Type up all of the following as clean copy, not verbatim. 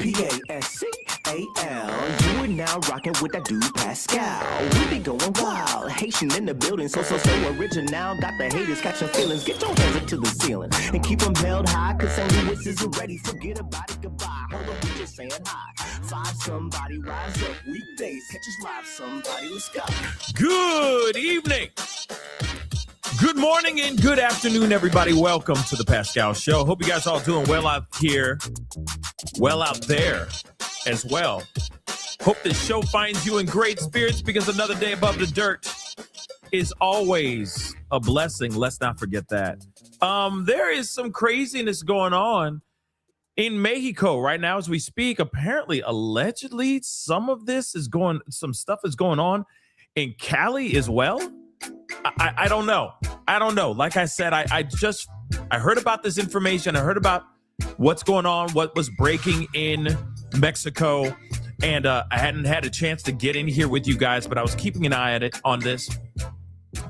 Pascal. You are now rocking with that dude Pascal. We be going wild, Haitian in the building, so original. Got the haters catching feelings. Get your hands up to the ceiling and keep them held high. Cause St. Louis isn't ready. Forget about it, goodbye. Hold on, we just saying hi. Five somebody rise up weekdays. Catch us live, somebody. Let's go. Good evening. Good morning and good afternoon, everybody. Welcome to the Pascal Show. Hope you guys all doing well out here, well out there as well. Hope this show finds you in great spirits because another day above the dirt is always a blessing. Let's not forget that. There is some craziness going on in Mexico right now as we speak. Apparently, allegedly, some stuff is going on in Cali as well. I don't know. Like I said, I heard about this information. I heard about what's going on, what was breaking in Mexico, and I hadn't had a chance to get in here with you guys, but I was keeping an eye on this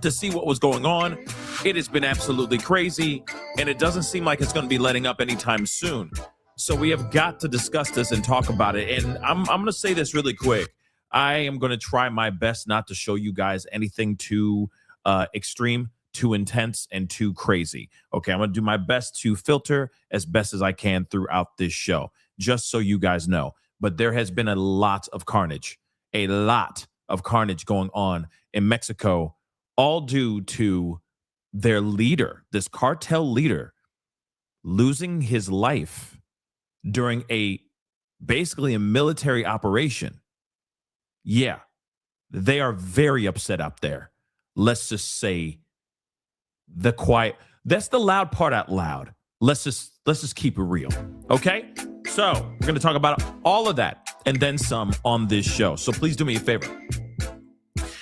to see what was going on. It has been absolutely crazy, and it doesn't seem like it's going to be letting up anytime soon. So we have got to discuss this and talk about it. And I'm going to say this really quick. I am going to try my best not to show you guys anything too extreme, too intense, and too crazy. Okay, I'm going to do my best to filter as best as I can throughout this show, just so you guys know. But there has been a lot of carnage going on in Mexico, all due to their leader, this cartel leader, losing his life during basically a military operation. Yeah, they are very upset out there. Let's just say that's the loud part out loud. Let's just keep it real. Okay? So we're going to talk about all of that and then some on this show. So please do me a favor.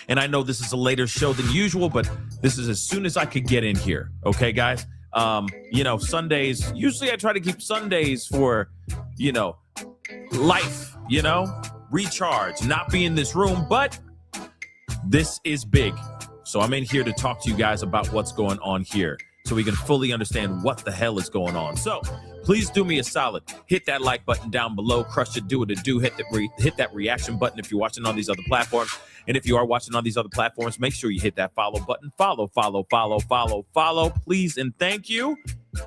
And I know this is a later show than usual, but this is as soon as I could get in here. Okay, guys? Sundays, usually I try to keep Sundays for, life, recharge, not be in this room, but this is big. So I'm in here to talk to you guys about what's going on here so we can fully understand what the hell is going on. So please do me a solid. Hit that like button down below. Crush it, do what it do. Hit that reaction button if you're watching on these other platforms. And if you are watching on these other platforms, make sure you hit that follow button. Follow, please, and thank you.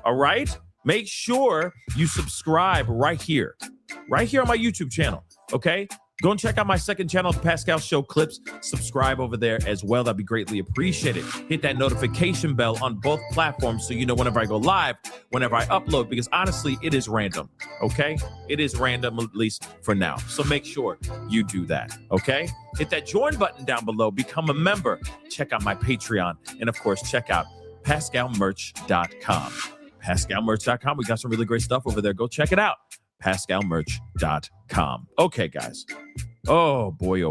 All right? Make sure you subscribe right here on my YouTube channel, okay? Go and check out my second channel, The Pascal Show Clips. Subscribe over there as well. That'd be greatly appreciated. Hit that notification bell on both platforms so you know whenever I go live, whenever I upload, because honestly, it is random, okay? It is random, at least for now. So make sure you do that, okay? Hit that join button down below. Become a member. Check out my Patreon. And, of course, check out PascalMerch.com. PascalMerch.com. We got some really great stuff over there. Go check it out. PascalMerch.com. Okay, guys. Oh, boy.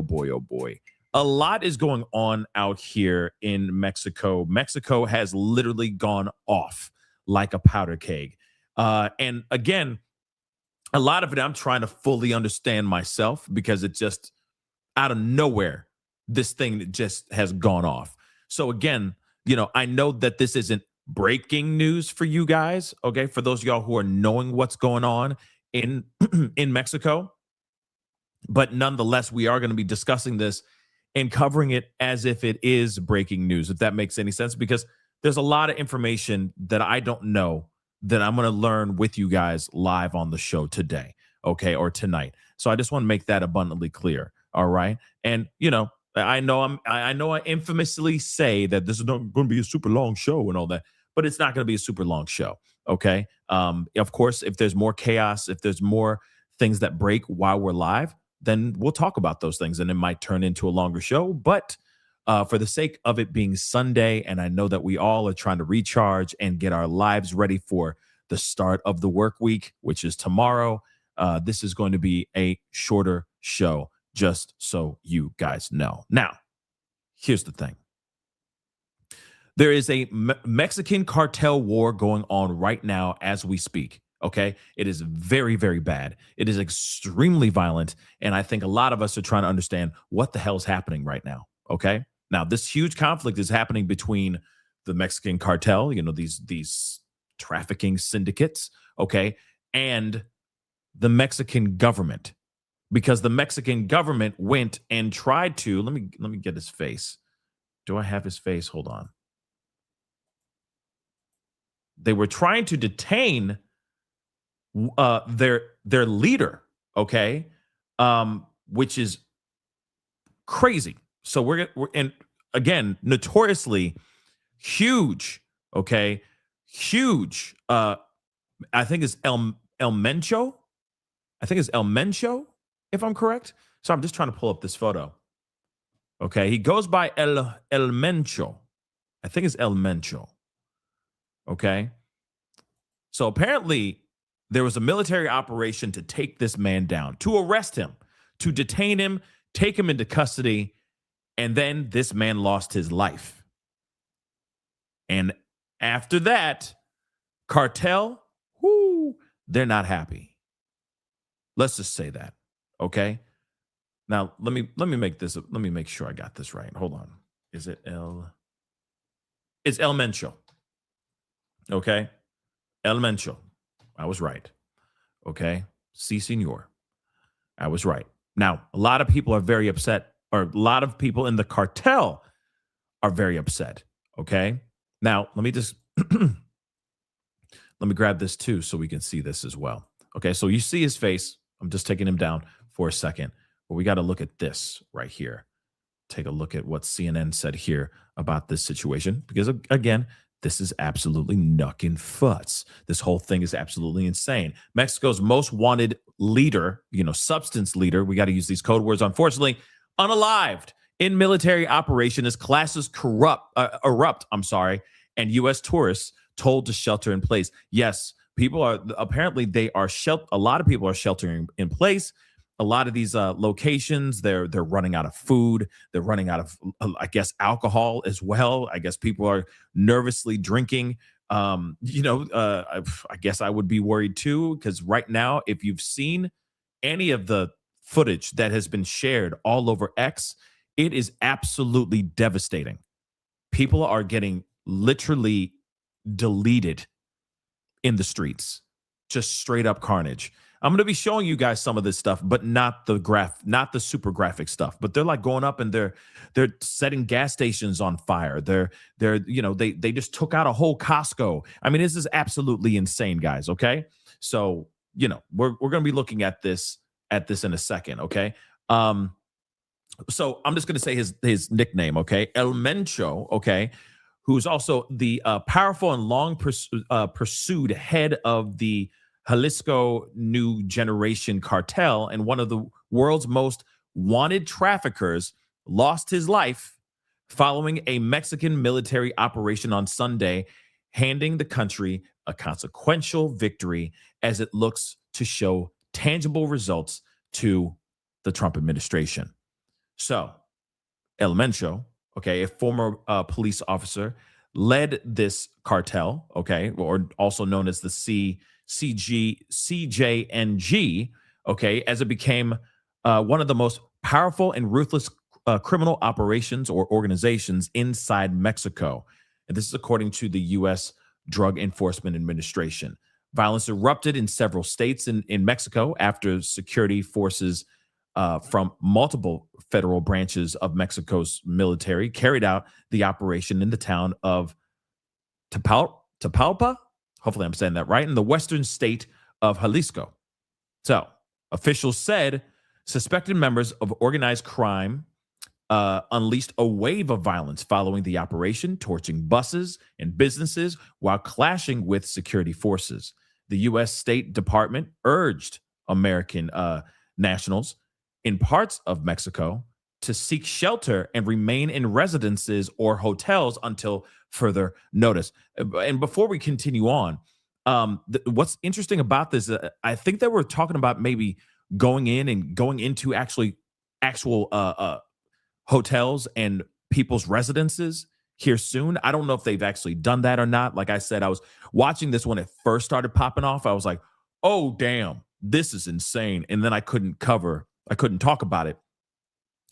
A lot is going on out here in Mexico. Mexico has literally gone off like a powder keg. And again, a lot of it I'm trying to fully understand myself because it just out of nowhere, this thing just has gone off. So again, I know that this isn't breaking news for you guys, okay? For those of y'all who are knowing what's going on in Mexico. But nonetheless, we are going to be discussing this and covering it as if it is breaking news, if that makes any sense, because there's a lot of information that I don't know that I'm going to learn with you guys live on the show today, okay, or tonight. So I just want to make that abundantly clear, all right? And, I know I infamously say that this is not going to be a super long show and all that, but it's not going to be a super long show. Okay. Of course, if there's more chaos, if there's more things that break while we're live, then we'll talk about those things and it might turn into a longer show. But for the sake of it being Sunday, and I know that we all are trying to recharge and get our lives ready for the start of the work week, which is tomorrow, this is going to be a shorter show, just so you guys know. Now, here's the thing. There is a Mexican cartel war going on right now as we speak, okay? It is very, very bad. It is extremely violent, and I think a lot of us are trying to understand what the hell is happening right now, okay? Now, this huge conflict is happening between the Mexican cartel, these trafficking syndicates, okay, and the Mexican government, because the Mexican government went and tried to, let me get his face. Do I have his face? Hold on. They were trying to detain their leader, okay? Which is crazy. So we're and again, notoriously huge, okay? Huge. I think it's El Mencho. I think it's El Mencho, if I'm correct. So I'm just trying to pull up this photo. Okay, he goes by El Mencho. I think it's El Mencho. Okay. So apparently there was a military operation to take this man down, to arrest him, to detain him, take him into custody, and then this man lost his life. And after that, Cartel, they're not happy. Let's just say that. Okay. Now let me make this. Let me make sure I got this right. Hold on. Is it It's El Mencho. Okay. El Mencho. I was right. Okay. Si, senor. I was right. Now, a lot of people are very upset, or a lot of people in the cartel are very upset. Okay. Now, let me just let me grab this too so we can see this as well. Okay. So you see his face. I'm just taking him down for a second. But we got to look at this right here. Take a look at what CNN said here about this situation, because again, this is absolutely knuckin' futs. This whole thing is absolutely insane. Mexico's most wanted leader, substance leader, we got to use these code words, unfortunately, unalived in military operation as classes erupt, and U.S. tourists told to shelter in place. Yes, people are, apparently a lot of people are sheltering in place. A lot of these locations, they're running out of food. They're running out of, I guess, alcohol as well. I guess people are nervously drinking. I guess I would be worried too, because right now, if you've seen any of the footage that has been shared all over X, it is absolutely devastating. People are getting literally deleted in the streets, just straight up carnage. I'm going to be showing you guys some of this stuff, but not the super graphic stuff. But they're like going up and they're setting gas stations on fire. They just took out a whole Costco. I mean, this is absolutely insane, guys. Okay, so we're going to be looking at this in a second. Okay, so I'm just going to say his nickname. Okay, El Mencho. Okay, who's also the powerful and long pursued head of the Jalisco New Generation Cartel, and one of the world's most wanted traffickers, lost his life following a Mexican military operation on Sunday, handing the country a consequential victory as it looks to show tangible results to the Trump administration. So, El Mencho, okay, a former police officer, led this cartel, okay, or also known as the CJNG, okay, as it became one of the most powerful and ruthless criminal operations or organizations inside Mexico. And this is according to the U.S. Drug Enforcement Administration. Violence erupted in several states in Mexico after security forces from multiple federal branches of Mexico's military carried out the operation in the town of Tapalpa. Hopefully I'm saying that right, in the western state of Jalisco. So officials said suspected members of organized crime unleashed a wave of violence following the operation, torching buses and businesses while clashing with security forces. The U.S. State Department urged American nationals in parts of Mexico to seek shelter and remain in residences or hotels until further notice. And before we continue on, what's interesting about this, I think that we're talking about maybe going into actual hotels and people's residences here soon. I don't know if they've actually done that or not. Like I said, I was watching this when it first started popping off. I was like, oh, damn, this is insane. And then I couldn't talk about it.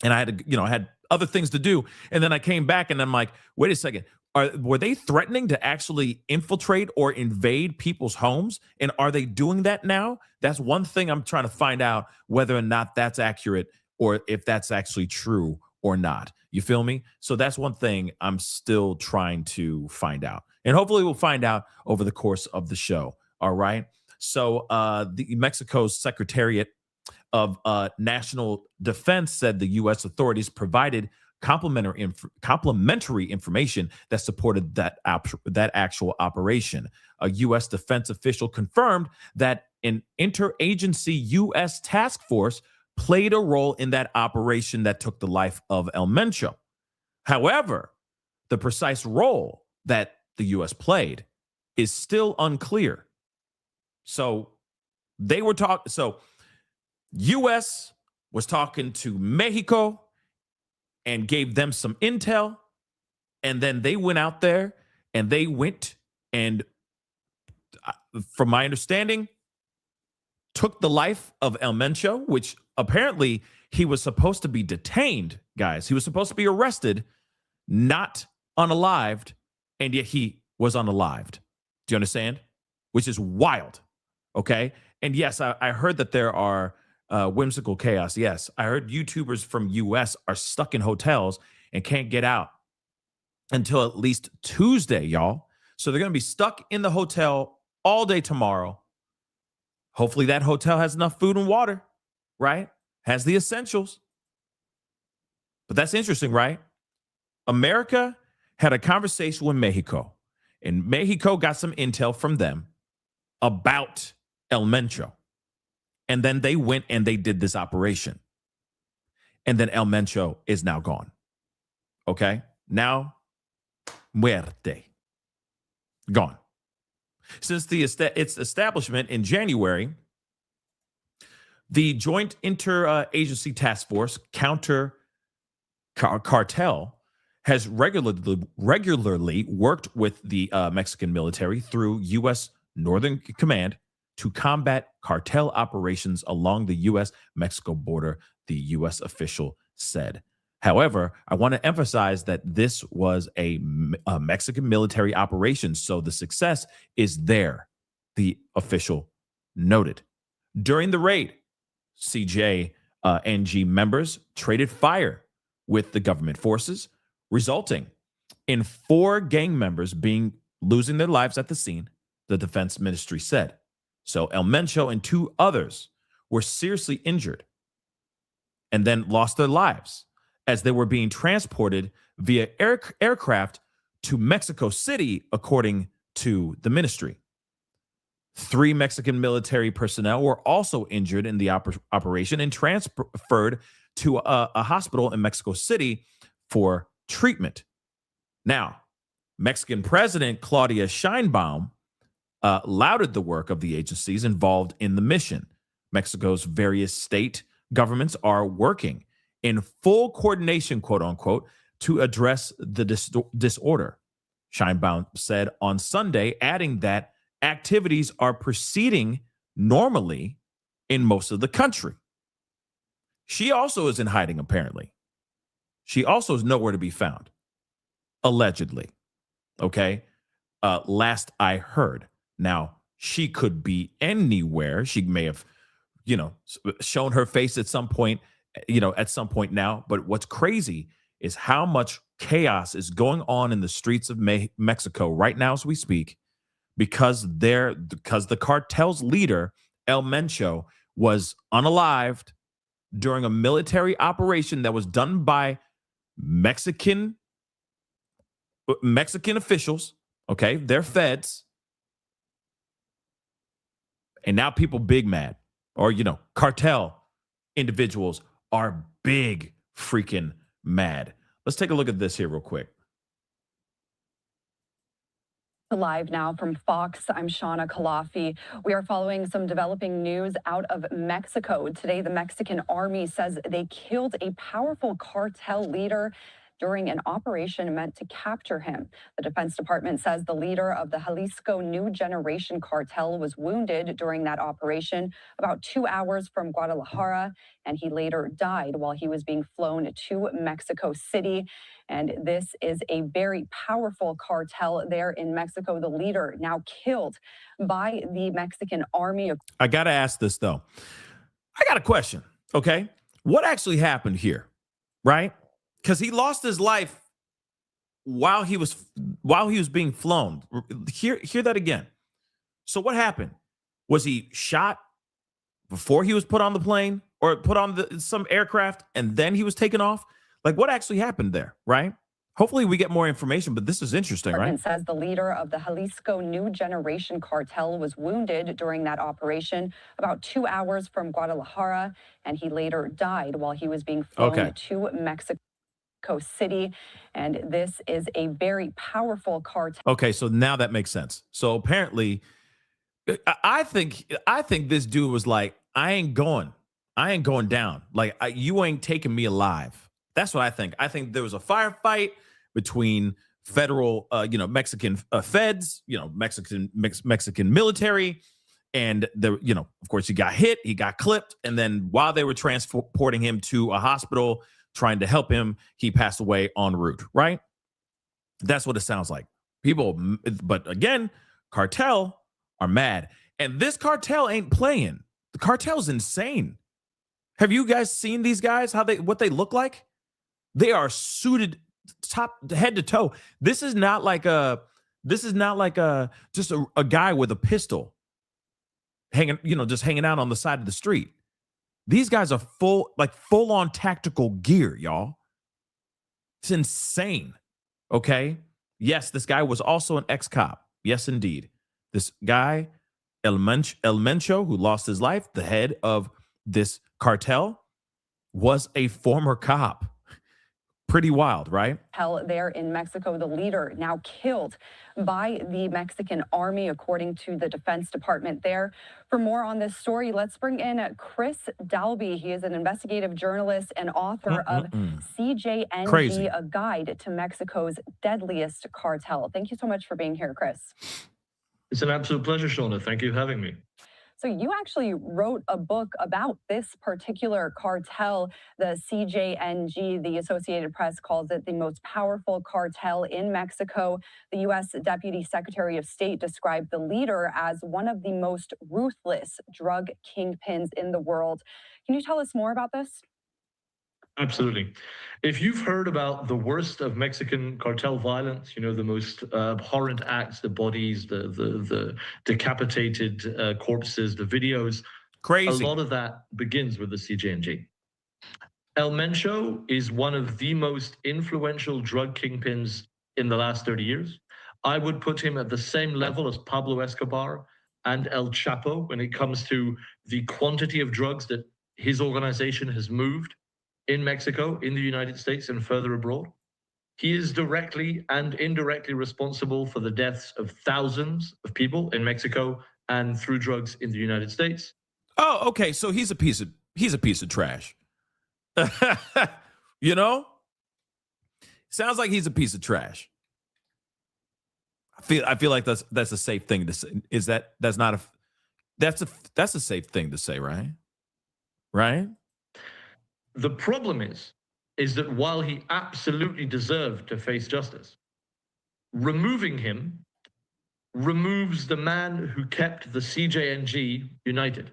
And I had to, I had other things to do. And then I came back and I'm like, wait a second. Were they threatening to actually infiltrate or invade people's homes? And are they doing that now? That's one thing I'm trying to find out whether or not that's accurate or if that's actually true or not. You feel me? So that's one thing I'm still trying to find out. And hopefully we'll find out over the course of the show. All right. So the Mexico's Secretariat of National Defense said the U.S. authorities provided complementary information that supported that actual operation. A U.S. defense official confirmed that an interagency U.S. task force played a role in that operation that took the life of El Mencho. However, the precise role that the U.S. played is still unclear. So they were talking. So U.S. was talking to Mexico and gave them some intel. And then they went out there and they went and, from my understanding, took the life of El Mencho, which apparently he was supposed to be detained, guys. He was supposed to be arrested, not unalived, and yet he was unalived. Do you understand? Which is wild, okay? And yes, I heard that there are whimsical chaos. Yes, I heard YouTubers from US are stuck in hotels and can't get out until at least Tuesday, y'all. So they're going to be stuck in the hotel all day tomorrow. Hopefully that hotel has enough food and water, right? Has the essentials. But that's interesting, right? America had a conversation with Mexico, and Mexico got some intel from them about El Mencho. And then they went and they did this operation. And then El Mencho is now gone. Okay? Now, muerte. Gone. Since its establishment in January, the Joint Interagency Task Force, Cartel, has regularly worked with the Mexican military through U.S. Northern Command to combat cartel operations along the U.S.-Mexico border, the U.S. official said. However, I want to emphasize that this was a Mexican military operation, so the success is there, the official noted. During the raid, CJNG members traded fire with the government forces, resulting in 4 gang members losing their lives at the scene, the defense ministry said. So El Mencho and 2 others were seriously injured and then lost their lives as they were being transported via aircraft to Mexico City, according to the ministry. 3 Mexican military personnel were also injured in the operation and transferred to a hospital in Mexico City for treatment. Now, Mexican President Claudia Sheinbaum lauded the work of the agencies involved in the mission. Mexico's various state governments are working in full coordination, quote unquote, to address the disorder, Sheinbaum said on Sunday, adding that activities are proceeding normally in most of the country. She also is in hiding, apparently. She also is nowhere to be found, allegedly. Okay? Last I heard. Now, she could be anywhere. She may have, shown her face at some point, now. But what's crazy is how much chaos is going on in the streets of Mexico right now as we speak, because the cartel's leader, El Mencho, was unalived during a military operation that was done by Mexican officials. Okay, they're feds. And now people big mad, or, cartel individuals are big freaking mad. Let's take a look at this here real quick. Live now from Fox, I'm Shauna Kalafi. We are following some developing news out of Mexico. Today, the Mexican army says they killed a powerful cartel leader during an operation meant to capture him. The Defense Department says the leader of the Jalisco New Generation Cartel was wounded during that operation about 2 hours from Guadalajara, and he later died while he was being flown to Mexico City. And this is a very powerful cartel there in Mexico. The leader now killed by the Mexican army. I got to ask this, though. I got a question. Okay. What actually happened here? Right? Because he lost his life while he was being flown. Hear that again. So what happened? Was he shot before he was put on the plane or put on some aircraft and then he was taken off? Like, what actually happened there, right? Hopefully we get more information, but this is interesting, right? Says the leader of the Jalisco New Generation Cartel was wounded during that operation about 2 hours from Guadalajara, and he later died while he was being flown to Mexico City. And this is a very powerful cartel. Okay, so now that makes sense. So apparently, I think this dude was like, I ain't going down. Like, you ain't taking me alive. That's what I think. I think there was a firefight between federal, Mexican feds, Mexican military, and of course, he got hit, he got clipped, and then while they were transporting him to a hospital, trying to help him, he passed away en route. Right? That's what it sounds like. People, but again, cartel are mad, and this cartel ain't playing. The cartel's insane. Have you guys seen these guys? What they look like? They are suited head to toe. This is not like just a guy with a pistol just hanging out on the side of the street. These guys are full on tactical gear, y'all. It's insane. Okay. Yes, this guy was also an ex-cop. Yes, indeed. This guy, El Mencho, who lost his life, the head of this cartel, was a former cop. Pretty wild, right? Hell, there in Mexico, the leader now killed by the Mexican army, according to the Defense Department there. For more on this story, let's bring in Chris Dalby. He is an investigative journalist and author of CJNG, Crazy. A Guide to Mexico's Deadliest Cartel. Thank you so much for being here, Chris. It's an absolute pleasure, Shauna. Thank you for having me. So you actually wrote a book about this particular cartel, the CJNG. The Associated Press calls it the most powerful cartel in Mexico. The U.S. Deputy Secretary of State described the leader as one of the most ruthless drug kingpins in the world. Can you tell us more about this? Absolutely. If you've heard about the worst of Mexican cartel violence, the most abhorrent acts, the bodies, the decapitated corpses, the videos, crazy. A lot of that begins with the CJNG. El Mencho is one of the most influential drug kingpins in the last 30 years. I would put him at the same level as Pablo Escobar and El Chapo when it comes to the quantity of drugs that his organization has moved in Mexico, in the United States, and further abroad. He is directly and indirectly responsible for the deaths of thousands of people in Mexico and through drugs in the United States. Oh, okay. So he's a piece of trash. Sounds like he's a piece of trash. I feel like that's a safe thing to say. That's a safe thing to say, right? Right? The problem is that while he absolutely deserved to face justice, removing him removes the man who kept the CJNG united.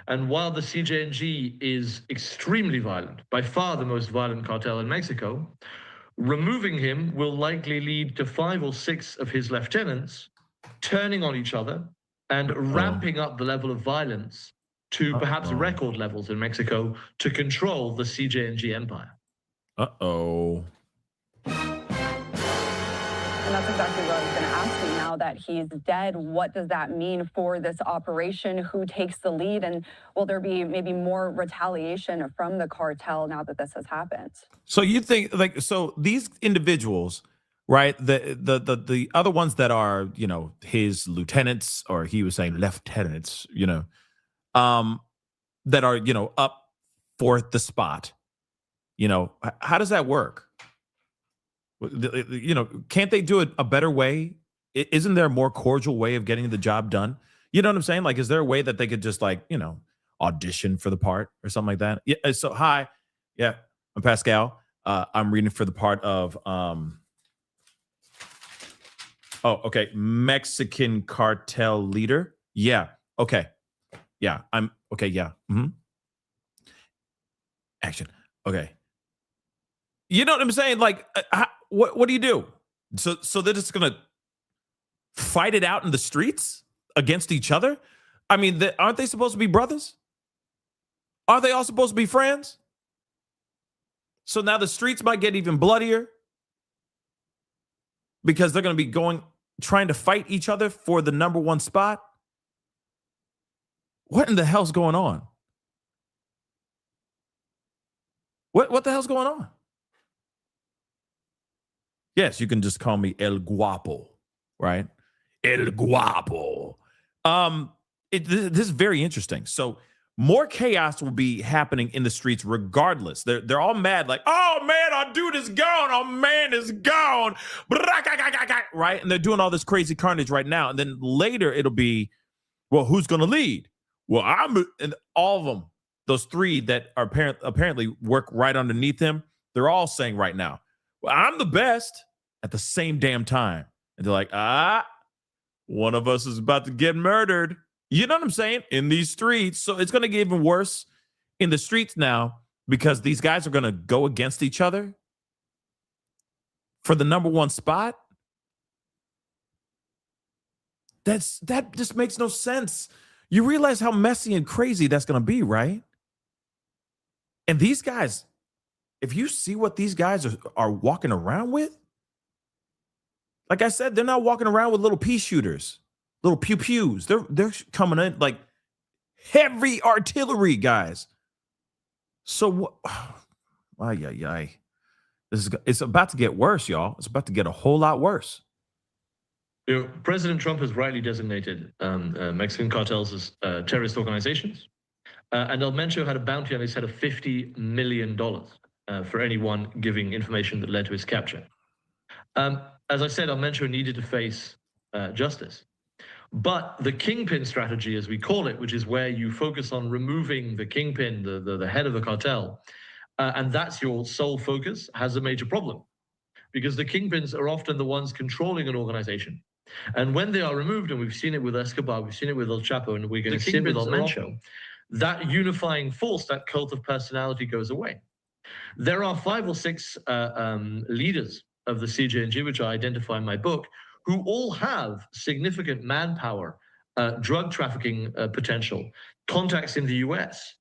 And while the CJNG is extremely violent, by far the most violent cartel in Mexico, removing him will likely lead to 5 or 6 of his lieutenants turning on each other and ramping up the level of violence to perhaps record levels in Mexico to control the CJNG empire. And that's exactly what I was going to ask you. Now that he's dead, what does that mean for this operation? Who takes the lead? And will there be maybe more retaliation from the cartel now that this has happened? So you think these individuals, right? The other ones that are, his lieutenants, or he was saying lieutenants, that are, up for the spot, how does that work? You know, can't they do it a better way? Isn't there a more cordial way of getting the job done? You know what I'm saying? Like, is there a way that they could just like, you know, audition for the part or something like that? Yeah. So hi, yeah, I'm Pascal. I'm reading for the part of oh, okay, Mexican cartel leader. Yeah. Okay. Yeah. I'm okay. Yeah. Action. Okay. You know what I'm saying? Like, what do you do? So they're just gonna fight it out in the streets against each other? I mean, aren't they supposed to be brothers? Are they all supposed to be friends? So now the streets might get even bloodier because they're going to be trying to fight each other for the number one spot. What in the hell's going on? What the hell's going on? Yes, you can just call me El Guapo, right? El Guapo. This is very interesting. So more chaos will be happening in the streets regardless. They're all mad, like, oh man, our dude is gone. Our man is gone. Right? And they're doing all this crazy carnage right now. And then later it'll be, well, who's gonna lead? Well, and all of them, those three that are apparently work right underneath him, they're all saying right now, well, I'm the best at the same damn time. And they're like, one of us is about to get murdered. You know what I'm saying? In these streets. So it's going to get even worse in the streets now because these guys are going to go against each other for the number one spot. That just makes no sense. You realize how messy and crazy that's going to be, right? And these guys, if you see what these guys are walking around with, like I said, they're not walking around with little pea shooters, little pew-pews. They're coming in like heavy artillery, guys. So what? It's about to get worse, y'all. It's about to get a whole lot worse. You know, President Trump has rightly designated Mexican cartels as terrorist organizations. And El Mencho had a bounty on his head of $50 million for anyone giving information that led to his capture. As I said, El Mencho needed to face justice. But the kingpin strategy, as we call it, which is where you focus on removing the kingpin, the head of the cartel, and that's your sole focus, has a major problem. Because the kingpins are often the ones controlling an organization. And when they are removed, and we've seen it with Escobar, we've seen it with El Chapo, and we're going to see it with El Mencho, that unifying force, that cult of personality goes away. There are 5 or 6 leaders of the CJNG, which I identify in my book, who all have significant manpower, drug trafficking potential, contacts in the US,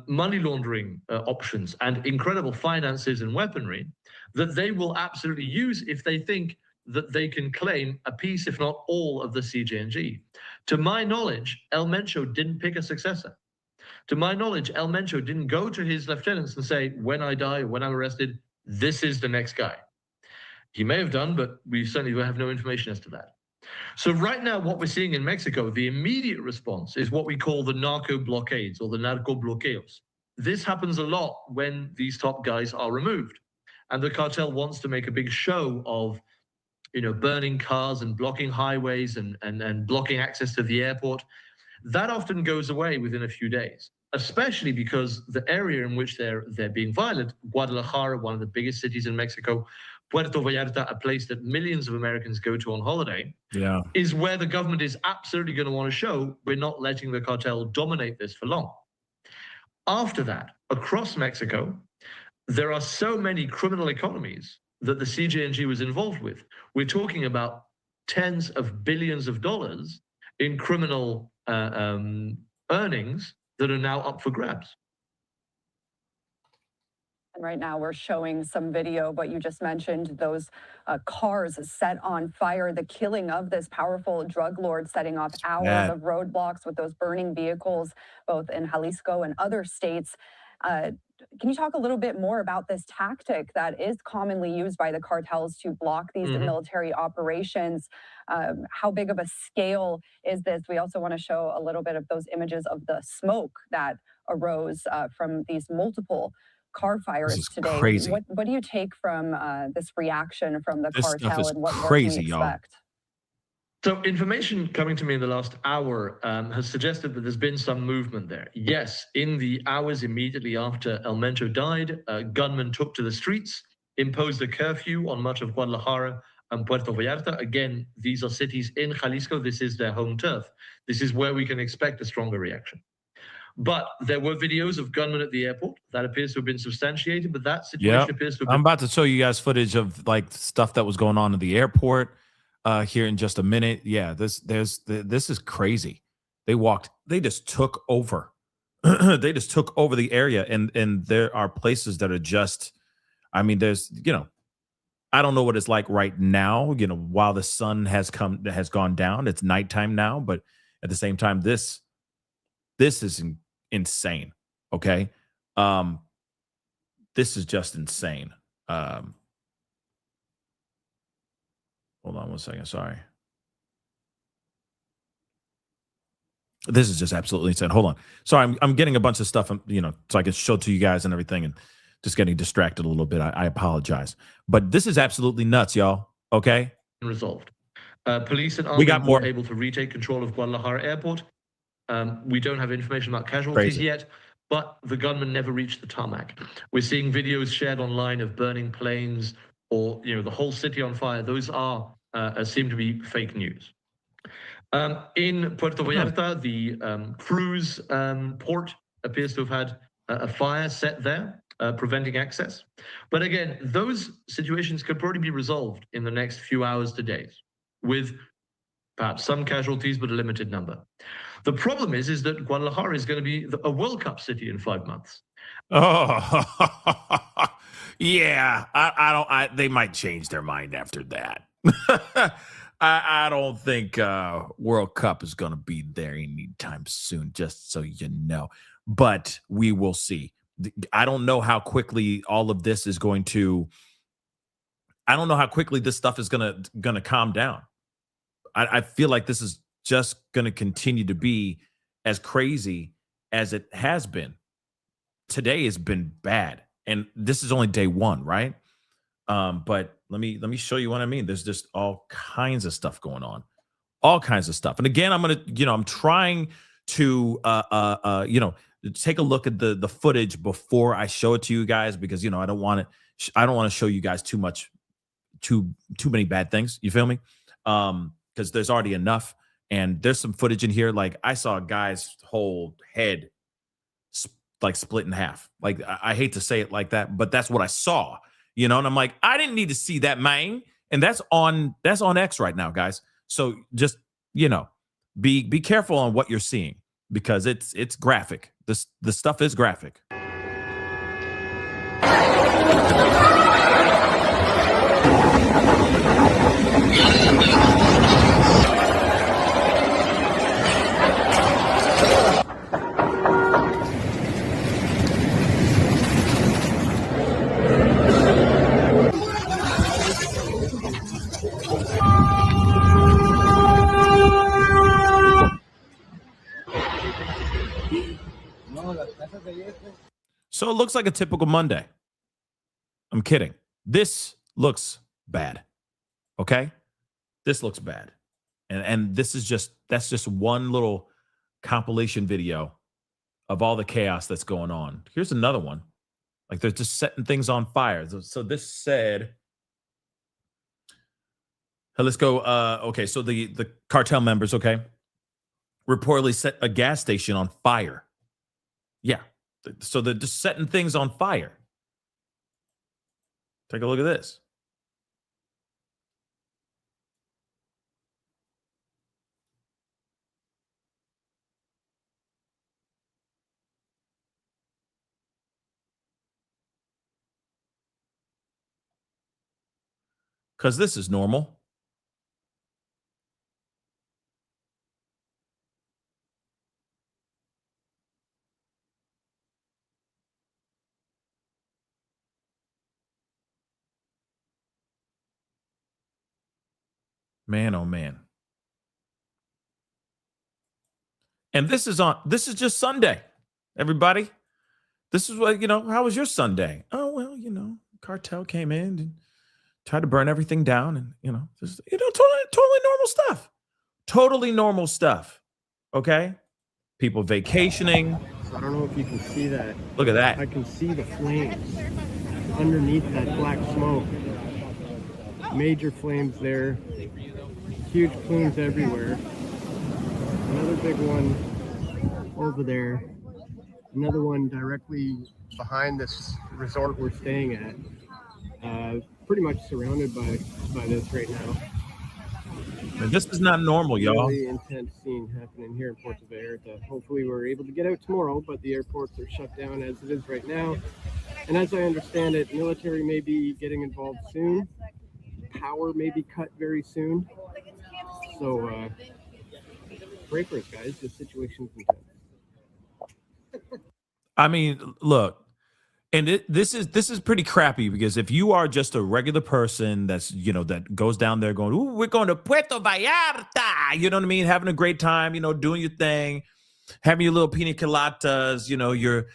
money laundering options, and incredible finances and weaponry that they will absolutely use if they think that they can claim a piece, if not all, of the CJNG. To my knowledge, El Mencho didn't pick a successor. To my knowledge, El Mencho didn't go to his lieutenants and say, when I die, when I'm arrested, this is the next guy. He may have done, but we certainly have no information as to that. So right now, what we're seeing in Mexico, the immediate response is what we call the narco blockades or the narco bloqueos. This happens a lot when these top guys are removed. And the cartel wants to make a big show of, you know, burning cars and blocking highways and blocking access to the airport. That often goes away within a few days, especially because the area in which they're being violent, Guadalajara, one of the biggest cities in Mexico, Puerto Vallarta, a place that millions of Americans go to on holiday, is where the government is absolutely going to want to show we're not letting the cartel dominate this for long. After that, across Mexico, there are so many criminal economies that the CJNG was involved with. We're talking about tens of billions of dollars in criminal earnings that are now up for grabs. And right now we're showing some video, what you just mentioned, those cars set on fire, the killing of this powerful drug lord, setting off hours of roadblocks with those burning vehicles, both in Jalisco and other states. Can you talk a little bit more about this tactic that is commonly used by the cartels to block these military operations? How big of a scale is this? We also want to show a little bit of those images of the smoke that arose from these multiple car fires is today. crazy. What do you take from this reaction from the This stuff cartel, is and what more crazy, can we y'all. expect? So information coming to me in the last hour has suggested that there's been some movement there. Yes, in the hours immediately after El Mencho died, gunmen took to the streets, imposed a curfew on much of Guadalajara and Puerto Vallarta. Again, these are cities in Jalisco. This is their home turf. This is where we can expect a stronger reaction. But there were videos of gunmen at the airport. That appears to have been substantiated, but that situation appears to have been... I'm about to show you guys footage of like stuff that was going on at the airport here in just a minute. Yeah, this is crazy. They just took over. They just took over the area, and there are places that are just, I mean, there's, I don't know what it's like right now, while the sun has gone down. It's nighttime now, but at the same time, this is insane. Okay. This is just insane. Hold on one second. Sorry. This is just absolutely insane. Hold on. Sorry, I'm getting a bunch of stuff, so I can show to you guys and everything, and just getting distracted a little bit. I apologize, but this is absolutely nuts, y'all. Okay. Resolved. Police and army were able to retake control of Guadalajara Airport. We don't have information about casualties yet, but the gunman never reached the tarmac. We're seeing videos shared online of burning planes or, the whole city on fire. Those are seem to be fake news. In Puerto Vallarta, the cruise port appears to have had a fire set there, preventing access. But again, those situations could probably be resolved in the next few hours to days, with perhaps some casualties, but a limited number. The problem is that Guadalajara is going to be a World Cup city in 5 months. Oh, yeah. They might change their mind after that. I don't think World Cup is going to be there anytime soon, just so you know. But we will see. I don't know how quickly all of this is going to. I don't know how quickly this stuff is gonna calm down. I feel like this is just going to continue to be as crazy as it has been. Today has been bad, and this is only day one, right? But let me show you what I mean. There's just all kinds of stuff going on, all kinds of stuff. And again, I'm trying to take a look at the footage before I show it to you guys, because I don't want to show you guys too many bad things. You feel me? Because there's already enough, and there's some footage in here. Like, I saw a guy's whole head like split in half. Like, I hate to say it like that, but that's what I saw. And I'm like, I didn't need to see that, man. And that's on X right now, guys. So just be careful on what you're seeing, because it's graphic. The stuff is graphic. So it looks like a typical Monday. I'm kidding. This looks bad. Okay? This looks bad. And that's just one little compilation video of all the chaos that's going on. Here's another one. Like, they're just setting things on fire. So this said, let's go. Okay, so the cartel members, okay, reportedly set a gas station on fire. Yeah. So they're just setting things on fire. Take a look at this. Because this is normal. Man, oh man. And this is just Sunday, everybody. This is what, how was your Sunday? Oh, well, Cartel came in and tried to burn everything down and, just, totally normal stuff. Totally normal stuff. Okay? People vacationing. So I don't know if you can see that. Look at that. I can see the flames underneath that black smoke. Major flames there. Huge plumes everywhere. Another big one over there. Another one directly behind this resort we're staying at. Pretty much surrounded by this right now. And this is not normal, y'all. Really intense scene happening here in Puerto Vallarta. Hopefully we're able to get out tomorrow, but the airports are shut down as it is right now. And as I understand it, military may be getting involved soon. Power may be cut very soon. So pray for us, guys. This situation's intense. I mean, look, and this is pretty crappy because if you are just a regular person that's, that goes down there going, ooh, we're going to Puerto Vallarta, you know what I mean? Having a great time, doing your thing, having your little pina coladas, your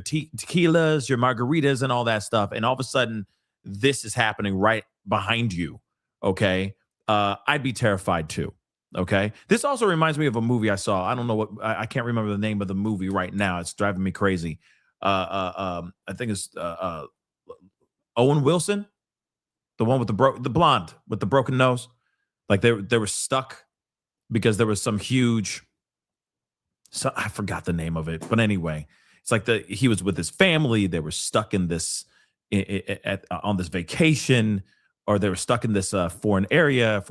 tequilas, your margaritas and all that stuff. And all of a sudden this is happening right behind you. Okay. I'd be terrified too. Okay. This also reminds me of a movie I saw. I don't know I can't remember the name of the movie right now. It's driving me crazy. I think it's Owen Wilson, the one with the blonde with the broken nose. Like they were stuck because there was some huge. So I forgot the name of it, but anyway, it's like he was with his family. They were stuck in this on this vacation, or they were stuck in this foreign area,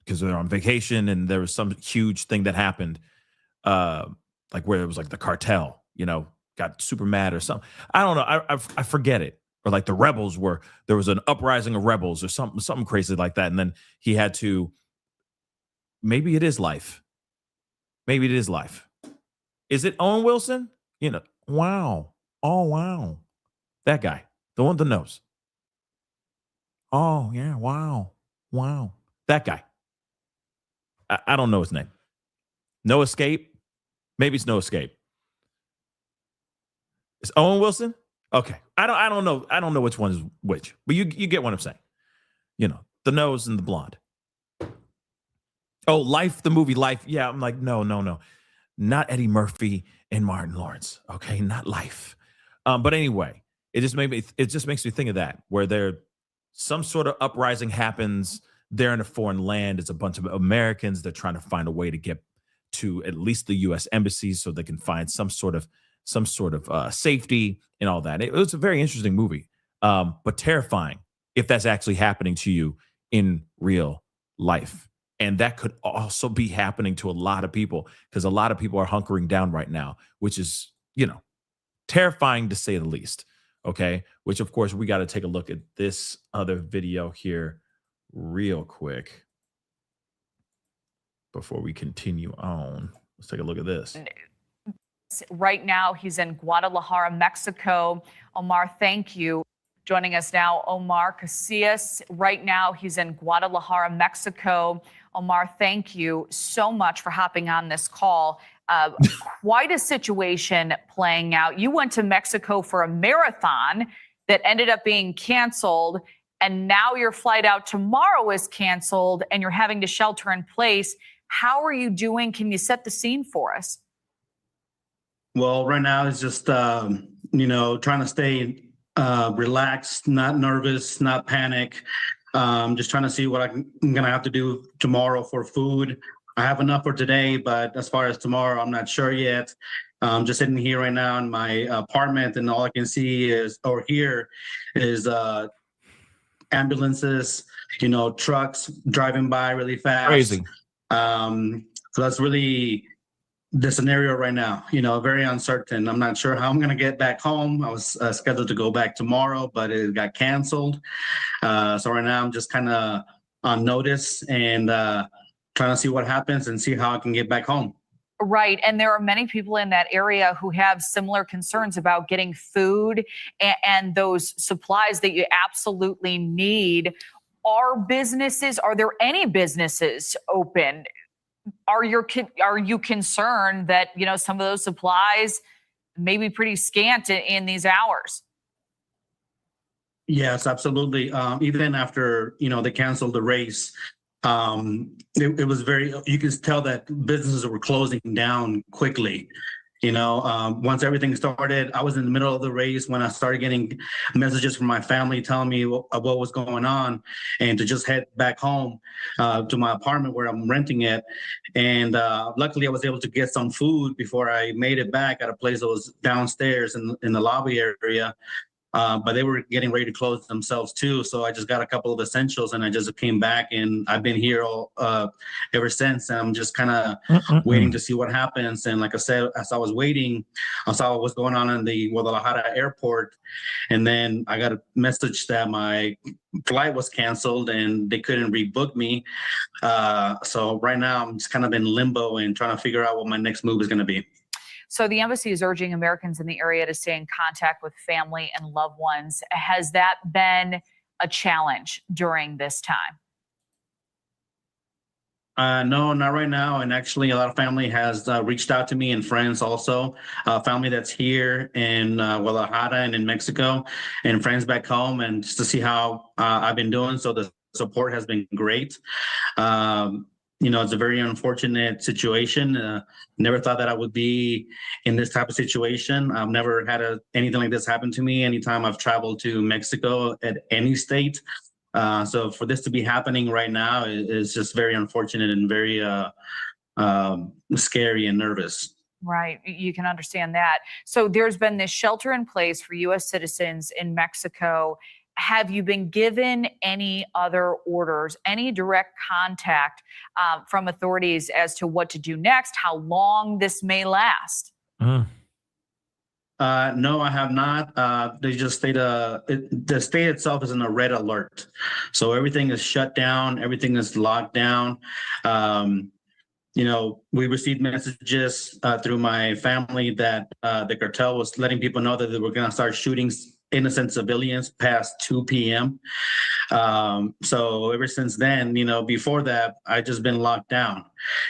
because they're on vacation, and there was some huge thing that happened. Like where it was like the cartel, got super mad or something. I don't know. I forget it. Or like the rebels there was an uprising of rebels or something crazy like that. And then he had to, maybe it is life. Maybe it is life. Is it Owen Wilson? Wow. Oh, wow. That guy, the one with the nose. Oh, yeah. Wow. Wow. That guy. I don't know his name. No Escape. Maybe it's No Escape. It's Owen Wilson? Okay. I don't know. I don't know which one is which. But you get what I'm saying. The nose and the blonde. Oh, Life, the movie Life. Yeah, I'm like, no. Not Eddie Murphy and Martin Lawrence. Okay, not Life. But anyway, it just makes me think of that, where some sort of uprising happens. They're in a foreign land. It's a bunch of Americans. They're trying to find a way to get to at least the U.S. embassy so they can find some sort of safety and all that. It was a very interesting movie, but terrifying if that's actually happening to you in real life. And that could also be happening to a lot of people, because a lot of people are hunkering down right now, which is, terrifying to say the least. Okay. Which, of course, we got to take a look at this other video here real quick before we continue on. Let's take a look at this. Right now, he's in Guadalajara, Mexico. Omar, thank you. Joining us now, Omar Casillas. Right now, he's in Guadalajara, Mexico. Omar, thank you so much for hopping on this call. Quite a situation playing out. You went to Mexico for a marathon that ended up being canceled, and now your flight out tomorrow is canceled, and you're having to shelter in place. How are you doing? Can you set the scene for us? Well, right now it's just, trying to stay relaxed, not nervous, not panic. Just trying to see what I'm going to have to do tomorrow for food. I have enough for today, but as far as tomorrow, I'm not sure yet. Just sitting here right now in my apartment, and all I can see or hear is ambulances, trucks driving by really fast. Crazy. So that's really the scenario right now, very uncertain. I'm not sure how I'm going to get back home. I was scheduled to go back tomorrow, but it got canceled. So right now I'm just kind of on notice and trying to see what happens and see how I can get back home. Right. And there are many people in that area who have similar concerns about getting food and those supplies that you absolutely need. Are there any businesses open? Are you concerned that, you know, some of those supplies may be pretty scant in these hours? Yes, absolutely. Even after, you know, they canceled the race, it was very, you can tell that businesses were closing down quickly. You know, once everything started, I was in the middle of the race when I started getting messages from my family telling me what was going on, and to just head back home to my apartment where I'm renting it. And luckily, I was able to get some food before I made it back at a place that was downstairs in the lobby area. But they were getting ready to close themselves too. So I just got a couple of essentials and I just came back, and I've been here ever since. And I'm just kind of waiting to see what happens. And like I said, as I was waiting, I saw what was going on in the Guadalajara airport. And then I got a message that my flight was canceled and they couldn't rebook me. So right now I'm just kind of in limbo and trying to figure out what my next move is going to be. So the embassy is urging Americans in the area to stay in contact with family and loved ones. Has that been a challenge during this time? No, not right now. And actually, a lot of family has reached out to me, and friends also. Family that's here in Guadalajara and in Mexico, and friends back home, and just to see how I've been doing. So the support has been great. You know, it's a very unfortunate situation. Never thought that I would be in this type of situation. I've never had anything like this happen to me anytime I've traveled to Mexico at any state. So for this to be happening right now is just very unfortunate and very scary and nervous. Right. You can understand that. So there's been this shelter in place for U.S. citizens in Mexico. Have you been given any other orders, any direct contact from authorities as to what to do next, how long this may last? No, I have not. They just the state itself is in a red alert. So everything is shut down. Everything is locked down. You know, we received messages through my family that the cartel was letting people know that they were going to start shooting innocent civilians past 2 p.m. So ever since then, you know, before that, I just been locked down,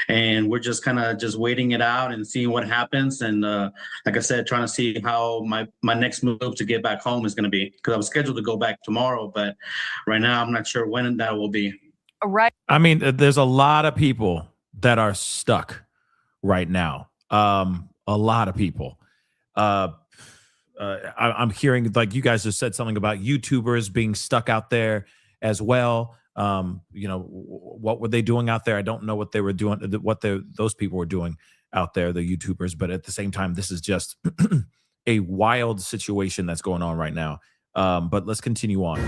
and we're just kind of just waiting it out and seeing what happens. And like I said, trying to see how my next move to get back home is going to be, because I was scheduled to go back tomorrow, but right now I'm not sure when that will be. Right. I mean, there's a lot of people that are stuck right now. A lot of people. I'm hearing, like you guys just said something about YouTubers being stuck out there as well. You know, what were they doing out there? I don't know what they were doing, what those people were doing out there, the YouTubers. But at the same time, this is just a wild situation that's going on right now. But let's continue on.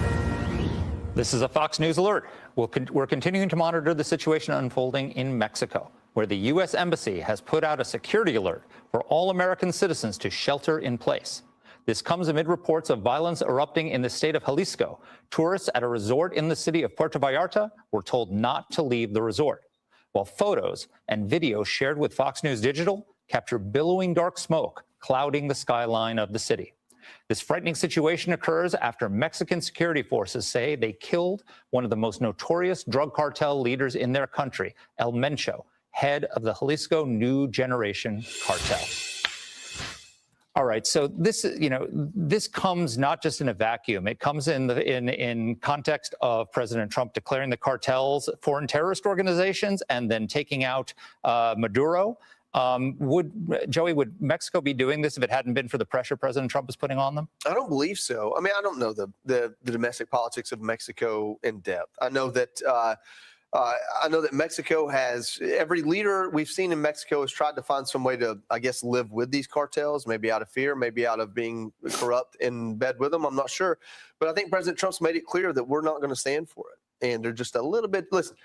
This is a Fox News alert. We're continuing to monitor the situation unfolding in Mexico, where the U.S. Embassy has put out a security alert for all American citizens to shelter in place. This comes amid reports of violence erupting in the state of Jalisco. Tourists at a resort in the city of Puerto Vallarta were told not to leave the resort, while photos and video shared with Fox News Digital capture billowing dark smoke clouding the skyline of the city. This frightening situation occurs after Mexican security forces say they killed one of the most notorious drug cartel leaders in their country, El Mencho, head of the Jalisco New Generation Cartel. All right, so this, you know, this comes not just in a vacuum. It comes in context of President Trump declaring the cartels foreign terrorist organizations and then taking out Maduro. Would Mexico be doing this if it hadn't been for the pressure President Trump is putting on them? I don't believe so. I mean, I don't know the domestic politics of Mexico in depth. I know that Mexico has, every leader we've seen in Mexico has tried to find some way to, I guess, live with these cartels, maybe out of fear, maybe out of being corrupt in bed with them. I'm not sure. But I think President Trump's made it clear that we're not going to stand for it. And they're just a little bit, listen,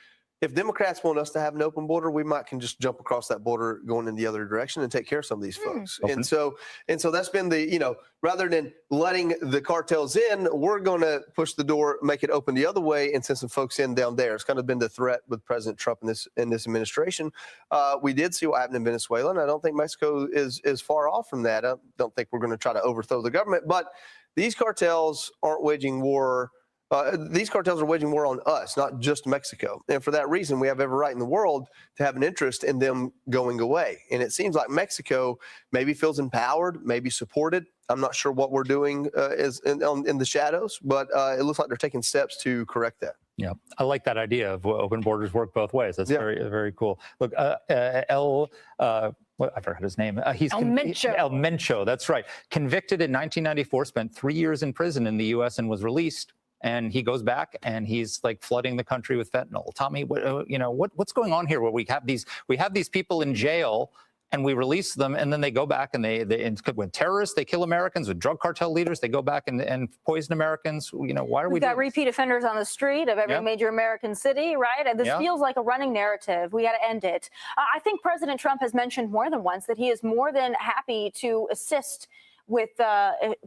if Democrats want us to have an open border, we can just jump across that border going in the other direction and take care of some of these folks. And so that's been the, you know, rather than letting the cartels in, we're going to push the door, make it open the other way, and send some folks in down there. It's kind of been the threat with President Trump in this administration. We did see what happened in Venezuela, and I don't think Mexico is far off from that. I don't think we're going to try to overthrow the government, but these cartels aren't waging war These cartels are waging war on us, not just Mexico. And for that reason, we have every right in the world to have an interest in them going away. And it seems like Mexico maybe feels empowered, maybe supported. I'm not sure what we're doing is in the shadows, but it looks like they're taking steps to correct that. Yeah, I like that idea of open borders work both ways. That's very, very cool. Look, I forgot his name. He's El Mencho. El Mencho, that's right. Convicted in 1994, spent 3 years in prison in the U.S. and was released. And he goes back and he's like flooding the country with fentanyl. Tommy, what's going on here? Where we have these people in jail and we release them, and then they go back and when terrorists, they kill Americans. With drug cartel leaders, they go back and poison Americans. Why are We've got repeat offenders on the street of every major American city, right? And this feels like a running narrative. We got to end it. I think President Trump has mentioned more than once that he is more than happy to assist with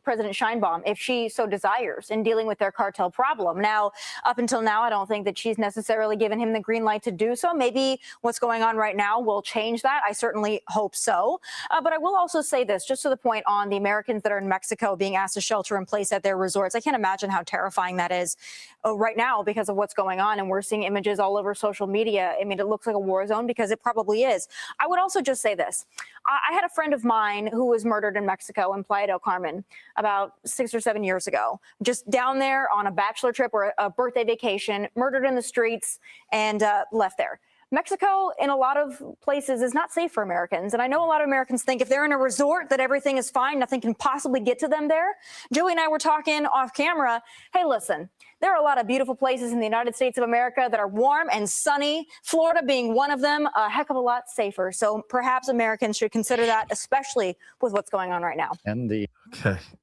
President Sheinbaum, if she so desires, in dealing with their cartel problem. Now, up until now, I don't think that she's necessarily given him the green light to do so. Maybe what's going on right now will change that. I certainly hope so. But I will also say this, just to the point on the Americans that are in Mexico being asked to shelter in place at their resorts. I can't imagine how terrifying that is right now because of what's going on. And we're seeing images all over social media. I mean, it looks like a war zone because it probably is. I would also just say this. I had a friend of mine who was murdered in Mexico in Playa del Carmen about 6 or 7 years ago, just down there on a bachelor trip or a birthday vacation, murdered in the streets and left there. Mexico, in a lot of places, is not safe for Americans. And I know a lot of Americans think if they're in a resort that everything is fine, nothing can possibly get to them there. Joey and I were talking off camera. Hey, listen, there are a lot of beautiful places in the United States of America that are warm and sunny, Florida being one of them, a heck of a lot safer. So perhaps Americans should consider that, especially with what's going on right now. And the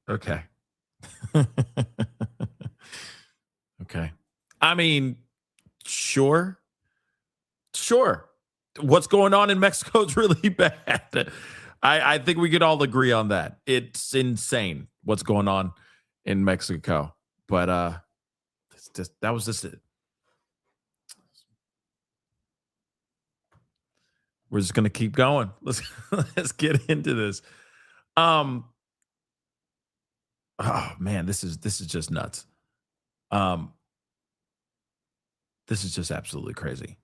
Okay. Okay. I mean, sure. What's going on in Mexico is really bad. I think we could all agree on that. It's insane what's going on in Mexico. But that was just it. We're just gonna keep going. Let's get into this. Oh man, this is just nuts. This is just absolutely crazy.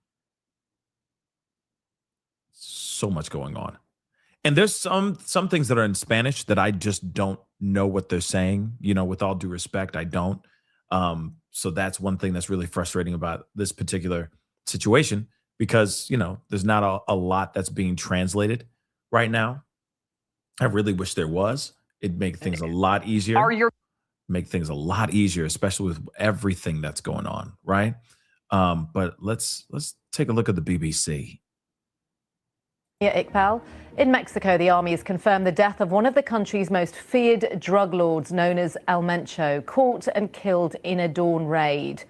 So much going on. And there's some things that are in Spanish that I just don't know what they're saying. With all due respect, I don't. So that's one thing that's really frustrating about this particular situation because, there's not a lot that's being translated right now. I really wish there was. It'd make things a lot easier. Make things a lot easier, especially with everything that's going on, right? But let's take a look at the BBC. Iqbal. In Mexico, the army has confirmed the death of one of the country's most feared drug lords, known as El Mencho, caught and killed in a dawn raid.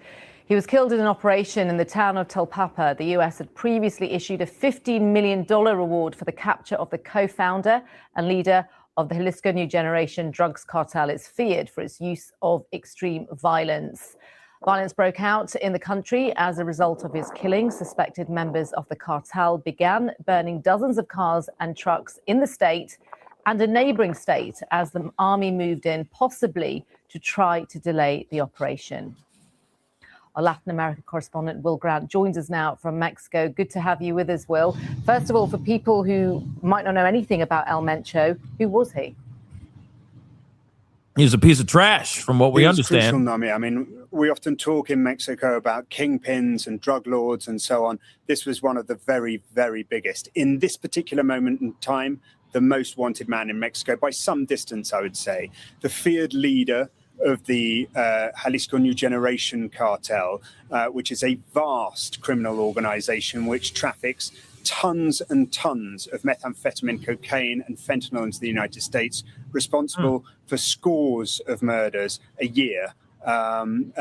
He was killed in an operation in the town of Telpapa. The U.S. had previously issued a $15 million reward for the capture of the co-founder and leader of the Jalisco New Generation drugs cartel. It's feared for its use of extreme violence. Violence broke out in the country as a result of his killing. Suspected members of the cartel began burning dozens of cars and trucks in the state and a neighboring state as the army moved in, possibly to try to delay the operation. Our Latin America correspondent, Will Grant, joins us now from Mexico. Good to have you with us, Will. First of all, for people who might not know anything about El Mencho, who was he? He's a piece of trash, from what we understand. Crucial, Nami. I mean, we often talk in Mexico about kingpins and drug lords and so on. This was one of the very, very biggest. In this particular moment in time, the most wanted man in Mexico, by some distance, I would say. The feared leader of the Jalisco New Generation cartel, which is a vast criminal organization which traffics tons and tons of methamphetamine, cocaine, and fentanyl into the United States, responsible for scores of murders a year. And,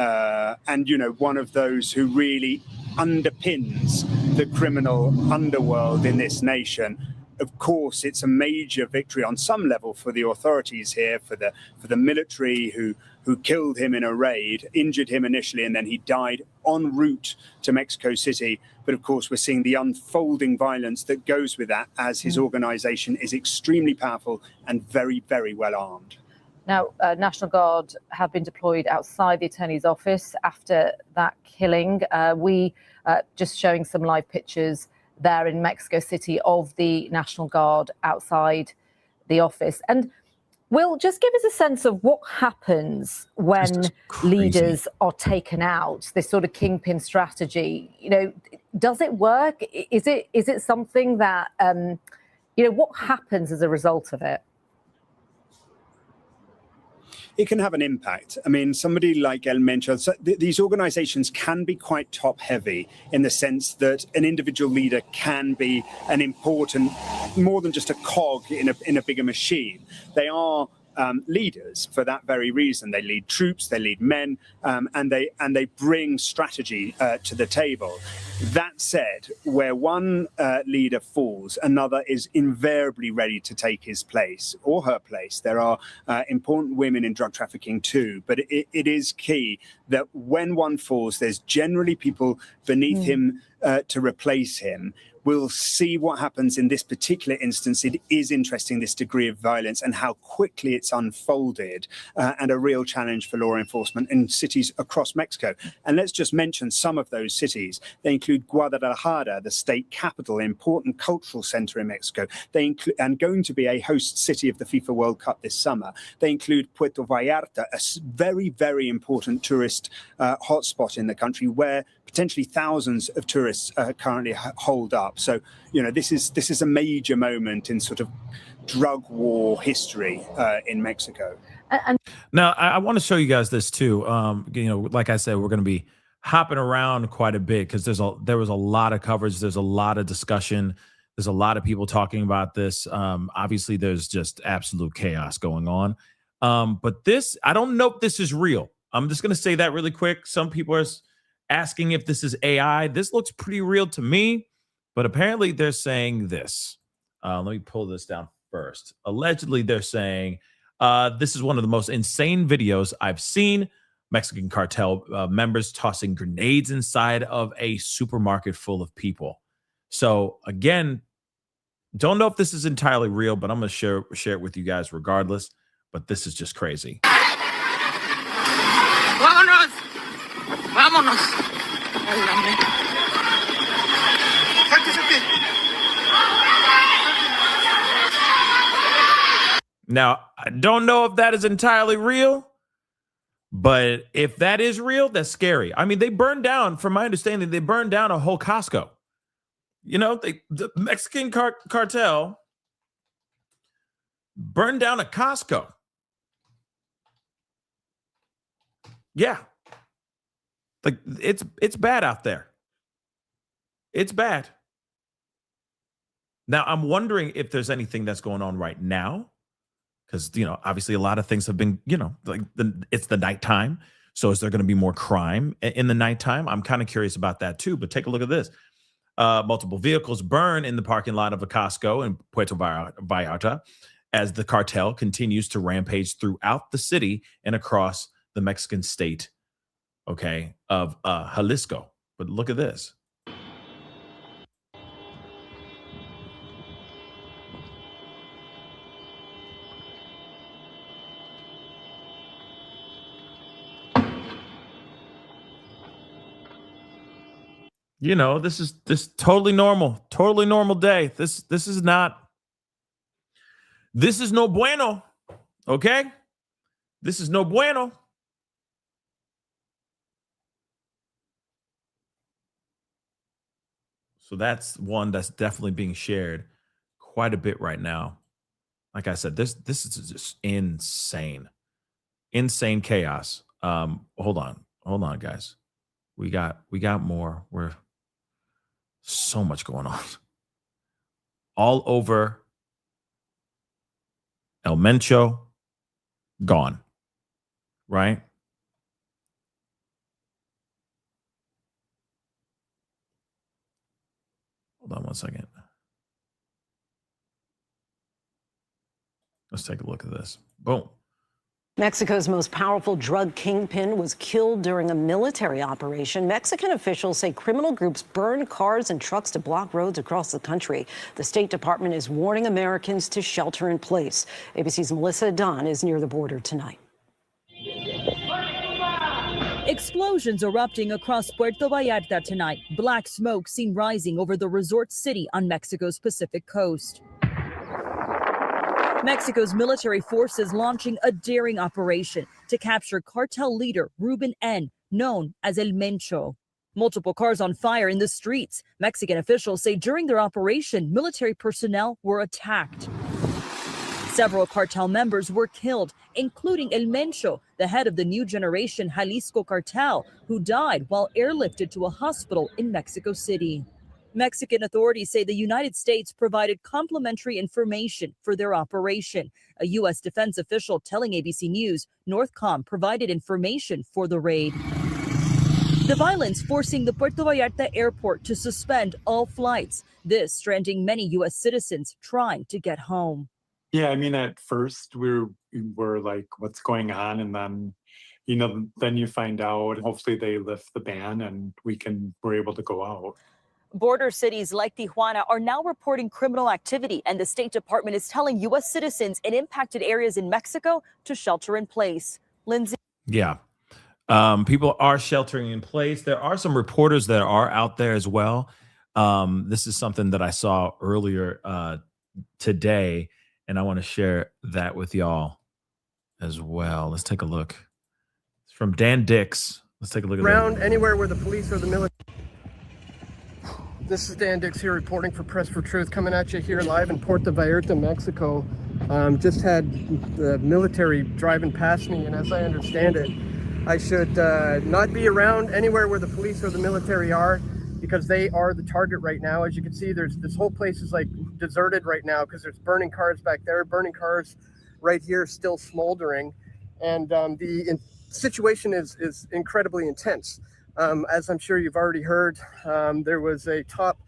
one of those who really underpins the criminal underworld in this nation. Of course, it's a major victory on some level for the authorities here, for the military who killed him in a raid, injured him initially, and then he died en route to Mexico City. But of course, we're seeing the unfolding violence that goes with that as his organization is extremely powerful and very, very well armed. Now, National Guard have been deployed outside the attorney's office after that killing. We just showing some live pictures there in Mexico City of the National Guard outside the office. And Will, just give us a sense of what happens when leaders are taken out, this sort of kingpin strategy. You know, does it work? Is it something that, you know, what happens as a result of it? It can have an impact. I mean, somebody like El Mencho, these organizations can be quite top heavy in the sense that an individual leader can be an important, more than just a cog in a bigger machine. They are leaders for that very reason. They lead troops, they lead men, and they bring strategy to the table. That said, where one leader falls, another is invariably ready to take his place or her place. There are important women in drug trafficking too, but it is key that when one falls, there's generally people beneath him to replace him. We'll see what happens in this particular instance. It is interesting, this degree of violence and how quickly it's unfolded, and a real challenge for law enforcement in cities across Mexico. And let's just mention some of those cities. They include Guadalajara, the state capital, important cultural center in Mexico. They include, and going to be a host city of the FIFA World Cup this summer. They include Puerto Vallarta, a very, very important tourist hotspot in the country where potentially thousands of tourists currently hold up. So, you know, this is a major moment in sort of drug war history in Mexico. Now, I want to show you guys this too. You know, like I said, we're going to be hopping around quite a bit because there was a lot of coverage. There's a lot of discussion. There's a lot of people talking about this. Obviously, there's just absolute chaos going on. But this, I don't know if this is real. I'm just going to say that really quick. Some people are asking if this is AI. This looks pretty real to me, but apparently they're saying this. Let me pull this down first. Allegedly, they're saying this is one of the most insane videos I've seen. Mexican cartel members tossing grenades inside of a supermarket full of people. So again, don't know if this is entirely real, but I'm going to share it with you guys regardless. But this is just crazy. ¡Vámonos! ¡Vámonos! ¡Válgame! Now, I don't know if that is entirely real, but if that is real, that's scary. I mean, they burned down, from my understanding, they burned down a whole Costco. You know, the Mexican cartel burned down a Costco. Yeah. Like it's bad out there. It's bad. Now, I'm wondering if there's anything that's going on right now. Because, you know, obviously a lot of things have been, you know, like it's the nighttime. So is there going to be more crime in the nighttime? I'm kind of curious about that too. But take a look at this. Multiple vehicles burn in the parking lot of a Costco in Puerto Vallarta as the cartel continues to rampage throughout the city and across the Mexican state, okay, of Jalisco. But look at this. You know, this is totally normal day. This is no bueno. Okay? This is no bueno. So that's one that's definitely being shared quite a bit right now. Like I said, this is just insane. Insane chaos. Hold on, guys. We got more. We're so much going on. All over El Mencho, gone. Right? Hold on one second. Let's take a look at this. Boom. Mexico's most powerful drug kingpin was killed during a military operation. Mexican officials say criminal groups burned cars and trucks to block roads across the country. The State Department is warning Americans to shelter in place. ABC's Melissa Dunn is near the border tonight. Explosions erupting across Puerto Vallarta tonight. Black smoke seen rising over the resort city on Mexico's Pacific coast. Mexico's military forces launching a daring operation to capture cartel leader Ruben N., known as El Mencho. Multiple cars on fire in the streets. Mexican officials say during their operation, military personnel were attacked. Several cartel members were killed, including El Mencho, the head of the new generation Jalisco cartel, who died while airlifted to a hospital in Mexico City. Mexican authorities say the United States provided complimentary information for their operation. A U.S. defense official telling ABC News Northcom provided information for the raid. The violence forcing the Puerto Vallarta airport to suspend all flights. This stranding many U.S. citizens trying to get home. Yeah, I mean, at first we were like, what's going on? And then, then you find out, hopefully they lift the ban and we're able to go out. Border cities like Tijuana are now reporting criminal activity, and the State Department is telling U.S. citizens in impacted areas in Mexico to shelter in place. Lindsay. Yeah. People are sheltering in place. There are some reporters that are out there as well. This is something that I saw earlier today, and I want to share that with y'all as well. Let's take a look. It's from Dan Dix. Let's take a look at around anywhere where the police or the military. This is Dan Dix here reporting for Press for Truth, coming at you here live in Puerto Vallarta, Mexico. Just had the military driving past me, and as I understand it, I should not be around anywhere where the police or the military are, because they are the target right now. As you can see, this whole place is like deserted right now because there's burning cars back there, burning cars right here still smoldering, and the situation is incredibly intense. As I'm sure you've already heard, there was a top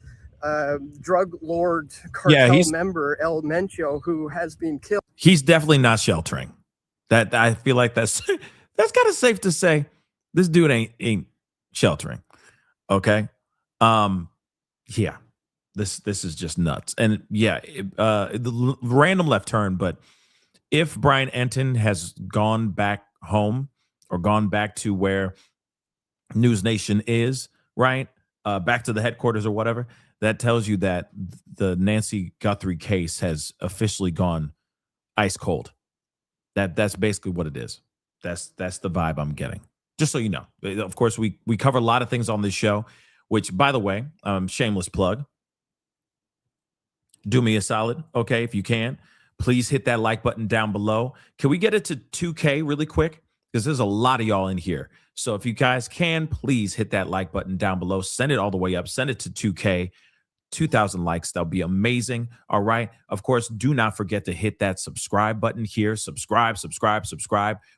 drug lord cartel member, El Mencho, who has been killed. He's definitely not sheltering. That I feel like that's kind of safe to say. This dude ain't sheltering. Okay. Yeah. This is just nuts. And yeah, the random left turn. But if Brian Enton has gone back home or gone back to where News Nation is, right? Back to the headquarters or whatever, that tells you that the Nancy Guthrie case has officially gone ice cold. That's basically what it is. That's the vibe I'm getting. Just so you know. Of course, we cover a lot of things on this show, which, by the way, shameless plug. Do me a solid, okay, if you can. Please hit that like button down below. Can we get it to 2K really quick? Because there's a lot of y'all in here. So if you guys can, please hit that like button down below. Send it all the way up. Send it to 2K. 2,000 likes. That'll be amazing. All right. Of course, do not forget to hit that subscribe button here. Subscribe.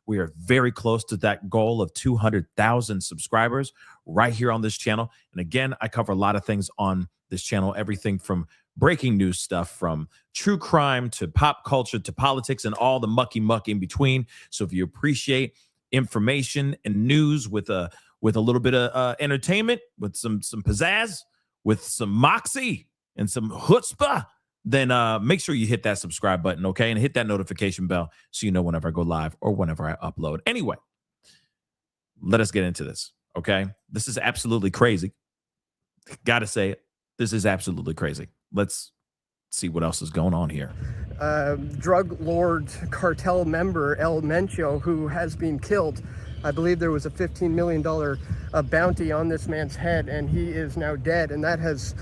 We are very close to that goal of 200,000 subscribers right here on this channel. And again, I cover a lot of things on this channel, everything from breaking news stuff, from true crime to pop culture to politics and all the mucky muck in between. So if you appreciate information and news with a little bit of entertainment, with some pizzazz, with some moxie and some chutzpah, then make sure you hit that subscribe button, okay? And hit that notification bell so you know whenever I go live or whenever I upload. Anyway, let us get into this, okay? This is absolutely crazy. Gotta say it. This is absolutely crazy. Let's see what else is going on here. Drug lord cartel member El Mencho, who has been killed. I believe there was a $15 million bounty on this man's head, and he is now dead. And that has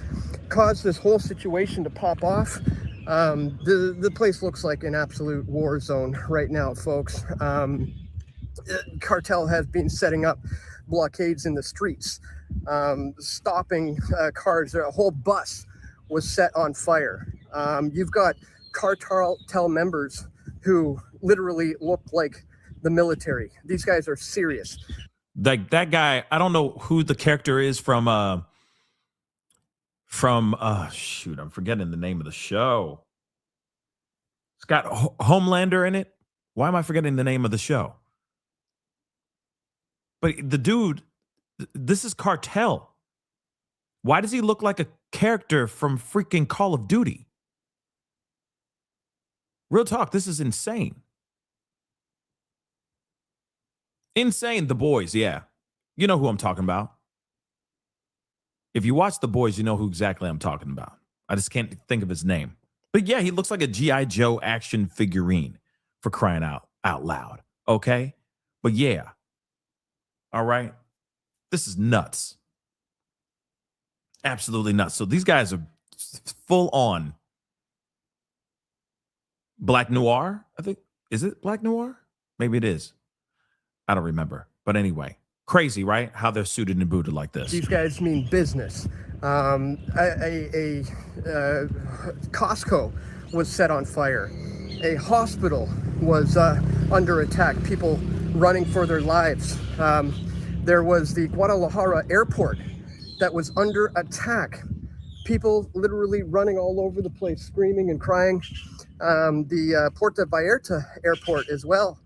caused this whole situation to pop off. The place looks like an absolute war zone right now, folks. Cartel has been setting up blockades in the streets, stopping cars. A whole bus was set on fire. You've got cartel members who literally look like the military. These guys are serious. Like that guy, I don't know who the character is from shoot, I'm forgetting the name of the show. It's got Homelander in it. Why am I forgetting the name of the show? But the dude, this is Cartel. Why does he look like a character from freaking Call of Duty? Real talk, this is insane. Insane. The Boys, yeah. You know who I'm talking about. If you watch The Boys, you know who exactly I'm talking about. I just can't think of his name. But yeah, he looks like a G.I. Joe action figurine, for crying out loud. Okay? But yeah. All right? This is nuts. Absolutely nuts. So these guys are full on Black Noir, I think. Is it Black Noir? Maybe it is. I don't remember. But anyway, crazy, right? How they're suited and booted like this. These guys mean business. Costco was set on fire. A hospital was under attack. People running for their lives. There was the Guadalajara airport that was under attack. People literally running all over the place, screaming and crying. The Puerto Vallarta airport as well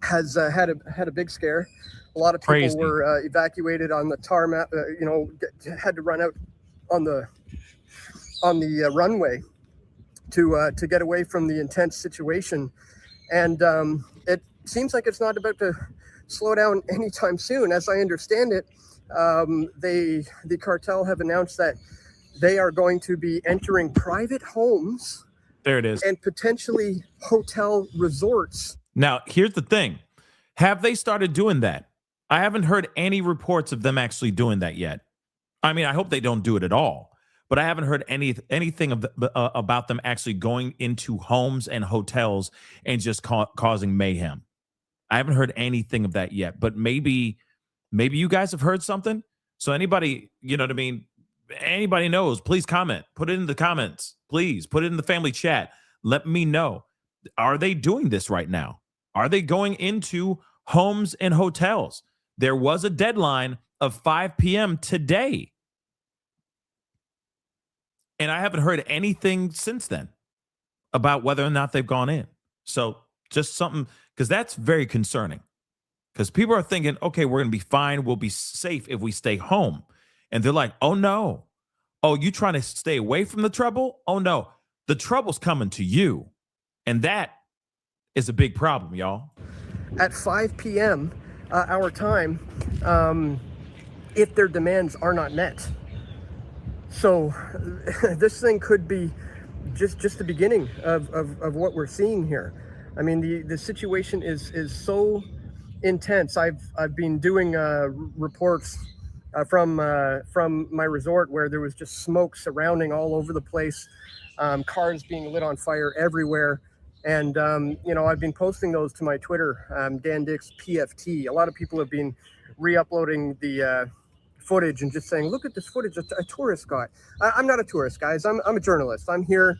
has had a big scare. A lot of people were evacuated on the tarmac. Had to run out on the runway to get away from the intense situation. And it seems like it's not about to slow down anytime soon. As I understand it, the cartel have announced that they are going to be entering private homes. There it is. And potentially hotel resorts. Now, here's the thing. Have they started doing that? I haven't heard any reports of them actually doing that yet. I mean, I hope they don't do it at all. But I haven't heard anything about them actually going into homes and hotels and just causing mayhem. I haven't heard anything of that yet. But maybe you guys have heard something. So anybody, you know what I mean? Anybody knows, please comment. Put it in the comments. Please put it in the family chat. Let me know. Are they doing this right now? Are they going into homes and hotels? There was a deadline of 5 p.m. today. And I haven't heard anything since then about whether or not they've gone in. So just something, because that's very concerning. Because people are thinking, okay, we're going to be fine. We'll be safe if we stay home. And they're like, oh, no. Oh, you trying to stay away from the trouble? Oh, no. The trouble's coming to you. And that is a big problem, y'all. At 5 p.m. Our time, if their demands are not met. So this thing could be just the beginning of what we're seeing here. I mean, the situation is so intense. I've been doing reports from my resort where there was just smoke surrounding all over the place, cars being lit on fire everywhere. And, I've been posting those to my Twitter, Dan Dix PFT. A lot of people have been re-uploading the footage and just saying, look at this footage a tourist got. I'm not a tourist, guys. I'm a journalist. I'm here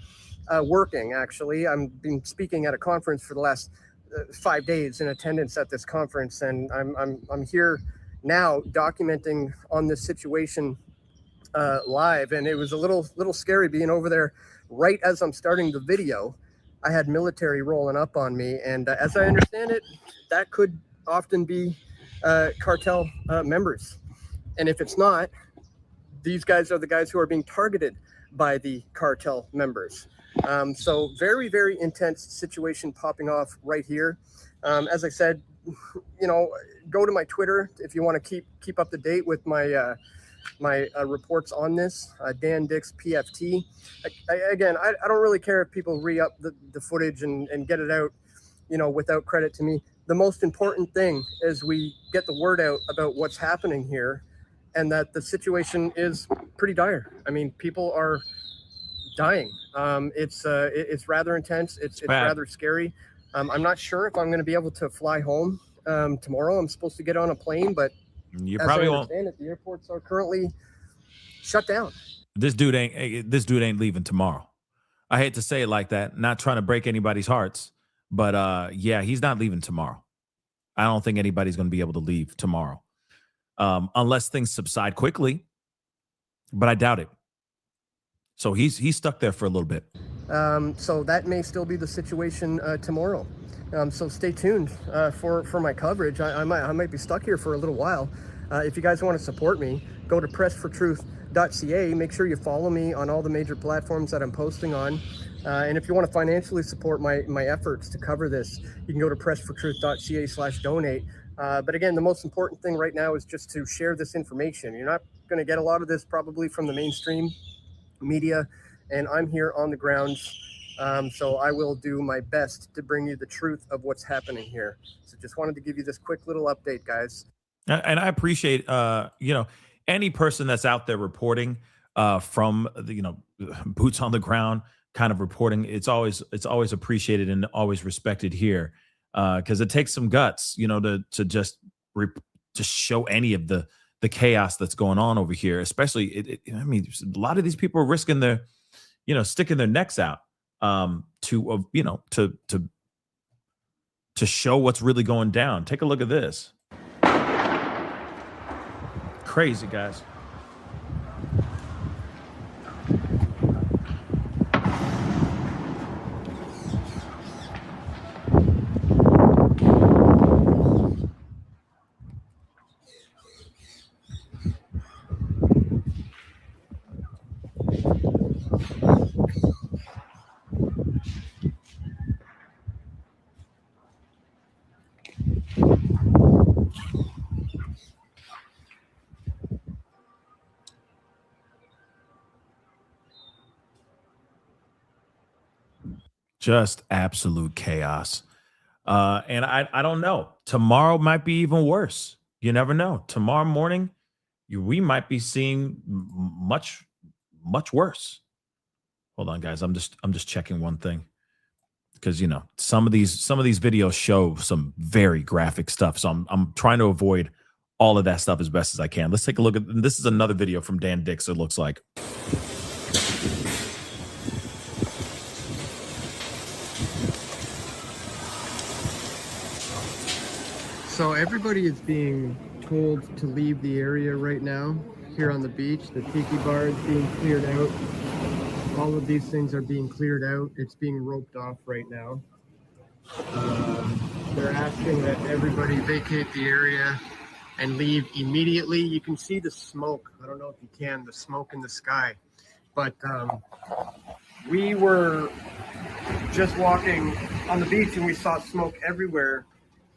working, actually. I've been speaking at a conference for the last 5 days, in attendance at this conference. And I'm here now documenting on this situation live. And it was a little scary being over there right as I'm starting the video. I had military rolling up on me, and as I understand it, that could often be cartel members. And if it's not, these guys are the guys who are being targeted by the cartel members. So very, very intense situation popping off right here. As I said, go to my Twitter if you want to keep up to date with my my reports on this. Dan Dix PFT. I don't really care if people re-up the footage and get it out, without credit to me. The most important thing is we get the word out about what's happening here, and that the situation is pretty dire. I mean, people are dying. It's rather intense. It's rather scary. I'm not sure if I'm going to be able to fly home tomorrow. I'm supposed to get on a plane, but you probably won't. The airports are currently shut down. This dude ain't leaving tomorrow. I hate to say it like that, not trying to break anybody's hearts, but yeah, he's not leaving tomorrow. I don't think anybody's going to be able to leave tomorrow, unless things subside quickly. But I doubt it. So he's stuck there for a little bit. So that may still be the situation tomorrow. So stay tuned for my coverage. I might be stuck here for a little while. If you guys want to support me, go to pressfortruth.ca. Make sure you follow me on all the major platforms that I'm posting on. And if you want to financially support my efforts to cover this, you can go to pressfortruth.ca/donate. But again, the most important thing right now is just to share this information. You're not going to get a lot of this probably from the mainstream media, and I'm here on the ground. So I will do my best to bring you the truth of what's happening here. So just wanted to give you this quick little update, guys. And I appreciate, any person that's out there reporting from the, boots on the ground kind of reporting. It's always appreciated and always respected here, because it takes some guts, to just show any of the chaos that's going on over here. Especially, I mean, a lot of these people are risking their, sticking their necks out to show what's really going down. Take a look at this. Crazy, guys. Just absolute chaos. And I don't know. Tomorrow might be even worse. You never know. Tomorrow morning, we might be seeing much worse. Hold on, guys. I'm just checking one thing, because some of these videos show some very graphic stuff. So I'm trying to avoid all of that stuff as best as I can. Let's take a look at this. Is another video from Dan Dix, it looks like. So everybody is being told to leave the area right now here on the beach. The tiki bar is being cleared out. All of these things are being cleared out. It's being roped off right now. They're asking that everybody vacate the area and leave immediately. You can see the smoke. I don't know if you can, the smoke in the sky. But we were just walking on the beach and we saw smoke everywhere.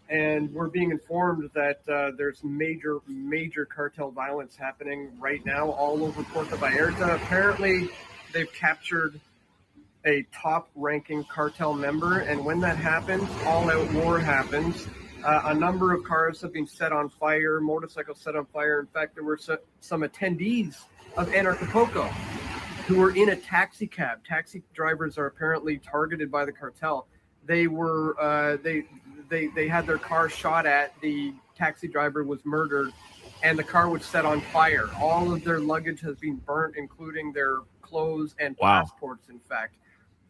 And we're being informed that there's major cartel violence happening right now all over Puerto Vallarta. Apparently, they've captured a top-ranking cartel member, and when that happens, all-out war happens. A number of cars have been set on fire, motorcycles set on fire. In fact, there were some attendees of Anarchapulco who were in a taxi cab. Taxi drivers are apparently targeted by the cartel. They were they had their car shot at. The taxi driver was murdered, and the car was set on fire. All of their luggage has been burnt, including their clothes and passports, in fact.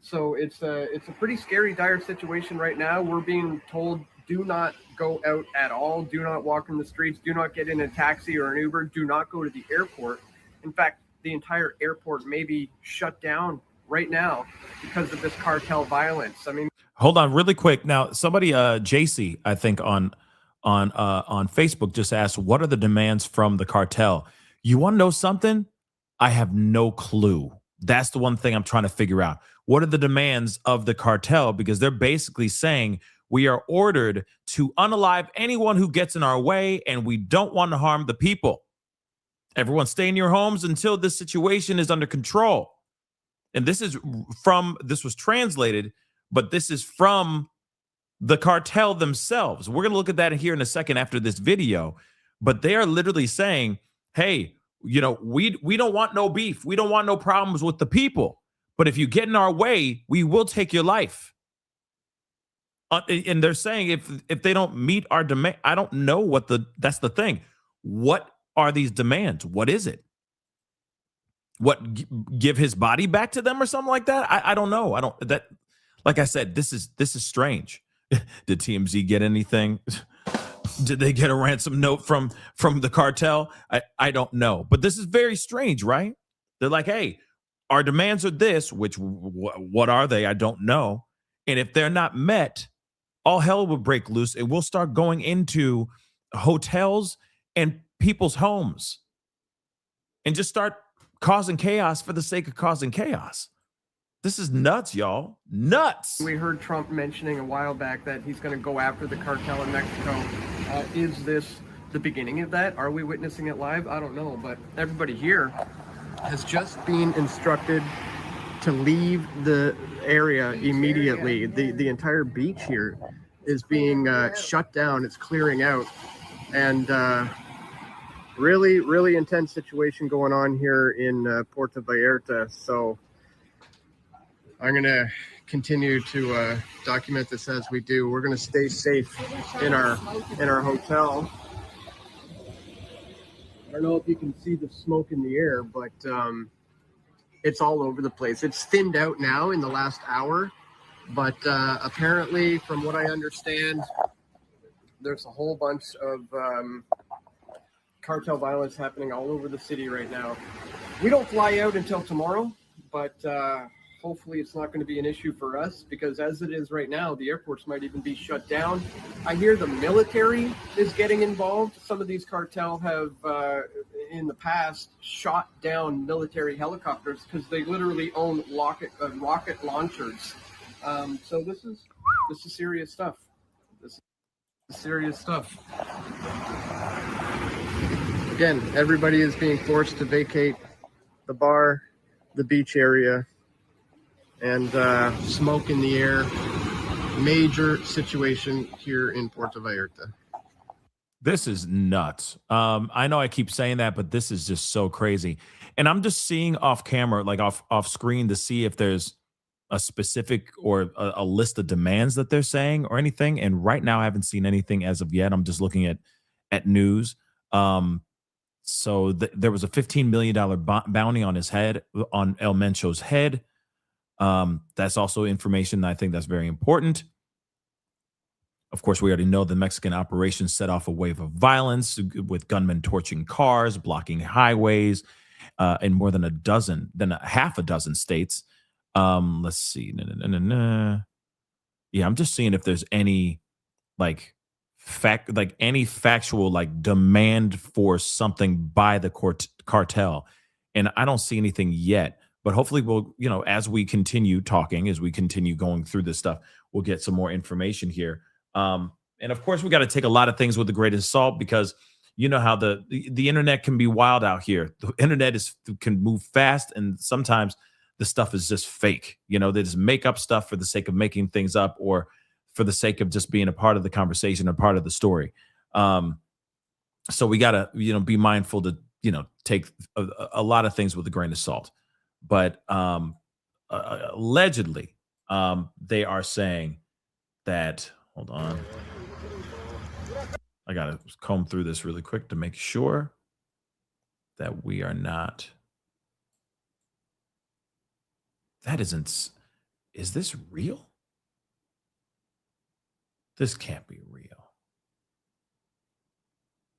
So it's a pretty scary, dire situation right now. We're being told, do not go out at all. Do not walk in the streets. Do not get in a taxi or an Uber. Do not go to the airport. In fact, the entire airport may be shut down right now because of this cartel violence. I mean, hold on really quick. Now, somebody, JC, I think on Facebook just asked, what are the demands from the cartel? You want to know something? I have no clue. That's the one thing I'm trying to figure out. What are the demands of the cartel? Because they're basically saying we are ordered to unalive anyone who gets in our way, and we don't want to harm the people. Everyone stay in your homes until this situation is under control. And this was translated, but this is from the cartel themselves. We're going to look at that here in a second after this video, but they are literally saying, hey, we don't want no beef. We don't want no problems with the people. But if you get in our way, we will take your life. And they're saying if they don't meet our demand, I don't know that's the thing. What are these demands? What is it? What, give his body back to them or something like that? I don't know. Like I said, this is strange. Did TMZ get anything? Did they get a ransom note from the cartel? I don't know. But this is very strange, right? They're like, hey, our demands are this, which what are they? I don't know. And if they're not met, all hell will break loose, and we'll start going into hotels and people's homes and just start causing chaos for the sake of causing chaos. This is nuts, y'all. Nuts. We heard Trump mentioning a while back that he's going to go after the cartel in Mexico. Is this the beginning of that? Are we witnessing it live? I don't know, but everybody here has just been instructed to leave the area immediately. The entire beach here is being shut down. It's clearing out, and really, really intense situation going on here in Puerto Vallarta. So I'm gonna continue to document this as we do. We're gonna stay safe in our hotel. I don't know if you can see the smoke in the air, but it's all over the place. It's thinned out now in the last hour, but apparently, from what I understand, there's a whole bunch of cartel violence happening all over the city right now. We don't fly out until tomorrow, but hopefully it's not going to be an issue for us, because as it is right now, the airports might even be shut down. I hear the military is getting involved. Some of these cartel have in the past shot down military helicopters because they literally own rocket launchers. So this is serious stuff. This is serious stuff. Again, everybody is being forced to vacate the bar, the beach area, and smoke in the air. Major situation here in Puerto Vallarta. This is nuts. I know I keep saying that, but this is just so crazy. And I'm just seeing off camera, like off screen, to see if there's a specific or a list of demands that they're saying or anything. And right now I haven't seen anything as of yet. I'm just looking at news. So there was a $15 million bounty on his head, on El Mencho's head. That's also information that I think that's very important. Of course, we already know the Mexican operation set off a wave of violence with gunmen torching cars, blocking highways in more than half a dozen states. Let's see. Yeah, I'm just seeing if there's any any factual demand for something by the cartel. And I don't see anything yet. But hopefully we'll, as we continue talking, as we continue going through this stuff, we'll get some more information here. And of course, we got to take a lot of things with a grain of salt, because you know how the internet can be wild out here. The internet can move fast, and sometimes the stuff is just fake. They just make up stuff for the sake of making things up, or for the sake of just being a part of the conversation, a part of the story. So we got to, be mindful to, take a lot of things with a grain of salt. But allegedly, they are saying that, hold on, I got to comb through this really quick to make sure that we are not. Is this real? This can't be real.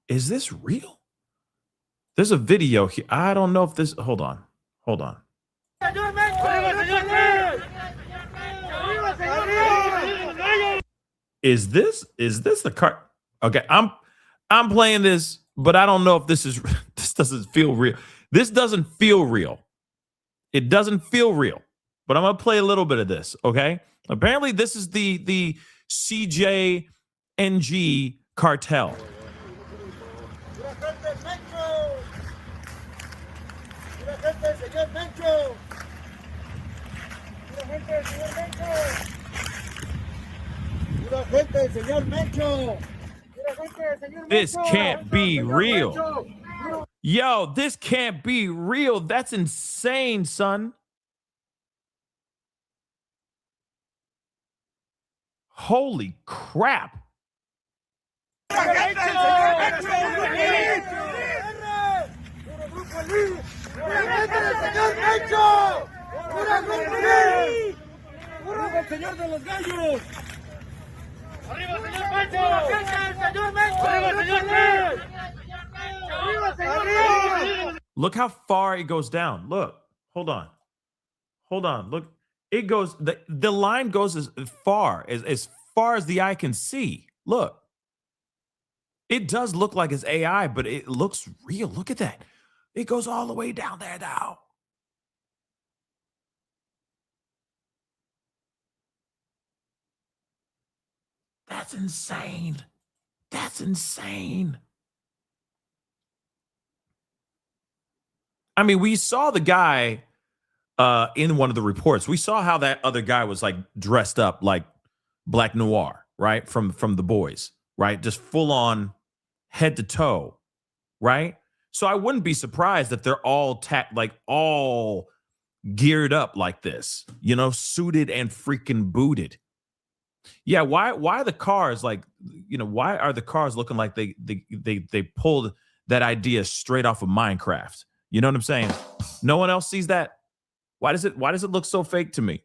Is this real? There's a video here. I don't know if this, hold on. Is this the car? Okay, I'm playing this, but I don't know if this doesn't feel real. This doesn't feel real. It doesn't feel real. But I'm gonna play a little bit of this, okay? Apparently, this is the CJNG cartel. This can't be real. Yo, this can't be real. That's insane, son. Holy crap. Look how far it goes down. Look, hold on. Hold on. Look, it goes, the line goes as far as the eye can see. Look. It does look like it's AI, but it looks real. Look at that. It goes all the way down there now. That's insane. That's insane. I mean, we saw the guy in one of the reports. We saw how that other guy was like dressed up like Black Noir, right? From The Boys, right? Just full on head to toe, right? So I wouldn't be surprised if they're all all geared up like this, you know, suited and freaking booted. Yeah, why are the cars like, you know, why are the cars looking like they pulled that idea straight off of Minecraft? You know what I'm saying? No one else sees that. Why does it look so fake to me?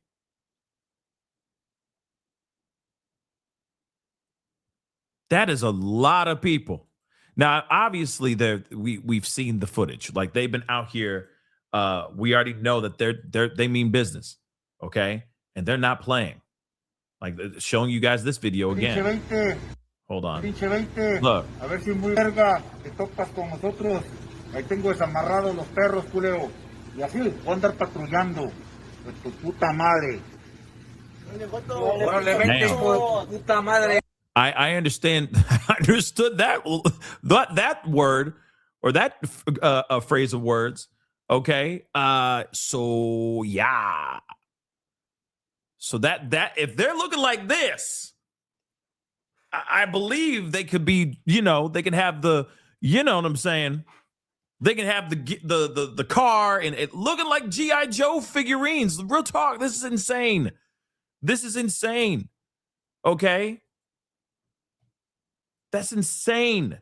That is a lot of people. Now, obviously, we've seen the footage. Like they've been out here. We already know that they mean business, okay? And they're not playing. Like showing you guys this video again. Hold on. Look. A ver si muy verga te topas con nosotros. Ahí tengo desamarrados los perros, culero. Y así voy a andar patrullando. De tu puta madre. Órale, vente, hijo de puta madre. I understand. I understood that word or that phrase of words. Okay. So yeah. So that if they're looking like this, I believe they could be. You know, they can have the. You know what I'm saying? They can have the car and it looking like G.I. Joe figurines. Real talk. This is insane. This is insane. Okay. That's insane.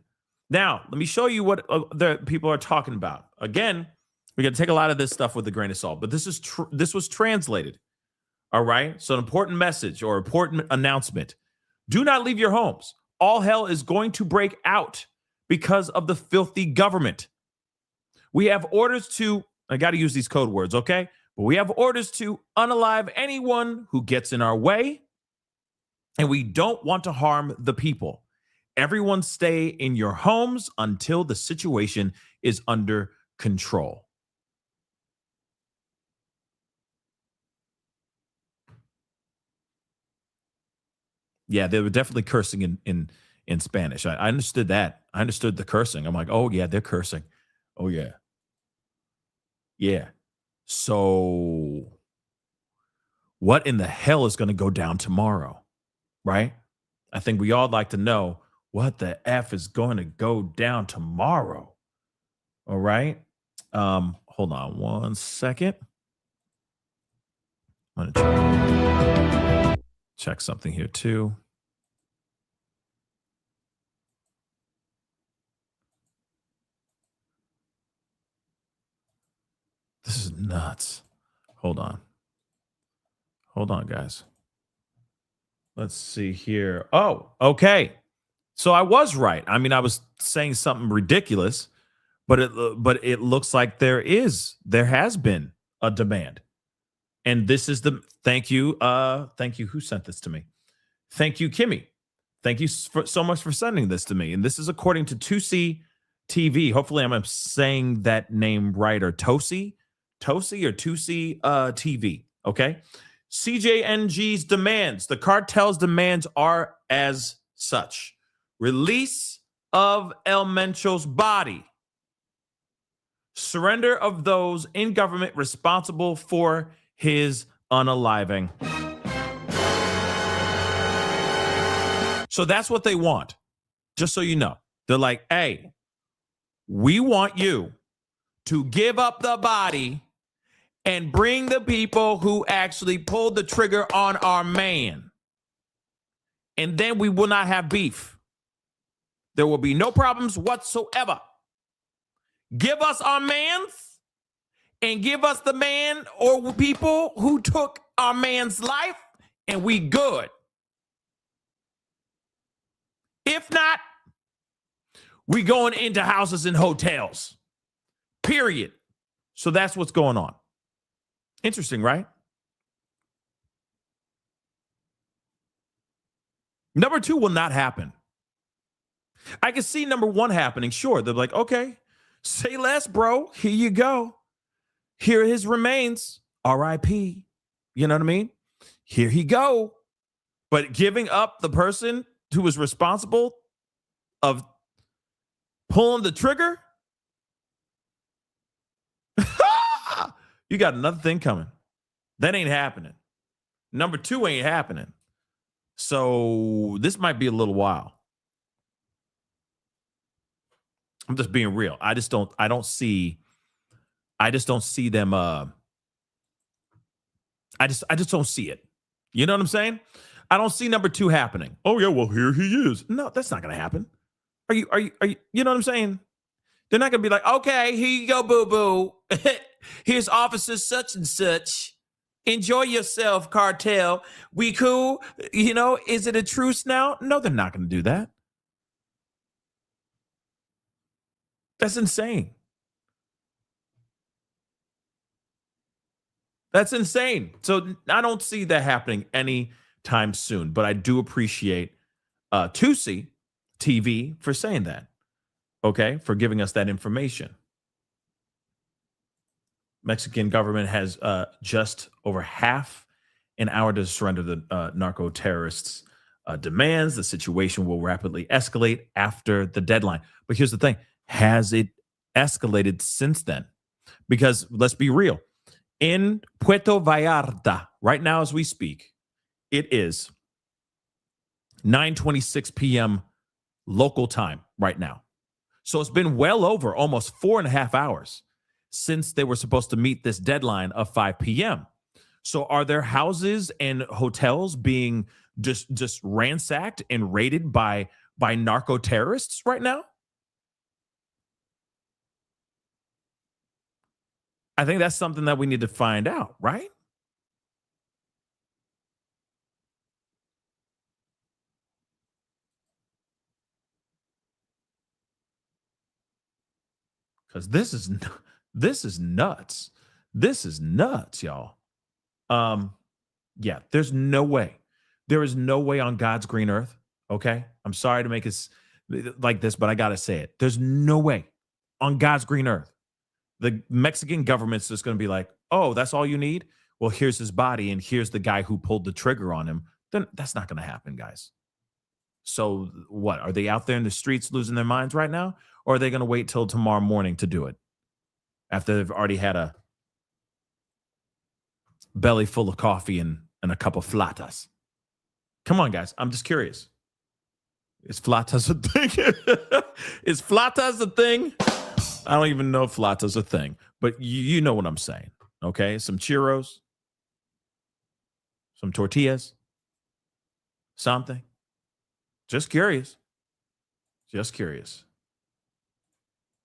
Now, let me show you what the people are talking about. Again, we're going to take a lot of this stuff with a grain of salt, but this was translated. All right? So an important message or important announcement. Do not leave your homes. All hell is going to break out because of the filthy government. We have orders to, I got to use these code words, okay? But we have orders to unalive anyone who gets in our way, and we don't want to harm the people. Everyone stay in your homes until the situation is under control. Yeah, they were definitely cursing in Spanish. I understood that. I understood the cursing. I'm like, oh, yeah, they're cursing. Oh, yeah. Yeah. So what in the hell is going to go down tomorrow? Right? I think we all like to know what the F is going to go down tomorrow. All right. Hold on one second. I'm going to check something here too. This is nuts. Hold on. Hold on, guys. Let's see here. Oh, okay. So I was right. I mean, I was saying something ridiculous, but it looks like there has been a demand. And this is thank you. Who sent this to me? Thank you, Kimmy. Thank you so much for sending this to me. And this is according to 2C TV. Hopefully I'm saying that name right, or Tosi or 2C TV. Okay. CJNG's demands. The cartel's demands are as such. Release of El Mencho's body. Surrender of those in government responsible for his unaliving. So that's what they want. Just so you know. They're like, hey, we want you to give up the body and bring the people who actually pulled the trigger on our man. And then we will not have beef. There will be no problems whatsoever. Give us our mans and give us the man or people who took our man's life, and we good. If not, we going into houses and hotels. Period. So that's what's going on. Interesting, right? Number 2 will not happen. I can see number 1 happening. Sure, they're like, okay, say less, bro. Here you go. Here are his remains. R.I.P. You know what I mean? Here he go. But giving up the person who was responsible of pulling the trigger, you got another thing coming. That ain't happening. Number 2 ain't happening. So this might be a little while. I'm just being real. I just don't see them. I just don't see it. You know what I'm saying? I don't see number 2 happening. Oh yeah, well here he is. No, that's not going to happen. Are you? You know what I'm saying? They're not going to be like, okay, here you go, boo boo. Here's Officer such and such. Enjoy yourself, Cartel. We cool? You know, is it a truce now? No, they're not going to do that. That's insane. That's insane. So I don't see that happening anytime soon, but I do appreciate Tusi TV for saying that. Okay, for giving us that information. Mexican government has just over half an hour to surrender the narco terrorists' demands. The situation will rapidly escalate after the deadline. But here's the thing. Has it escalated since then? Because let's be real. In Puerto Vallarta, right now as we speak, it is 9:26 p.m. local time right now. So it's been well over almost 4.5 hours since they were supposed to meet this deadline of 5 p.m. So are there houses and hotels being just ransacked and raided by narco terrorists right now? I think that's something that we need to find out, right? Because this is nuts. This is nuts, y'all. Yeah, there's no way. There is no way on God's green earth. Okay, I'm sorry to make it like this, but I gotta say it. There's no way on God's green earth the Mexican government's just going to be like, oh, that's all you need? Well, here's his body and here's the guy who pulled the trigger on him. Then that's not going to happen, guys. So what? Are they out there in the streets losing their minds right now? Or are they going to wait till tomorrow morning to do it? After they've already had a belly full of coffee and a cup of flatas. Come on, guys. I'm just curious. Is flatas a thing? Is flatas a thing? I don't even know if flata's a thing, but you know what I'm saying, okay? Some churros, some tortillas, something. Just curious. Just curious.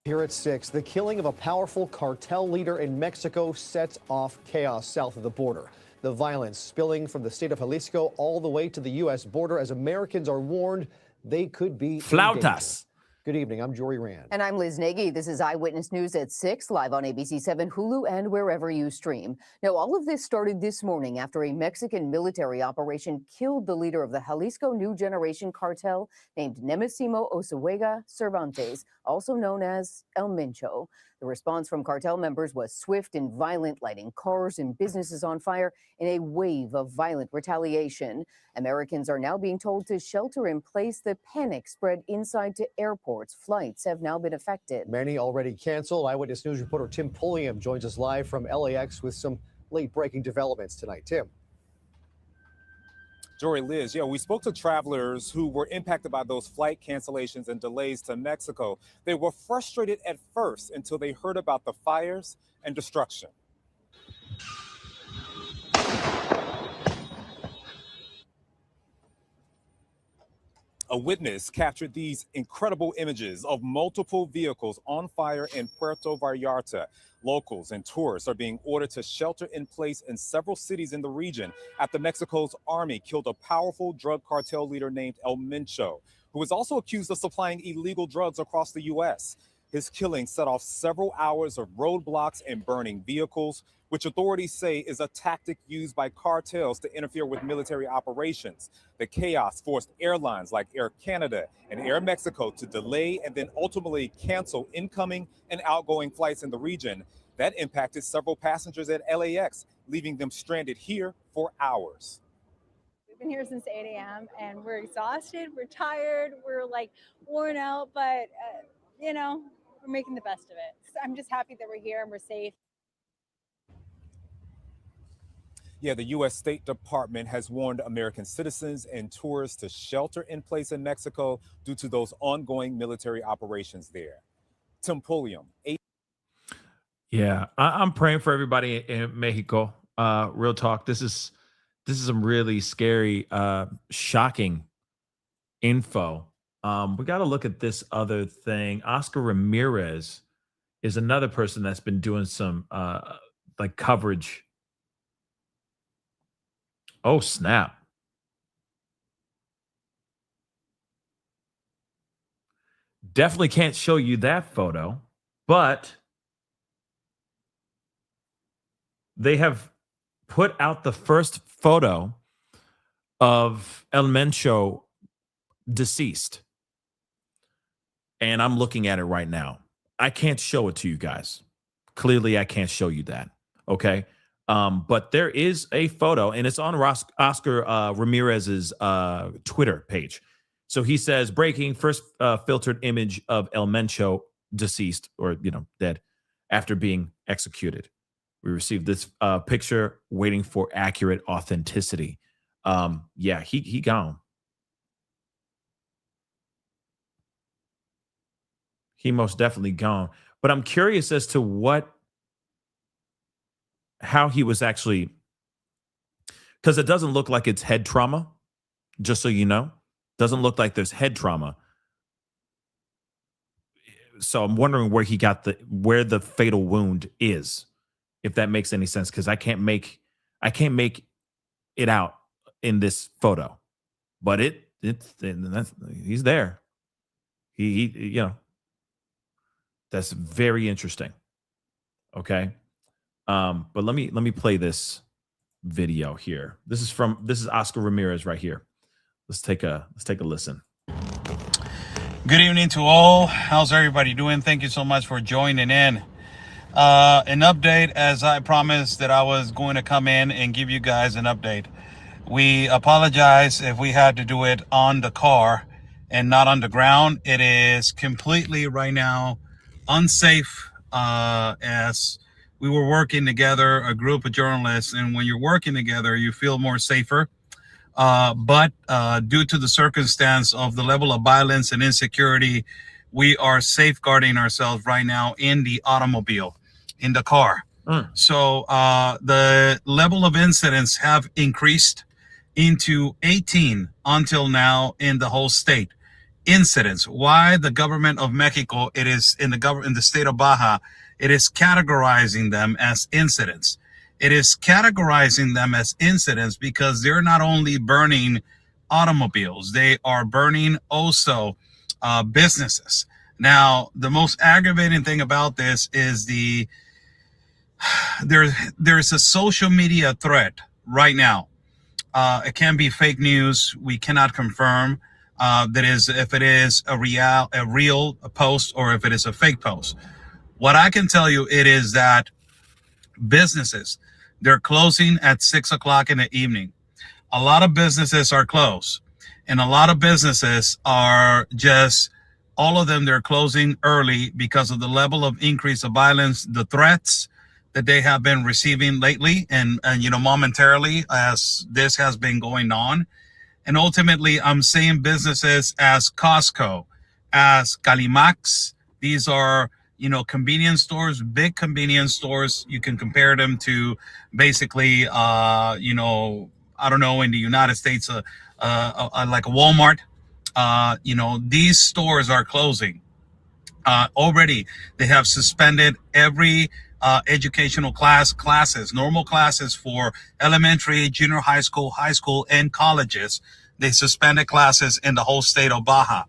Here at 6, the killing of a powerful cartel leader in Mexico sets off chaos south of the border. The violence spilling from the state of Jalisco all the way to the U.S. border as Americans are warned they could be flautas. Good evening. I'm Jory Rand. And I'm Liz Nagy. This is Eyewitness News at 6, live on ABC 7, Hulu, and wherever you stream. Now, all of this started this morning after a Mexican military operation killed the leader of the Jalisco New Generation Cartel named Nemesimo Osuega Cervantes, also known as El Mencho. The response from cartel members was swift and violent, lighting cars and businesses on fire in a wave of violent retaliation. Americans are now being told to shelter in place. The panic spread inside to airports. Flights have now been affected. Many already canceled. Eyewitness News reporter Tim Pulliam joins us live from LAX with some late-breaking developments tonight. Tim. Jory, Liz, we spoke to travelers who were impacted by those flight cancellations and delays to Mexico. They were frustrated at first until they heard about the fires and destruction. A witness captured these incredible images of multiple vehicles on fire in Puerto Vallarta. Locals and tourists are being ordered to shelter in place in several cities in the region after Mexico's army killed a powerful drug cartel leader named El Mencho, who is also accused of supplying illegal drugs across the U.S. His killing set off several hours of roadblocks and burning vehicles. which authorities say is a tactic used by cartels to interfere with military operations. The chaos forced airlines like Air Canada and Air Mexico to delay and then ultimately cancel incoming and outgoing flights in the region. That impacted several passengers at LAX, leaving them stranded here for hours. We've been here since 8 a.m. and we're exhausted, we're tired, we're like worn out, but you know, we're making the best of it. So I'm just happy that we're here and we're safe. Yeah, the U.S. State Department has warned American citizens and tourists to shelter in place in Mexico due to those ongoing military operations there. Tim Pulliam. Yeah, I'm praying for everybody in Mexico. Real talk. This is some really scary, shocking info. We got to look at this other thing. Oscar Ramirez is another person that's been doing some like coverage. Oh, snap. Definitely can't show you that photo, but they have put out the first photo of El Mencho deceased. And I'm looking at it right now. I can't show it to you guys. Clearly, I can't show you that. Okay. But there is a photo, and it's on Oscar Ramirez's Twitter page. So he says, breaking first filtered image of El Mencho deceased, or, dead after being executed. We received this picture waiting for accurate authenticity. Yeah, he gone. He most definitely gone. But I'm curious as to how he was actually, because it doesn't look like it's head trauma, just so you know. Doesn't look like there's head trauma. So I'm wondering where the fatal wound is, if that makes any sense, because I can't make it out in this photo. But he's there. He that's very interesting. Okay. But let me play this video here. This is Oscar Ramirez right here. Let's take a listen. Good evening to all. How's everybody doing? Thank you so much for joining in. An update, as I promised that I was going to come in and give you guys an update. We apologize if we had to do it on the car and not on the ground. It is completely right now unsafe, as we were working together, a group of journalists, and when you're working together, you feel more safer. But due to the circumstance of the level of violence and insecurity, we are safeguarding ourselves right now in the automobile, in the car. So the level of incidents have increased into 18 until now in the whole state. Incidents. Why the government of Mexico, it is in the state of Baja, it is categorizing them as incidents. It is categorizing them as incidents because they're not only burning automobiles, they are burning also businesses. Now, the most aggravating thing about this is there's a social media threat right now. It can be fake news. We cannot confirm that is if it is a real post or if it is a fake post. What I can tell you, it is that businesses, they're closing at 6 o'clock in the evening. A lot of businesses are closed, and a lot of businesses are just, all of them, they're closing early because of the level of increase of violence, the threats that they have been receiving lately and momentarily as this has been going on. And ultimately, I'm seeing businesses as Costco, as Calimax. These are, convenience stores, big convenience stores. You can compare them to basically, I don't know, in the United States, like a Walmart. These stores are closing. Already, they have suspended every educational classes, normal classes for elementary, junior high school, and colleges. They suspended classes in the whole state of Baja.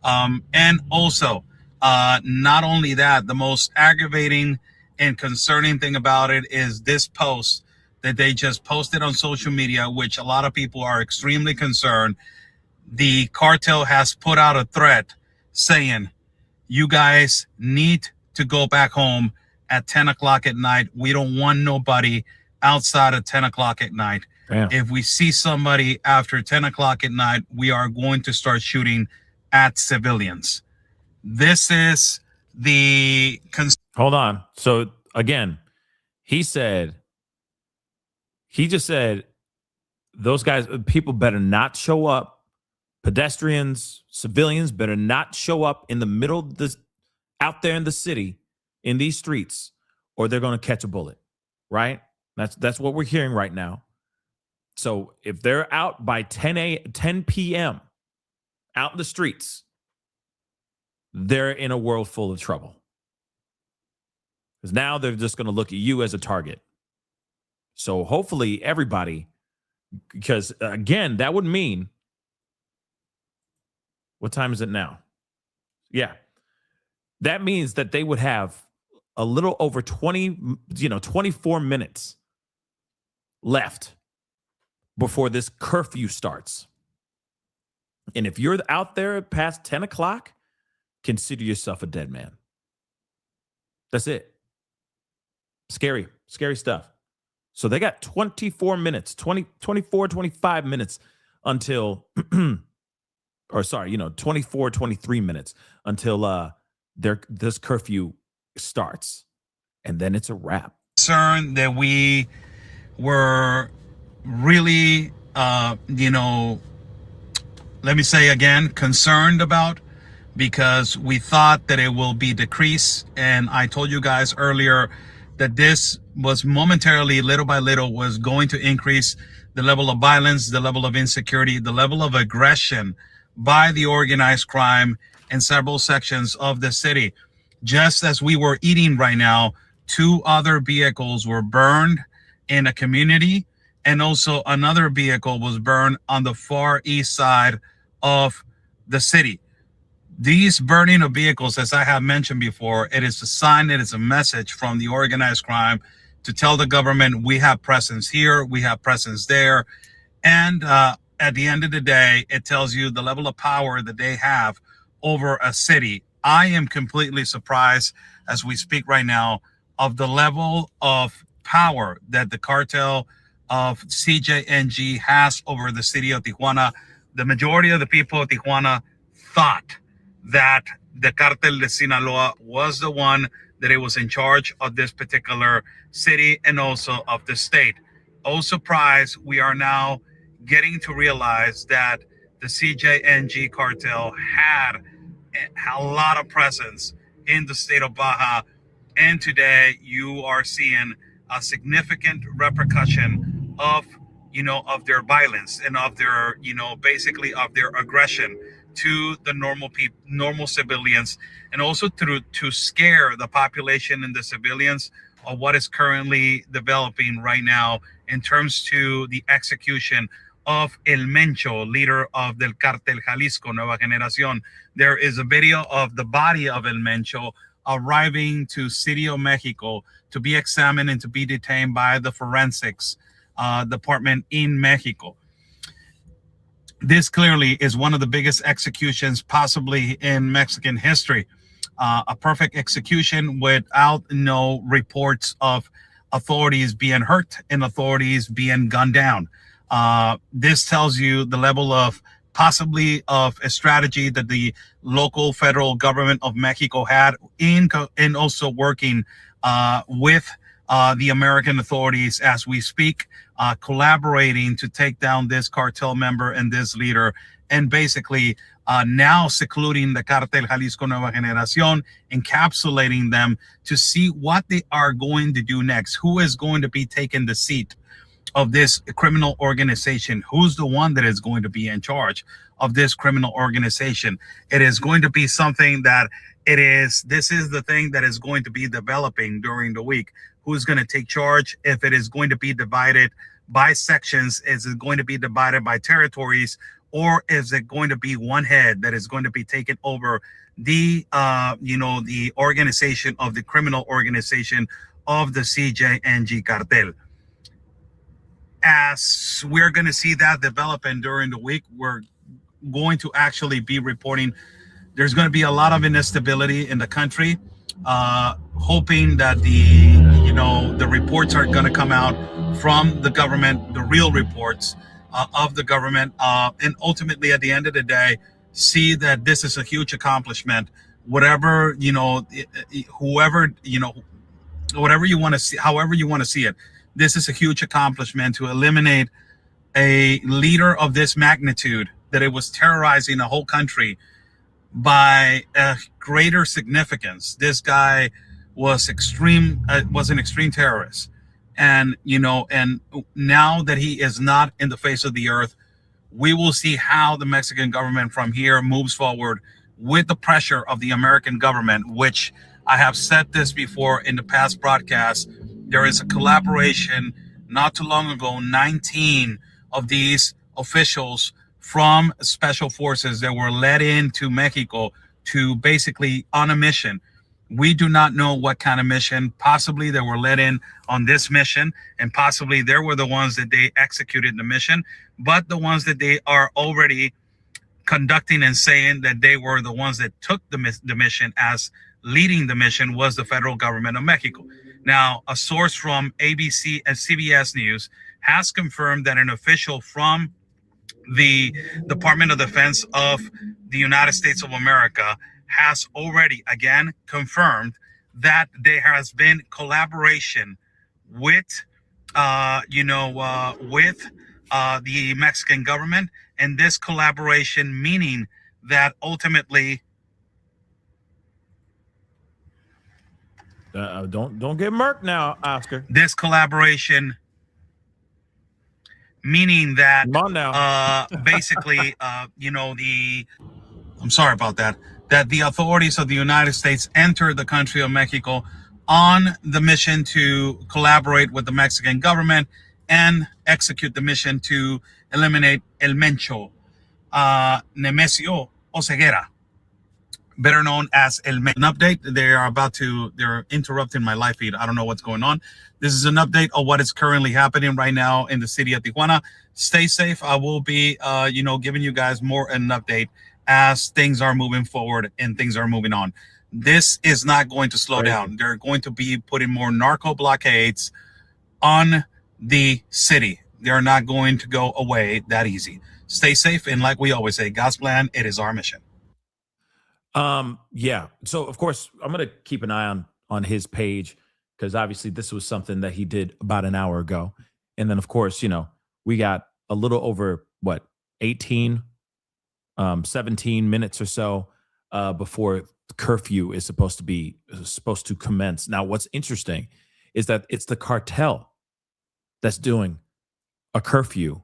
And also, not only that, the most aggravating and concerning thing about it is this post that they just posted on social media, which a lot of people are extremely concerned. The cartel has put out a threat saying, you guys need to go back home at 10 o'clock at night. We don't want nobody outside of 10 o'clock at night. Damn. If we see somebody after 10 o'clock at night, we are going to start shooting at civilians. This is the... Hold on. So again, he just said, those guys, people better not show up. Pedestrians, civilians better not show up in the middle of this, out there in the city, in these streets, or they're going to catch a bullet, right? That's what we're hearing right now. So if they're out by 10 p.m. out in the streets, they're in a world full of trouble. Because now they're just going to look at you as a target. So hopefully everybody, because again, that would mean, what time is it now? Yeah. That means that they would have a little over 24 minutes left before this curfew starts. And if you're out there past 10 o'clock, consider yourself a dead man. That's it. Scary stuff. So they got 24 minutes, 24, 25 minutes until, 24, 23 minutes until this curfew starts. And then it's a wrap. Concern that we were really, let me say again, concerned about, because we thought that it will be decreased. And I told you guys earlier that this was momentarily, little by little, was going to increase the level of violence, the level of insecurity, the level of aggression by the organized crime in several sections of the city. Just as we were eating right now, 2 other vehicles were burned in a community, and also another vehicle was burned on the far east side of the city. These burning of vehicles, as I have mentioned before, it is a sign, it is a message from the organized crime to tell the government, we have presence here, we have presence there. And at the end of the day, it tells you the level of power that they have over a city. I am completely surprised as we speak right now of the level of power that the cartel of CJNG has over the city of Tijuana. The majority of the people of Tijuana thought that the Cartel de Sinaloa was the one that it was in charge of this particular city and also of the state. Oh, surprise, we are now getting to realize that the CJNG cartel had a lot of presence in the state of Baja. And today you are seeing a significant repercussion of their violence and of their, basically of their aggression to the normal civilians, and also to scare the population and the civilians of what is currently developing right now in terms to the execution of El Mencho, leader of del Cartel Jalisco Nueva Generación. There is a video of the body of El Mencho arriving to City of Mexico to be examined and to be detained by the forensics department in Mexico. This clearly is one of the biggest executions possibly in Mexican history. A perfect execution without no reports of authorities being hurt and authorities being gunned down. This tells you the level of possibly of a strategy that the local federal government of Mexico had in also working with the American authorities as we speak, collaborating to take down this cartel member and this leader, and basically now secluding the Cartel Jalisco Nueva Generación, encapsulating them to see what they are going to do next. Who is going to be taking the seat of this criminal organization? Who's the one that is going to be in charge of this criminal organization? It is going to be something that this is the thing that is going to be developing during the week. Who's going to take charge? If it is going to be divided by sections, is it going to be divided by territories, or is it going to be one head that is going to be taken over the the organization of the criminal organization of the CJNG Cartel? As we're going to see that develop, and during the week, we're going to actually be reporting there's going to be a lot of instability in the country, hoping that the reports are going to come out from the government, the real reports of the government, and ultimately at the end of the day, see that this is a huge accomplishment. Whatever, whoever, whatever you want to see, however you want to see it, this is a huge accomplishment to eliminate a leader of this magnitude, that it was terrorizing a whole country by a greater significance. This guy was an extreme terrorist. And, and now that he is not in the face of the earth, we will see how the Mexican government from here moves forward with the pressure of the American government, which I have said this before in the past broadcasts. There is a collaboration not too long ago, 19 of these officials from special forces that were led into Mexico to basically on a mission. We do not know what kind of mission. Possibly they were led in on this mission, and possibly they were the ones that they executed the mission, but the ones that they are already conducting and saying that they were the ones that took the mission as leading the mission was the federal government of Mexico. Now, a source from ABC and CBS News has confirmed that an official from the Department of Defense of the United States of America has already again confirmed that there has been collaboration with the Mexican government, and this collaboration meaning that ultimately don't get murked now, Oscar. This collaboration meaning that basically I'm sorry about that, that the authorities of the United States entered the country of Mexico on the mission to collaborate with the Mexican government and execute the mission to eliminate El Mencho, Nemesio Oseguera, better known as El Mencho. An update, they're interrupting my live feed. I don't know what's going on. This is an update of what is currently happening right now in the city of Tijuana. Stay safe. I will be, giving you guys more an update as things are moving forward and things are moving on. This is not going to slow down. They're going to be putting more narco blockades on the city. They're not going to go away that easy. Stay safe. And like we always say, God's plan, it is our mission. Yeah. So of course I'm going to keep an eye on his page, because obviously this was something that he did about an hour ago. And then of course, we got a little over 17 minutes or so before curfew is supposed to commence. Now, what's interesting is that it's the cartel that's doing a curfew.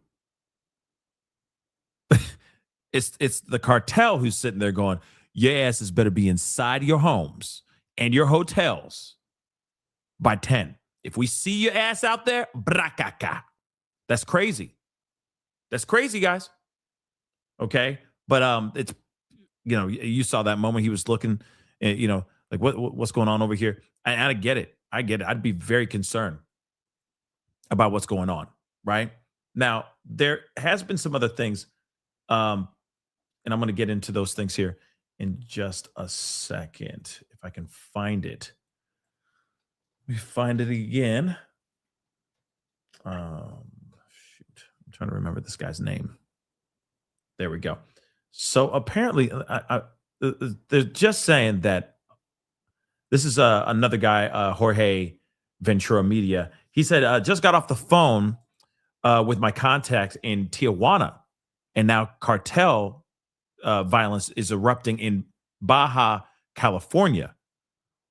It's the cartel who's sitting there going, your asses better be inside your homes and your hotels by 10. If we see your ass out there, brakaka. That's crazy. That's crazy, guys. Okay. But it's, you saw that moment he was looking, like what's going on over here. I get it. I get it. I'd be very concerned about what's going on. Right now, there has been some other things. And I'm going to get into those things here in just a second. If I can find it. Let me find it again. Shoot. I'm trying to remember this guy's name. There we go. So apparently, they're just saying that this is another guy, Jorge Ventura Media. He said, just got off the phone with my contact in Tijuana, and now cartel violence is erupting in Baja California.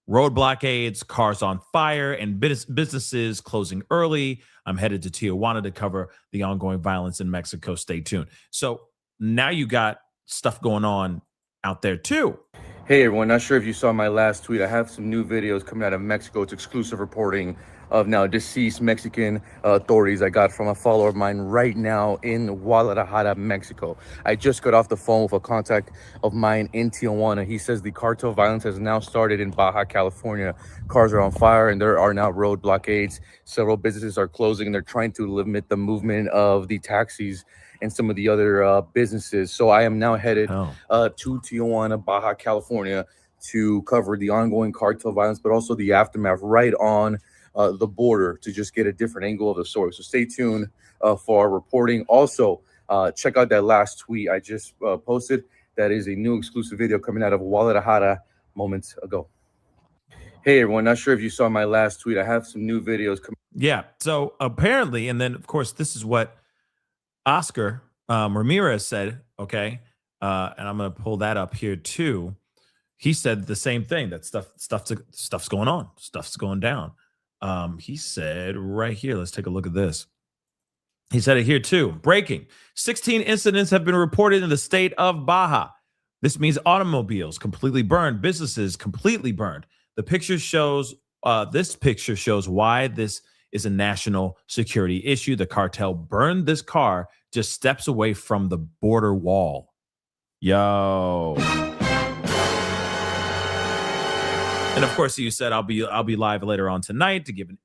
Road blockades, cars on fire, and businesses closing early. I'm headed to Tijuana to cover the ongoing violence in Mexico. Stay tuned. So now you got stuff going on out there too. Hey everyone, not sure if you saw my last tweet. I have some new videos coming out of Mexico. It's exclusive reporting. of now deceased Mexican authorities I got from a follower of mine right now in Guadalajara, Mexico. I just got off the phone with a contact of mine in Tijuana. He says the cartel violence has now started in Baja California. Cars are on fire and there are now road blockades. Several businesses are closing and they're trying to limit the movement of the taxis and some of the other businesses. So I am now headed to Tijuana, Baja California, to cover the ongoing cartel violence, but also the aftermath right on the border to just get a different angle of the story. So stay tuned for our reporting. Also, check out that last tweet I just posted. That is a new exclusive video coming out of Guadalajara moments ago. Hey, everyone. Not sure if you saw my last tweet. I have some new videos coming. Yeah. So apparently, and then, of course, this is what Oscar Ramirez said. Okay. And I'm going to pull that up here, too. He said the same thing, that stuff's going on. Stuff's going down. He said right here, let's take a look at this. He said it here too. Breaking. 16 incidents have been reported in the state of Baja. This means automobiles completely burned, businesses completely burned. The picture shows, this picture shows why this is a national security issue. The cartel burned this car just steps away from the border wall. Yo. And of course, you said I'll be live later on tonight to give an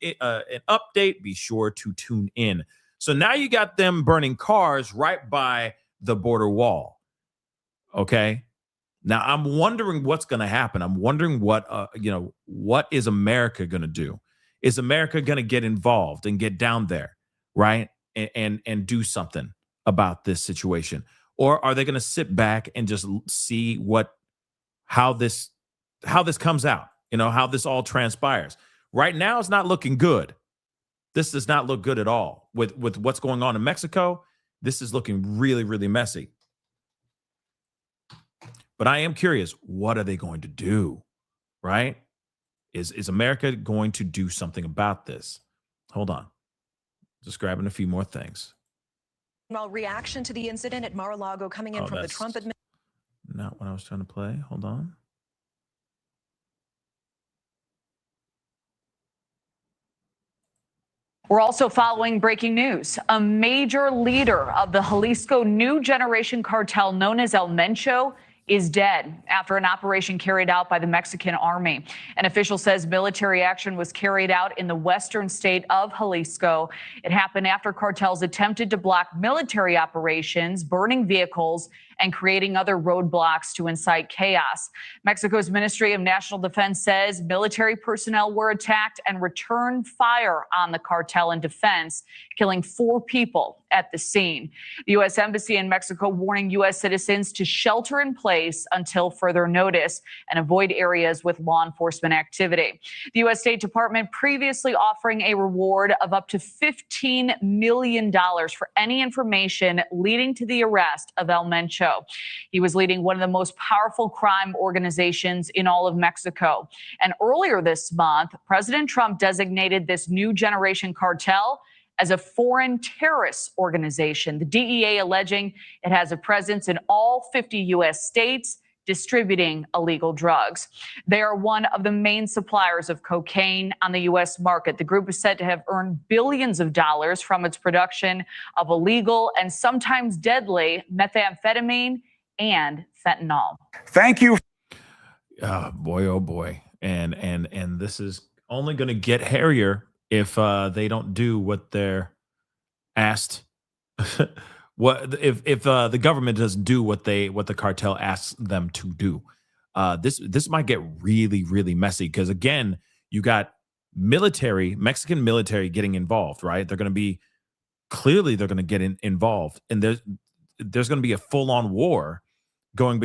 update. Be sure to tune in. So now you got them burning cars right by the border wall. Okay. Now I'm wondering what's going to happen. I'm wondering what is America going to do? Is America going to get involved and get down there, right, and do something about this situation, or are they going to sit back and just see how this comes out? How this all transpires. Right now, it's not looking good. This does not look good at all. With what's going on in Mexico, this is looking really, really messy. But I am curious, what are they going to do? Right? Is America going to do something about this? Hold on. Just grabbing a few more things. While reaction to the incident at Mar-a-Lago coming in from the Trump administration. Not what I was trying to play. Hold on. We're also following breaking news. A major leader of the Jalisco New Generation cartel known as El Mencho is dead after an operation carried out by the Mexican army. An official says military action was carried out in the western state of Jalisco. It happened after cartels attempted to block military operations, burning vehicles, and creating other roadblocks to incite chaos. Mexico's Ministry of National Defense says military personnel were attacked and returned fire on the cartel in defense, killing 4 people at the scene. The U.S. Embassy in Mexico warning U.S. citizens to shelter in place until further notice and avoid areas with law enforcement activity. The U.S. State Department previously offering a reward of up to $15 million for any information leading to the arrest of El Mencho. He was leading one of the most powerful crime organizations in all of Mexico. And earlier this month, President Trump designated this new generation cartel as a foreign terrorist organization. The DEA alleging it has a presence in all 50 U.S. states, distributing illegal drugs. They are one of the main suppliers of cocaine on the U.S. market. The group is said to have earned billions of dollars from its production of illegal and sometimes deadly methamphetamine and fentanyl. Thank you. Boy, oh boy. And this is only going to get hairier if they don't do what they're asked. What if the government doesn't do what the cartel asks them to do? This might get really, really messy because again, you got Mexican military getting involved, right? They're going to get involved, and there's going to be a full-on war going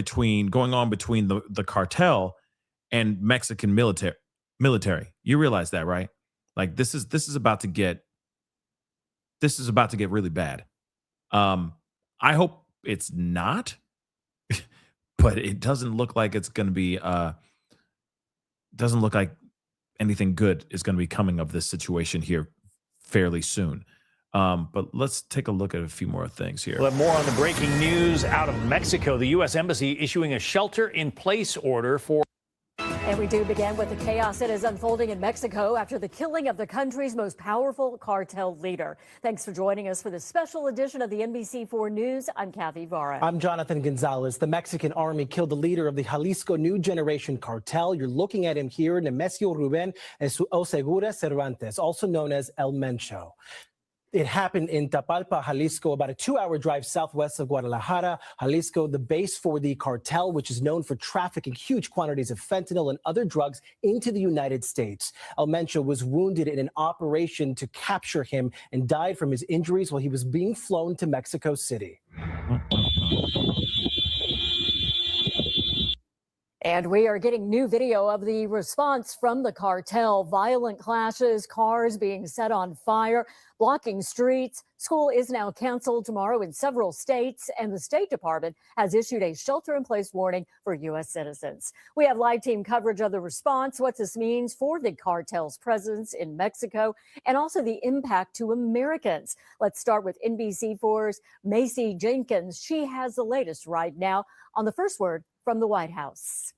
on between the cartel and Mexican military. You realize that, right? Like this is about to get really bad. I hope it's not, but it doesn't look like it's going to be, doesn't look like anything good is going to be coming of this situation here fairly soon. But let's take a look at a few more things here. We'll have more on the breaking news out of Mexico. The U.S. Embassy issuing a shelter-in-place order for... And we do begin with the chaos that is unfolding in Mexico after the killing of the country's most powerful cartel leader. Thanks for joining us for this special edition of the NBC4 News. I'm Kathy Vara. I'm Jonathan Gonzalez. The Mexican army killed the leader of the Jalisco New Generation Cartel. You're looking at him here, Nemesio Ruben Osegura Cervantes, also known as El Mencho. It happened in Tapalpa, Jalisco, about a 2-hour drive southwest of Guadalajara. Jalisco, the base for the cartel, which is known for trafficking huge quantities of fentanyl and other drugs into the United States. El Mencho was wounded in an operation to capture him and died from his injuries while he was being flown to Mexico City. And we are getting new video of the response from the cartel. Violent clashes, cars being set on fire, blocking streets. School is now canceled tomorrow in several states, and the State Department has issued a shelter-in-place warning for U.S. citizens. We have live team coverage of the response, what this means for the cartel's presence in Mexico, and also the impact to Americans. Let's start with NBC4's Macy Jenkins. She has the latest right now on the first word from the White House.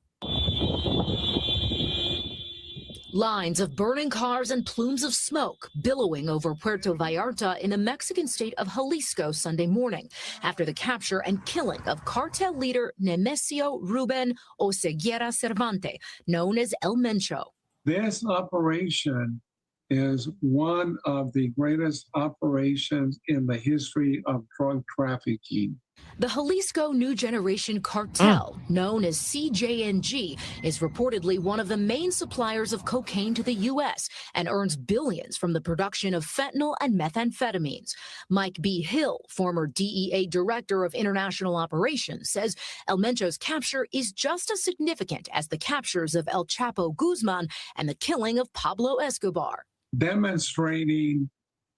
Lines of burning cars and plumes of smoke billowing over Puerto Vallarta in the Mexican state of Jalisco Sunday morning after the capture and killing of cartel leader Nemesio Ruben Osegura Cervantes, known as El Mencho. This operation is one of the greatest operations in the history of drug trafficking. The Jalisco New Generation Cartel, known as CJNG, is reportedly one of the main suppliers of cocaine to the U.S. and earns billions from the production of fentanyl and methamphetamines. Mike B. Hill, former DEA Director of International Operations, says El Mencho's capture is just as significant as the captures of El Chapo Guzman and the killing of Pablo Escobar. Demonstrating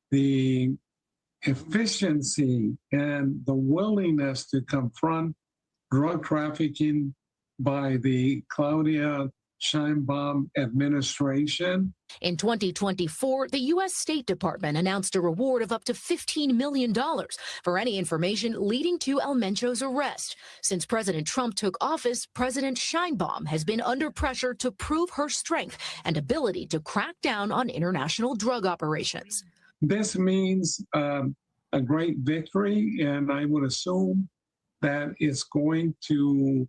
the efficiency and the willingness to confront drug trafficking by the Claudia Sheinbaum administration. In 2024, the U.S. State Department announced a reward of up to $15 million for any information leading to El Mencho's arrest. Since President Trump took office, President Sheinbaum has been under pressure to prove her strength and ability to crack down on international drug operations. This means a great victory, and I would assume that it's going to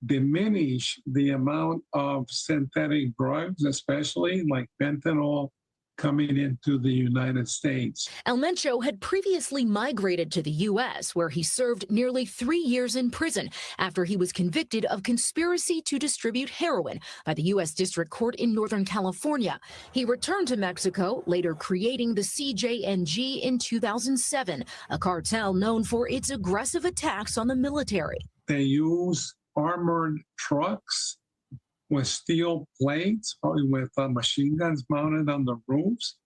diminish the amount of synthetic drugs, especially like fentanyl, coming into the United States. El Mencho had previously migrated to the U.S., where he served nearly 3 years in prison after he was convicted of conspiracy to distribute heroin by the U.S. District Court in Northern California. He returned to Mexico, later creating the CJNG in 2007, a cartel known for its aggressive attacks on the military. They use armored trucks with steel plates, probably with machine guns mounted on the roofs.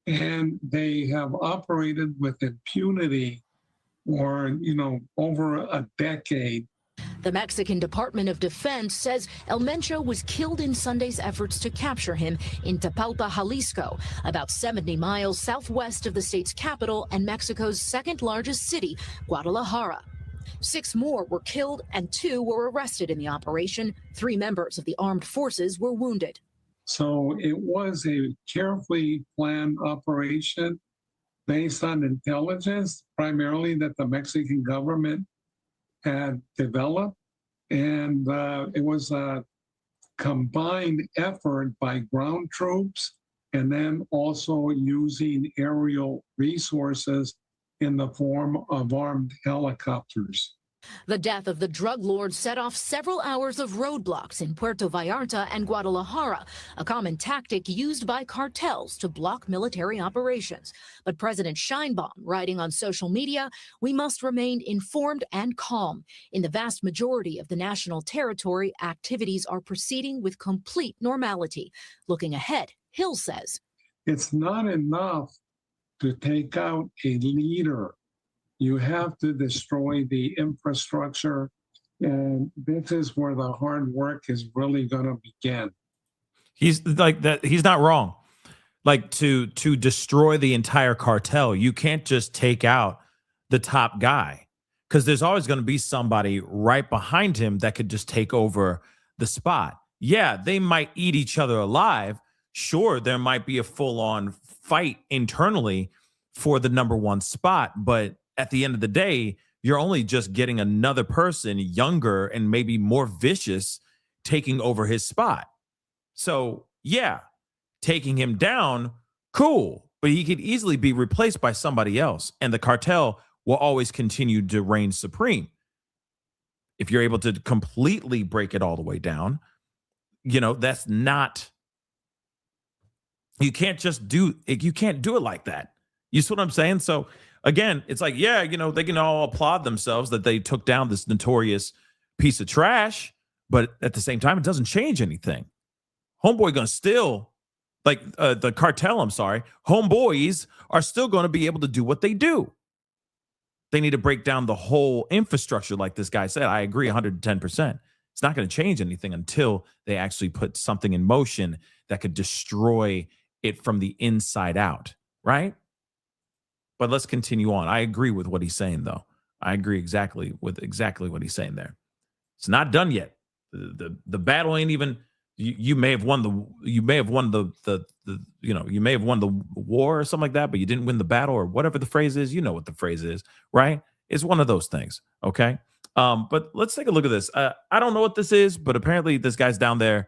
And they have operated with impunity for, over a decade. The Mexican Department of Defense says El Mencho was killed in Sunday's efforts to capture him in Tapalpa, Jalisco, about 70 miles southwest of the state's capital and Mexico's second largest city, Guadalajara. 6 more were killed and 2 were arrested in the operation. 3 members of the armed forces were wounded. So it was a carefully planned operation based on intelligence, primarily that the Mexican government had developed. And it was a combined effort by ground troops and then also using aerial resources in the form of armed helicopters. The death of the drug lord set off several hours of roadblocks in Puerto Vallarta and Guadalajara, a common tactic used by cartels to block military operations. But President Sheinbaum, writing on social media, "We must remain informed and calm. In the vast majority of the national territory, activities are proceeding with complete normality." Looking ahead, Hill says, "It's not enough to take out a leader. You have to destroy the infrastructure, and this is where the hard work is really going to begin." He's like that. He's not wrong. Like to destroy the entire cartel, you can't just take out the top guy, because there's always going to be somebody right behind him that could just take over the spot. yeah, they might eat each other alive. Sure, there might be a full-on fight internally for the number one spot, but at the end of the day, you're only just getting another person younger and maybe more vicious taking over his spot. So, yeah, taking him down, cool, but he could easily be replaced by somebody else, and the cartel will always continue to reign supreme. If you're able to completely break it all the way down, that's not, you can't do it like that. You see what I'm saying? So again, it's like, yeah, they can all applaud themselves that they took down this notorious piece of trash, but at the same time, it doesn't change anything. Homeboy gonna still, the cartel, I'm sorry, homeboys are still gonna be able to do what they do. They need to break down the whole infrastructure, like this guy said. I agree 110%. It's not going to change anything until they actually put something in motion that could destroy it from the inside out, right? But let's continue on. I agree with what he's saying, though. I agree exactly what he's saying there. It's not done yet. The battle ain't even. You may have won the war or something like that, but you didn't win the battle or whatever the phrase is. You know what the phrase is, right? It's one of those things. Okay. But let's take a look at this. I don't know what this is, but apparently this guy's down there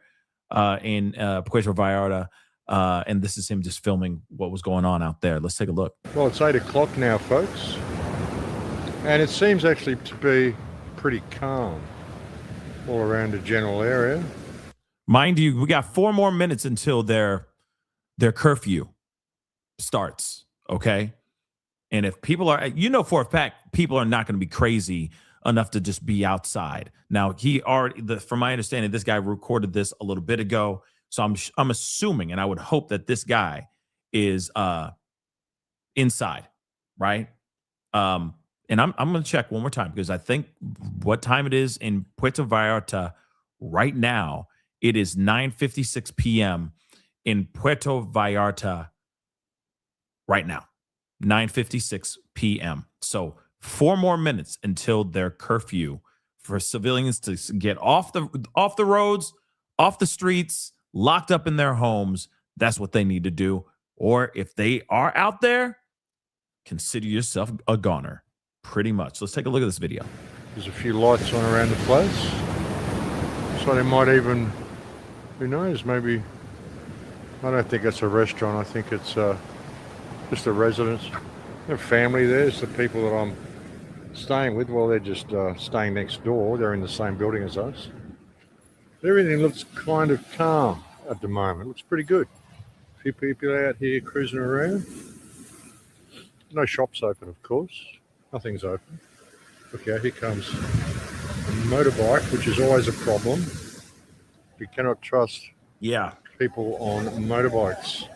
in Puerto Vallarta, and this is him just filming what was going on out there. Let's take a look. Well, it's 8 o'clock now, folks, and it seems actually to be pretty calm all around the general area. Mind you, we got 4 more minutes until their curfew starts, okay? And if people are, for a fact, people are not going to be crazy enough to just be outside. Now, from my understanding, this guy recorded this a little bit ago, so I'm assuming, and I would hope that this guy is inside, right? And I'm going to check one more time because I think what time it is in Puerto Vallarta right now. It is 9:56 p.m. in Puerto Vallarta right now. 9:56 p.m. So 4 more minutes until their curfew for civilians to get off the roads, off the streets, locked up in their homes. That's what they need to do. Or if they are out there, consider yourself a goner. Pretty much. Let's take a look at this video. There's a few lights on around the place. So they might even, who knows, maybe, I don't think it's a restaurant. I think it's just a residence. There's family there. It's the people that I'm staying with. Well, they're just staying next door. They're in the same building as us. Everything looks kind of calm at the moment. Looks pretty good. A few people out here cruising around. No shops open, of course. Nothing's open. Look out, here comes a motorbike, which is always a problem. You cannot trust people on motorbikes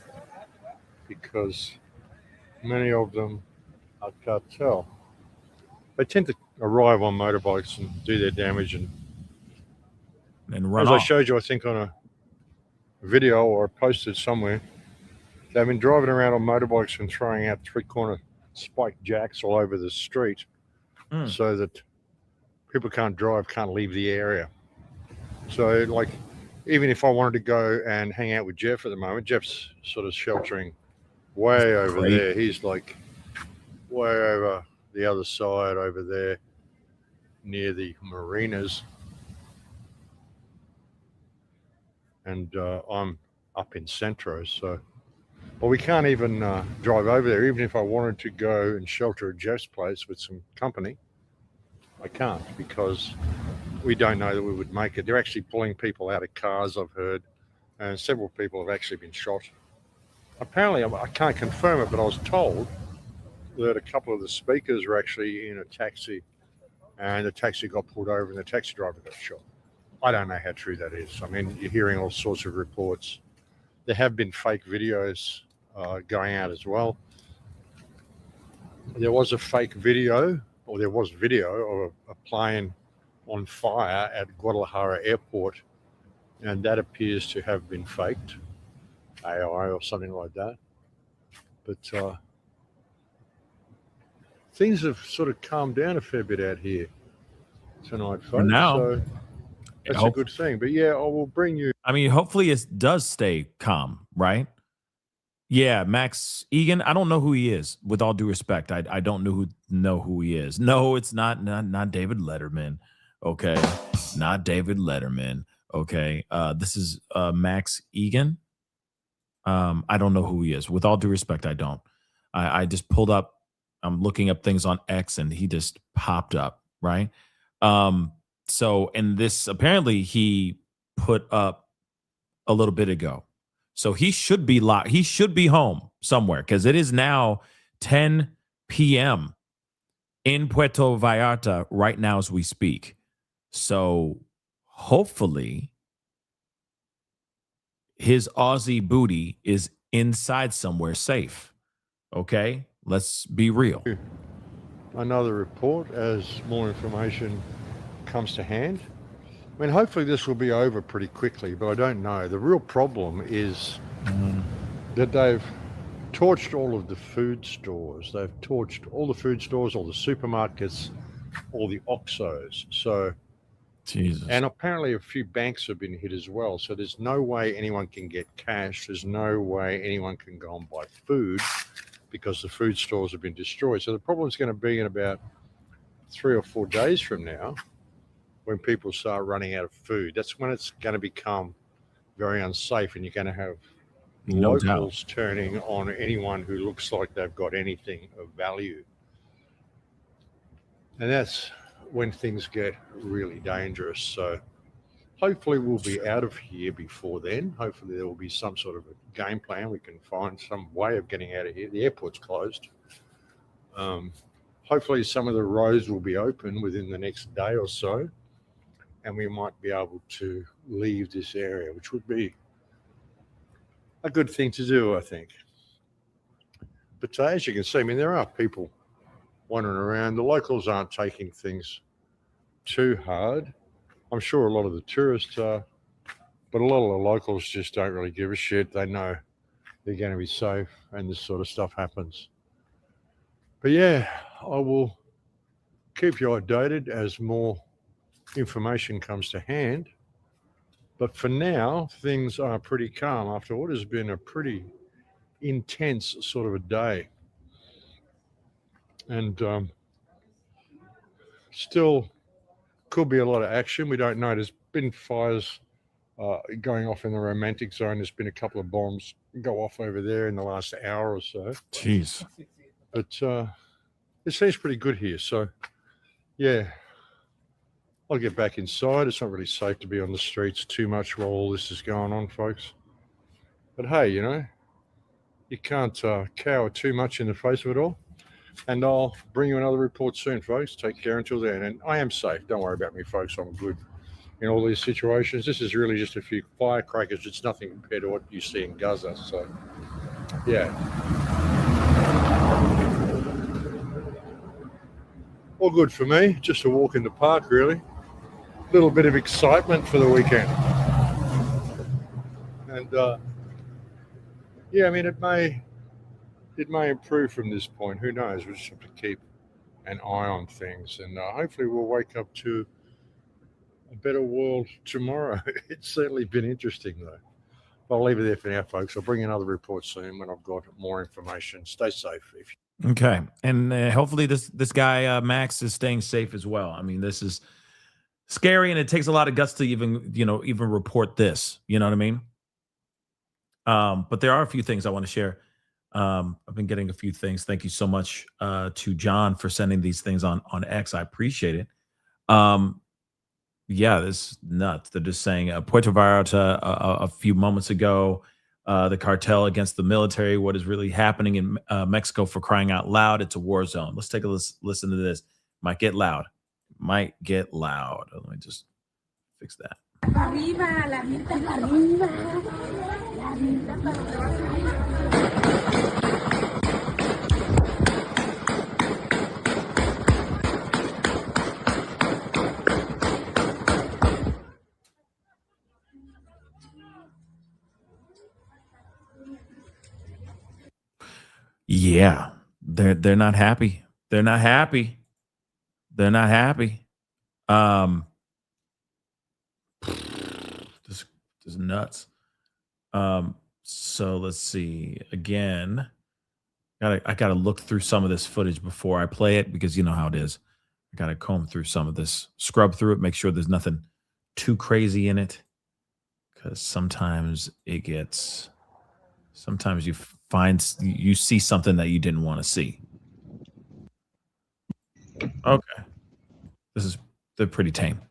because many of them are cartel. They tend to arrive on motorbikes and do their damage and run off. I showed you, I think, on a video or posted somewhere, they've been driving around on motorbikes and throwing out 3-corner spiked jacks all over the street so that people can't leave the area. So, like, even if I wanted to go and hang out with Jeff at the moment, Jeff's sort of sheltering way over there. He's like way over the other side over there near the marinas. And I'm up in Centro, so we can't even drive over there. Even if I wanted to go and shelter at Jeff's place with some company, I can't because we don't know that we would make it. They're actually pulling people out of cars, I've heard, and several people have actually been shot. Apparently, I can't confirm it, but I was told that a couple of the speakers were actually in a taxi and the taxi got pulled over and the taxi driver got shot. I don't know how true that is. I mean, you're hearing all sorts of reports. There have been fake videos going out as well. There was a fake video, or there was video of a plane on fire at Guadalajara Airport, and that appears to have been faked, AI or something like that. But things have sort of calmed down a fair bit out here tonight, folks. For now. So That's a good thing. But yeah, I will bring you. I mean, hopefully it does stay calm, right? Yeah, Max Egan. I don't know who he is. With all due respect, I don't know who he is. No, it's not David Letterman. Okay, not David Letterman. Okay, this is Max Egan. I don't know who he is. With all due respect, I don't. I just pulled up. I'm looking up things on X, and he just popped up, right? So, and this apparently he put up a little bit ago. So he should be locked. He should be home somewhere because it is now 10 p.m. in Puerto Vallarta right now as we speak. So hopefully his Aussie booty is inside somewhere safe. Okay, let's be real. Another report as more information comes to hand. I mean, hopefully this will be over pretty quickly, but I don't know. The real problem is that they've torched all of the food stores. They've torched all the food stores, all the supermarkets, all the OXXOs. So, Jesus. And apparently a few banks have been hit as well. So there's no way anyone can get cash. There's no way anyone can go and buy food because the food stores have been destroyed. So the problem is going to be in about 3 or 4 days from now, when people start running out of food. That's when it's going to become very unsafe, and you're going to have No locals turning on anyone who looks like they've got anything of value. And that's when things get really dangerous. So hopefully we'll be out of here before then. Hopefully there will be some sort of a game plan. We can find some way of getting out of here. The airport's closed. Hopefully some of the roads will be open within the next day or so, and we might be able to leave this area, which would be a good thing to do, I think. But as you can see, I mean, there are people wandering around. The locals aren't taking things too hard. I'm sure a lot of the tourists are, but a lot of the locals just don't really give a shit. They know they're going to be safe, and this sort of stuff happens. But yeah, I will keep you updated as more information comes to hand. But for now, things are pretty calm after what has been a pretty intense sort of a day. And still could be a lot of action. We don't know. There's been fires going off in the romantic zone. There's been a couple of bombs go off over there in the last hour or so. Jeez. But it seems pretty good here. So, yeah, I'll get back inside. It's not really safe to be on the streets too much while all this is going on, folks. But hey, you know, you can't cower too much in the face of it all. And I'll bring you another report soon, folks. Take care until then. And I am safe. Don't worry about me, folks. I'm good in all these situations. This is really just a few firecrackers. It's nothing compared to what you see in Gaza. So, yeah. All good for me. Just a walk in the park, really. A little bit of excitement for the weekend. And, yeah, I mean, it may improve from this point. Who knows? We just have to keep an eye on things. And hopefully we'll wake up to a better world tomorrow. It's certainly been interesting, though. I'll leave it there for now, folks. I'll bring you another report soon when I've got more information. Stay safe. Okay, and hopefully this guy Max is staying safe as well. I mean, this is scary, and it takes a lot of guts to even report this. You know what I mean? But there are a few things I want to share. I've been getting a few things. Thank you so much to John for sending these things on X. I appreciate it. Yeah, this is nuts. They're just saying Puerto Vallarta a few moments ago. The cartel against the military. What is really happening in Mexico, for crying out loud? It's a war zone. Let's take a listen to this. Might get loud. Let me just fix that. Yeah, they're not happy. They're not happy. Just nuts. So let's see. Again, I gotta look through some of this footage before I play it because you know how it is. I gotta comb through some of this, scrub through it, make sure there's nothing too crazy in it. Because sometimes you see something that you didn't want to see. Okay. They're pretty tame.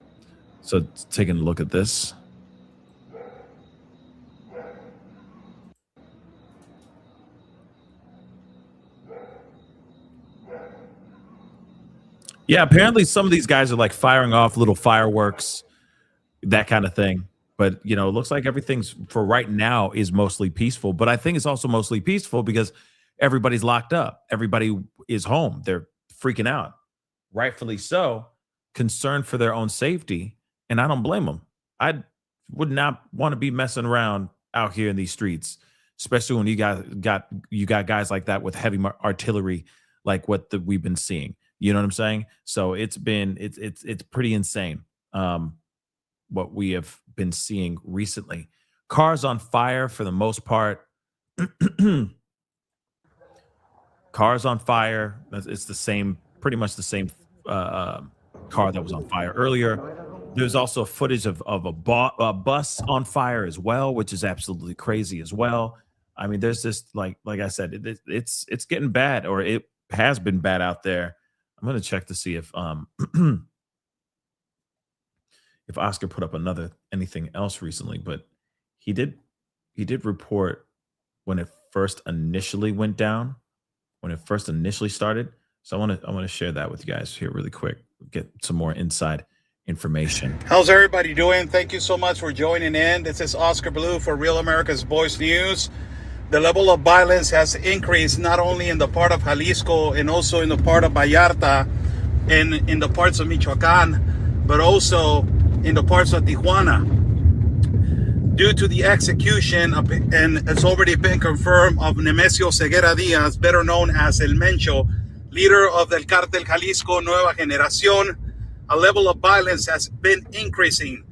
So taking a look at this. Yeah, apparently some of these guys are like firing off little fireworks, that kind of thing. But it looks like everything's for right now is mostly peaceful. But I think it's also mostly peaceful because everybody's locked up. Everybody is home. They're freaking out, rightfully so, concerned for their own safety. And I don't blame them. I would not want to be messing around out here in these streets, especially when you got guys like that with heavy artillery, like what we've been seeing. You know what I'm saying? So it's pretty insane. What we have been seeing recently. Cars on fire for the most part. Cars on fire. It's pretty much the same car that was on fire earlier. There's also footage of a bus on fire as well, which is absolutely crazy as well. I mean, there's this like I said, it's getting bad, or it has been bad out there. I'm gonna check to see if if Oscar put up anything else recently, but he did report when it first initially went down, when it first initially started. So I want to share that with you guys here really quick, get some more inside information. How's everybody doing? Thank you so much for joining in. This is Oscar Blue for Real America's Voice News. The level of violence has increased not only in the part of Jalisco and also in the part of Vallarta and in the parts of Michoacán, but also in the parts of Tijuana, due to the execution of, and it's already been confirmed, of Nemesio Ceguera Diaz, better known as El Mencho, leader of the Cartel Jalisco Nueva Generación. A level of violence has been increasing,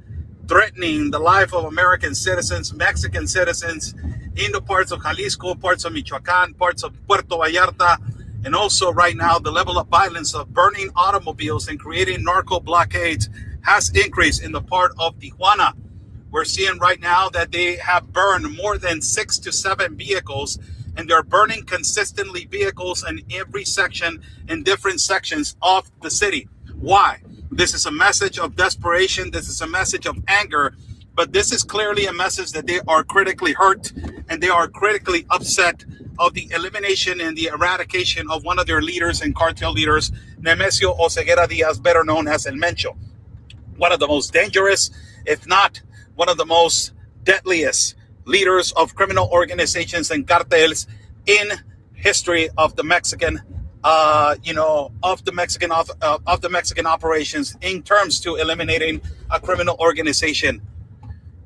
threatening the life of American citizens, Mexican citizens, in the parts of Jalisco, parts of Michoacán, parts of Puerto Vallarta, and also right now the level of violence of burning automobiles and creating narco blockades has increased in the part of Tijuana. We're seeing right now that they have burned more than 6 to 7 vehicles, and they're burning consistently vehicles in every section, in different sections of the city. Why? This is a message of desperation. This is a message of anger, but this is clearly a message that they are critically hurt and they are critically upset of the elimination and the eradication of one of their leaders and cartel leaders, Nemesio Ceguera Diaz, better known as El Mencho. One of the most dangerous, if not one of the most deadliest leaders of criminal organizations and cartels in history of the Mexican, of the Mexican operations in terms to eliminating a criminal organization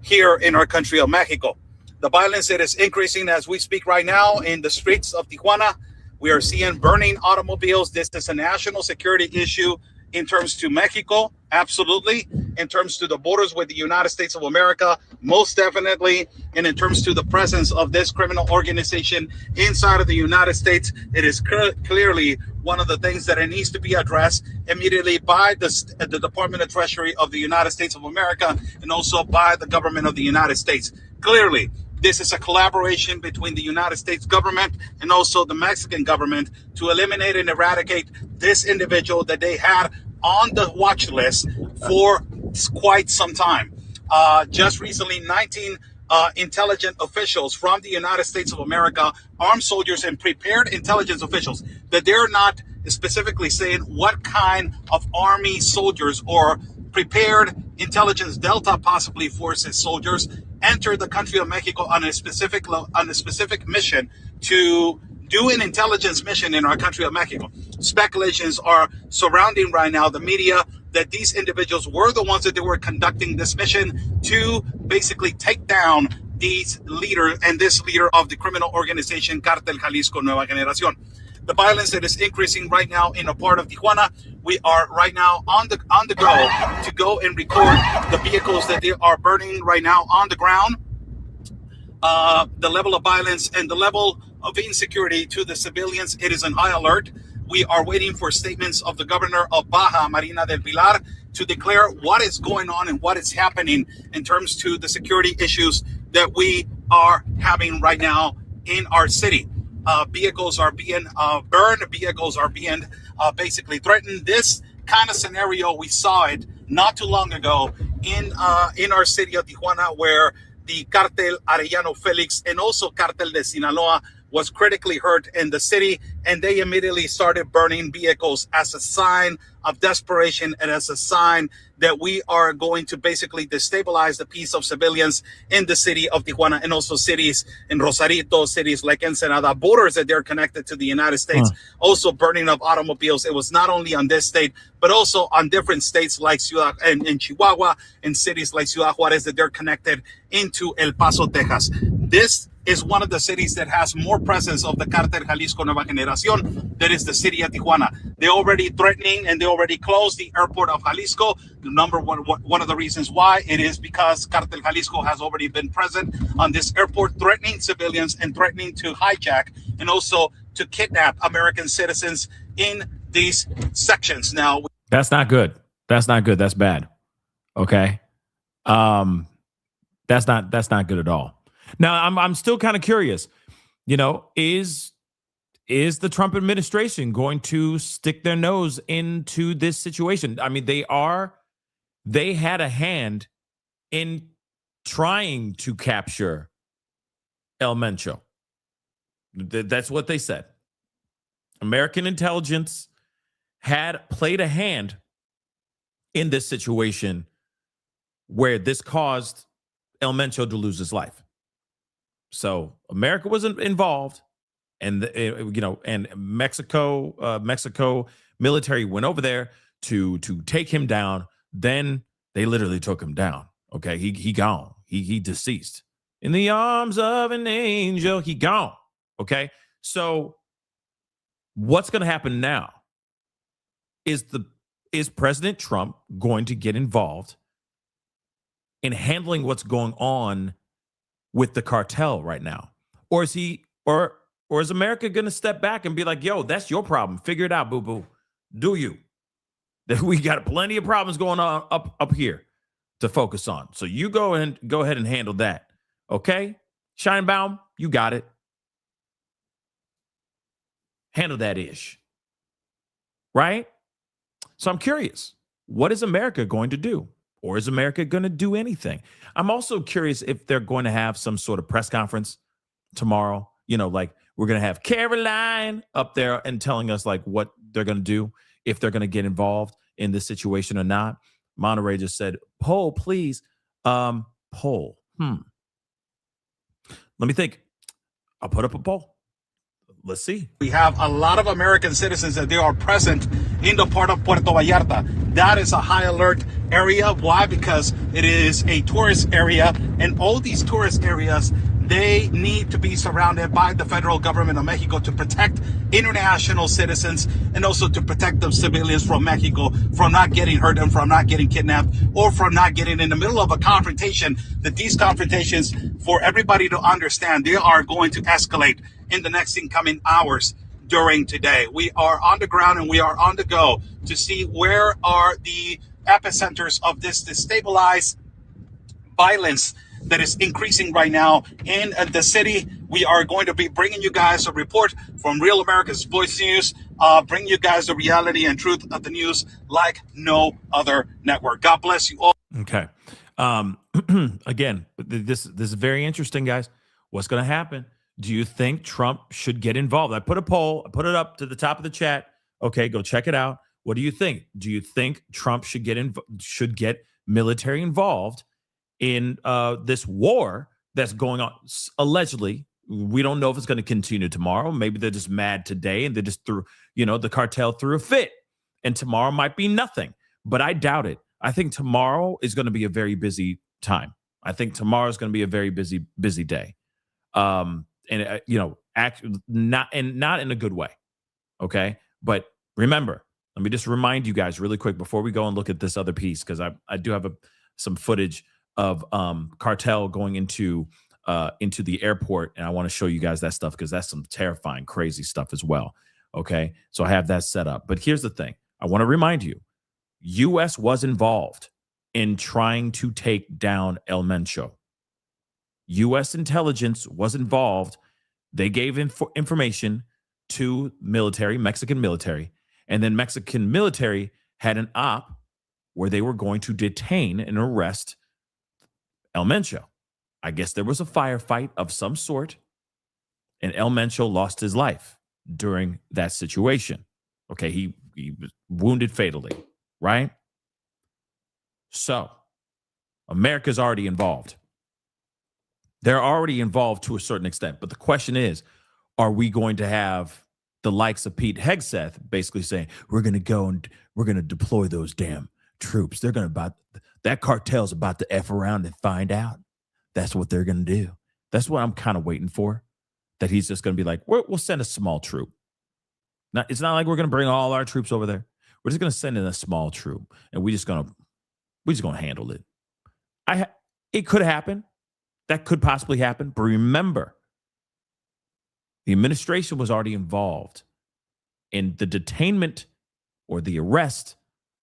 here in our country of Mexico. The violence that is increasing as we speak right now in the streets of Tijuana. We are seeing burning automobiles. This is a national security issue in terms to Mexico, absolutely. In terms to the borders with the United States of America, most definitely. And in terms to the presence of this criminal organization inside of the United States, it is clearly one of the things that it needs to be addressed immediately by the Department of Treasury of the United States of America and also by the government of the United States. Clearly, this is a collaboration between the United States government and also the Mexican government to eliminate and eradicate this individual that they had on the watch list for quite some time. Just recently, 19 intelligent officials from the United States of America, armed soldiers and prepared intelligence officials, that they're not specifically saying what kind of army soldiers or prepared intelligence Delta possibly forces soldiers entered the country of Mexico on a specific mission to do an intelligence mission in our country of Mexico. Speculations are surrounding right now the media that these individuals were the ones that they were conducting this mission to basically take down these leaders and this leader of the criminal organization Cartel Jalisco Nueva Generación. the violence that is increasing right now in a part of Tijuana. We are right now on the go to go and record the vehicles that they are burning right now on the ground. The level of violence and the level of insecurity to the civilians, it is an high alert. We are waiting for statements of the governor of Baja, Marina del Pilar, to declare what is going on and what is happening in terms to the security issues that we are having right now in our city. Vehicles are being burned. Vehicles are being basically threatened. This kind of scenario, we saw it not too long ago in our city of Tijuana, where the Cartel Arellano Felix and also Cartel de Sinaloa was critically hurt in the city, and they immediately started burning vehicles as a sign of desperation and as a sign that we are going to basically destabilize the peace of civilians in the city of Tijuana and also cities in Rosarito, cities like Ensenada, borders that they're connected to the United States, also burning of automobiles. It was not only on this state, but also on different states like Ciudad and Chihuahua, and cities like Ciudad Juarez that they're connected into El Paso, Texas. This is one of the cities that has more presence of the Cartel Jalisco Nueva Generación. That is the city of Tijuana. They're already threatening and they already closed the airport of Jalisco. The number one of the reasons why it is because Cartel Jalisco has already been present on this airport, threatening civilians and threatening to hijack and also to kidnap American citizens in these sections. Now, That's not good. That's not good. That's bad. Okay. That's not good at all. Now, I'm still kind of curious, you know, is the Trump administration going to stick their nose into this situation? I mean, they had a hand in trying to capture El Mencho. That's what they said. American intelligence had played a hand in this situation where this caused El Mencho to lose his life. So America wasn't involved, and and Mexico military went over there to take him down. Then they literally took him down. Okay, he gone. He deceased in the arms of an angel. He gone. Okay, so what's going to happen now? Is President Trump going to get involved in handling what's going on with the cartel right now? Or is America going to step back and be like, yo, that's your problem. Figure it out, boo-boo. Do you? That we got plenty of problems going on up here to focus on. So you go ahead and handle that. Okay? Scheinbaum, you got it. Handle that ish. Right? So I'm curious, what is America going to do? Or is America going to do anything? I'm also curious if they're going to have some sort of press conference tomorrow. You know, like we're going to have Caroline up there and telling us like what they're going to do, if they're going to get involved in this situation or not. Monterey just said, poll, please. Poll. Let me think. I'll put up a poll. Let's see. We have a lot of American citizens that they are present in the part of Puerto Vallarta. That is a high alert area. Why? Because it is a tourist area, and all these tourist areas, they need to be surrounded by the federal government of Mexico to protect international citizens and also to protect the civilians from Mexico from not getting hurt and from not getting kidnapped or from not getting in the middle of a confrontation. That these confrontations, for everybody to understand, they are going to escalate in the next incoming hours during today. We are on the ground and we are on the go to see where are the epicenters of this destabilized violence that is increasing right now in the city. We are going to be bringing you guys a report from Real America's Voice News, bring you guys the reality and truth of the news like no other network. God bless you all. Okay. Again, this is very interesting, guys. What's going to happen? Do you think Trump should get involved? I put a poll, I put it up to the top of the chat. Okay, go check it out. What do you think? Do you think Trump should get military involved in this war that's going on? Allegedly, we don't know if it's going to continue tomorrow. Maybe they're just mad today and they just threw, the cartel threw a fit, and tomorrow might be nothing. But I doubt it. I think tomorrow is going to be a very busy time. I think tomorrow is going to be a very busy day. Not in a good way. Okay. But remember, let me just remind you guys really quick before we go and look at this other piece, because I do have some footage of Cartel going into the airport, and I want to show you guys that stuff because that's some terrifying, crazy stuff as well. Okay. So I have that set up. But here's the thing. I want to remind you, U.S. was involved in trying to take down El Mencho. U.S. intelligence was involved. They gave information to military, Mexican military, and then Mexican military had an op where they were going to detain and arrest El Mencho. I guess there was a firefight of some sort, and El Mencho lost his life during that situation. Okay, he was wounded fatally, right? So, America's already involved. They're already involved to a certain extent. But the question is, are we going to have the likes of Pete Hegseth basically saying, we're going to go and we're going to deploy those damn troops. They're going to that cartel's about to F around and find out. That's what they're going to do. That's what I'm kind of waiting for, that he's just going to be like, we'll send a small troop. Now, it's not like we're going to bring all our troops over there. We're just going to send in a small troop, and we're just going to handle it. It could happen. That could possibly happen. But remember, the administration was already involved in the detainment or the arrest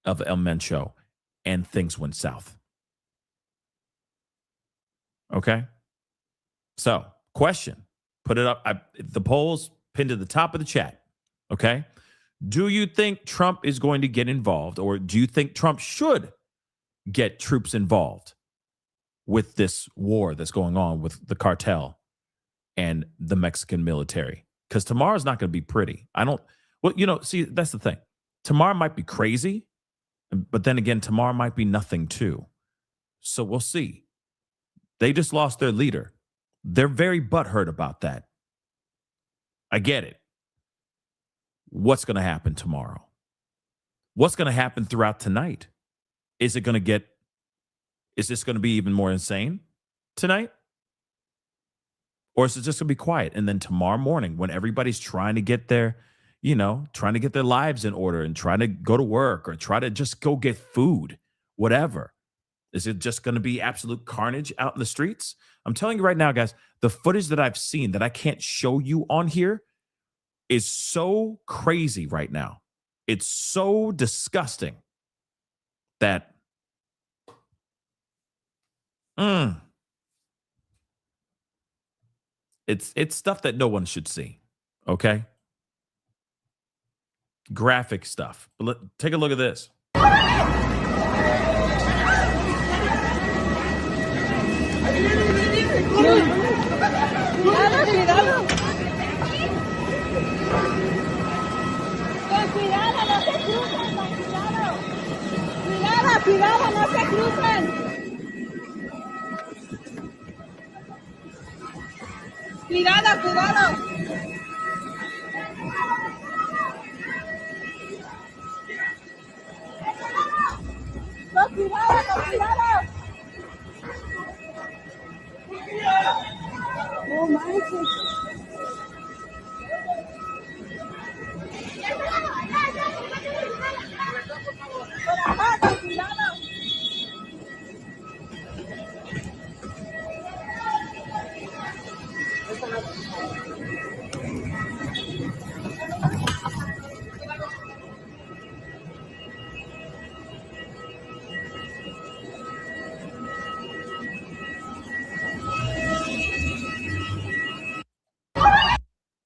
of El Mencho, and things went south. Okay? So, question. Put it up. The polls pinned to the top of the chat. Okay? Do you think Trump is going to get involved, or do you think Trump should get troops involved with this war that's going on with the cartel and the Mexican military? Because tomorrow's not going to be pretty. See, that's the thing. Tomorrow might be crazy, but then again, tomorrow might be nothing too. So we'll see. They just lost their leader. They're very butthurt about that. I get it. What's going to happen tomorrow? What's going to happen throughout tonight? Is this going to be even more insane tonight? Or is it just going to be quiet? And then tomorrow morning, when everybody's trying to get their lives in order and trying to go to work or try to just go get food, whatever, is it just going to be absolute carnage out in the streets? I'm telling you right now, guys, the footage that I've seen that I can't show you on here is so crazy right now. It's so disgusting that it's stuff that no one should see. Okay? Graphic stuff. But take a look at this. Cuidado, no se crucen. Cuidado. No, cuidado. No manches.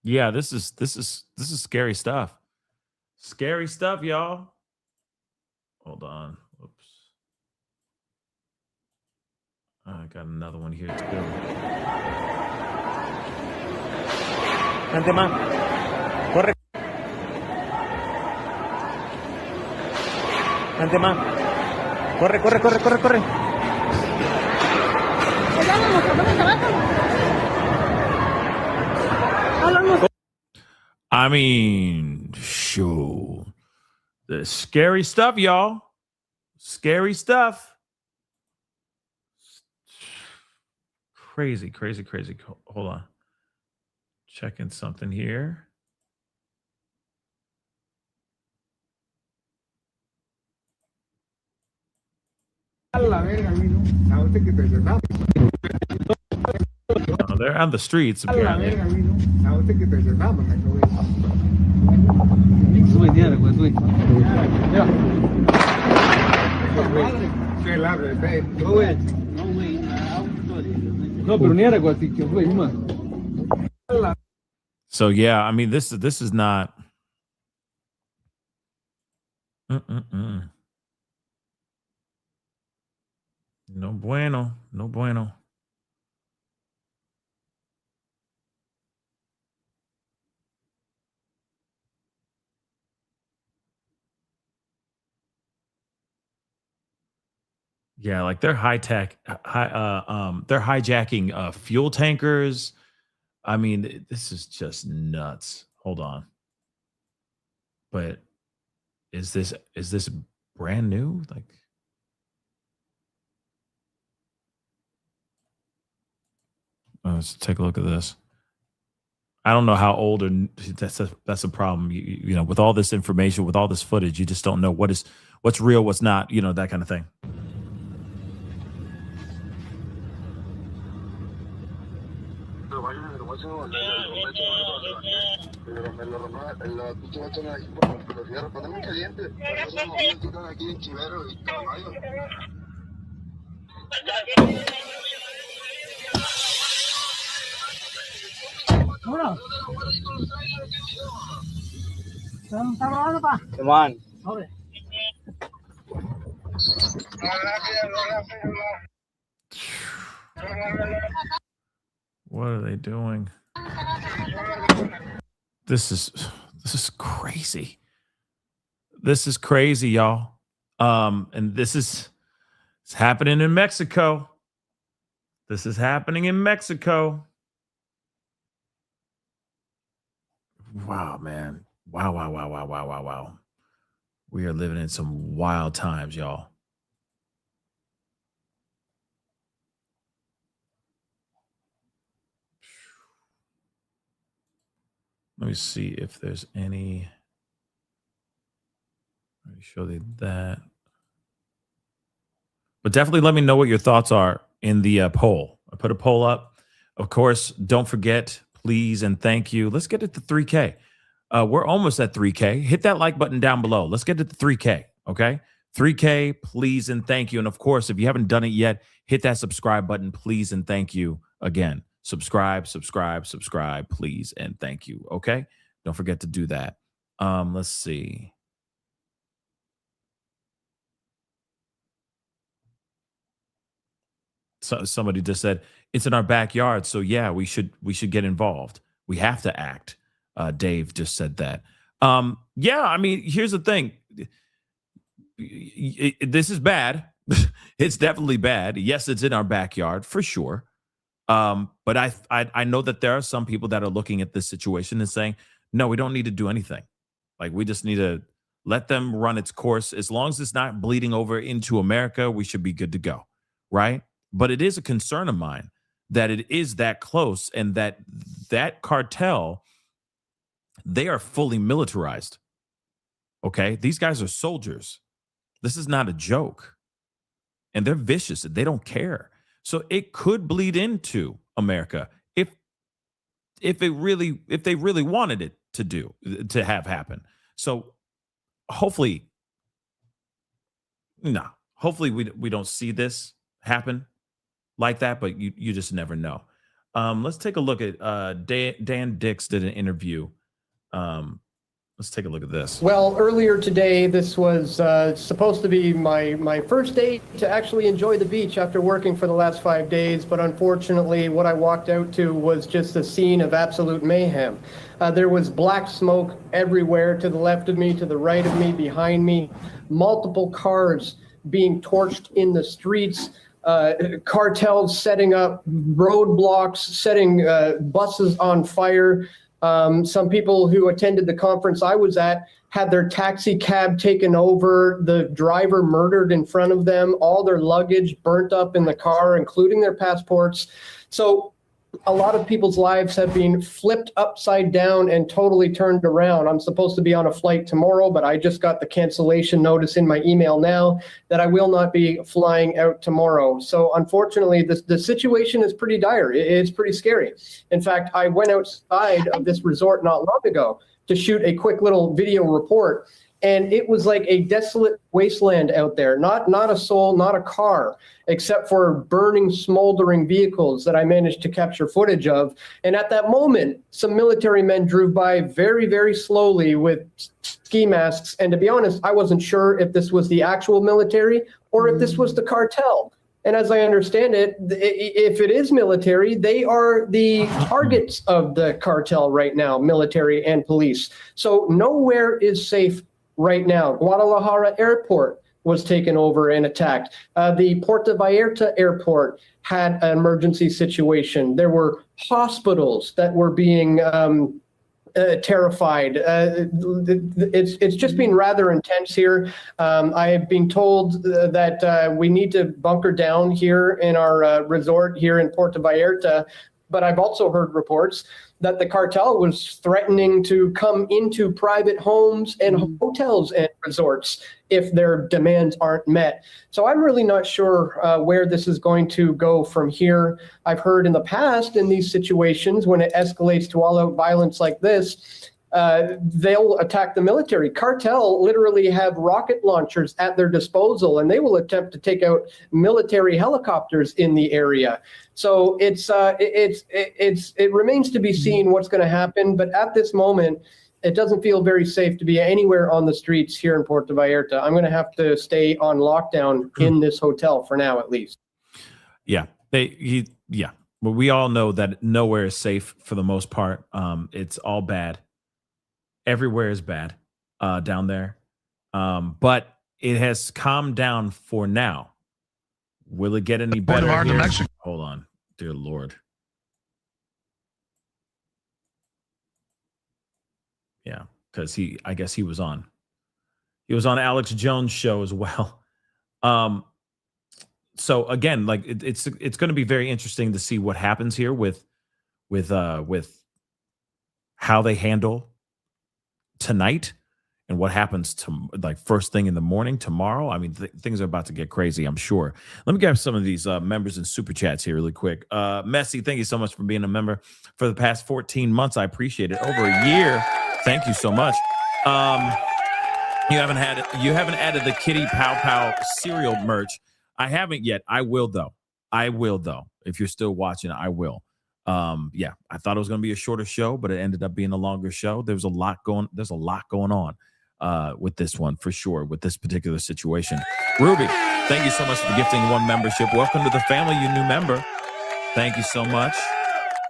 Yeah, this is scary stuff. Scary stuff, y'all. Hold on. Oops. I got another one here too. Vente más. Corre. Vente más. Corre. I mean, sure. The scary stuff, y'all. Scary stuff. Crazy. Hold on. Checking something here. They're on the streets apparently. So yeah, I mean this is not. No bueno, no bueno. Yeah, like they're they're hijacking fuel tankers. I mean, this is just nuts. Hold on. But is this brand new? Like let's take a look at this. I don't know how old or that's a problem. You know, with all this information, with all this footage, you just don't know what's real, what's not, you know, that kind of thing. Come on. What are they doing? This is crazy. This is crazy, y'all. And it's happening in Mexico. This is happening in Mexico. Wow, man. Wow. We are living in some wild times, y'all. Let me see if there's any. Let me show you that. But definitely let me know what your thoughts are in the poll. I put a poll up. Of course, don't forget, please and thank you. Let's get it to 3K. We're almost at 3K. Hit that like button down below. Let's get it to 3K, okay? 3K, please and thank you. And of course, if you haven't done it yet, hit that subscribe button, please and thank you. Again, subscribe, please and thank you, okay? Don't forget to do that. Let's see. So somebody just said it's in our backyard, so yeah, we should get involved. We have to act. Dave just said that. Yeah, I mean, here's the thing. This is bad. It's definitely bad. Yes, it's in our backyard for sure. But I know that there are some people that are looking at this situation and saying, no, we don't need to do anything. Like we just need to let them run its course. As long as it's not bleeding over into America, we should be good to go, right? But it is a concern of mine that it is that close and that cartel, they are fully militarized. Okay? These guys are soldiers. This is not a joke. And they're vicious. They don't care. So it could bleed into America if they really wanted it to have happen. So hopefully we don't see this happen like that, but you just never know. Let's take a look at Dan Dix did an interview. Let's take a look at this. Well, earlier today, this was supposed to be my first day to actually enjoy the beach after working for the last 5 days. But unfortunately, what I walked out to was just a scene of absolute mayhem. There was black smoke everywhere, to the left of me, to the right of me, behind me, multiple cars being torched in the streets. Cartels setting up roadblocks, setting buses on fire. Some people who attended the conference I was at had their taxi cab taken over, the driver murdered in front of them, all their luggage burnt up in the car, including their passports. So a lot of people's lives have been flipped upside down and totally turned around. I'm supposed to be on a flight tomorrow, but I just got the cancellation notice in my email now that I will not be flying out tomorrow. So unfortunately, the situation is pretty dire. It's pretty scary. In fact, I went outside of this resort not long ago to shoot a quick little video report. And it was like a desolate wasteland out there, not a soul, not a car, except for burning, smoldering vehicles that I managed to capture footage of. And at that moment, some military men drove by very, very slowly with ski masks. And to be honest, I wasn't sure if this was the actual military or if this was the cartel. And as I understand it, if it is military, they are the targets of the cartel right now, military and police. So nowhere is safe right now. Guadalajara Airport was taken over and attacked. The Puerto Vallarta Airport had an emergency situation. There were hospitals that were being terrified. It's just been rather intense here. I have been told that we need to bunker down here in our resort here in Puerto Vallarta. But I've also heard reports that the cartel was threatening to come into private homes and hotels and resorts if their demands aren't met. So I'm really not sure where this is going to go from here. I've heard in the past in these situations when it escalates to all-out violence like this, they'll attack the military. Cartel literally have rocket launchers at their disposal, and they will attempt to take out military helicopters in the area. So it remains to be seen what's going to happen. But at this moment, it doesn't feel very safe to be anywhere on the streets here in Puerto Vallarta. I'm going to have to stay on lockdown in this hotel for now, at least. Yeah, Well, we all know that nowhere is safe for the most part. It's all bad. Everywhere is bad down there. But it has calmed down for now. Will it get any better here? Hold on, dear Lord. Yeah, because I guess he was on Alex Jones' show as well. So again, like it's going to be very interesting to see what happens here with how they handle tonight and what happens to like first thing in the morning tomorrow. I mean, things are about to get crazy, I'm sure. Let me grab some of these members and super chats here really quick. Messi, thank you so much for being a member for the past 14 months. I appreciate it. Over a year. Thank you so much. You haven't added the Kitty Pow Pow cereal merch. I haven't yet. I will though. If you're still watching, I will. Yeah, I thought it was going to be a shorter show, but it ended up being a longer show. There's a lot going on with this one for sure, with this particular situation. Ruby, thank you so much for gifting one membership. Welcome to the family, you new member. Thank you so much.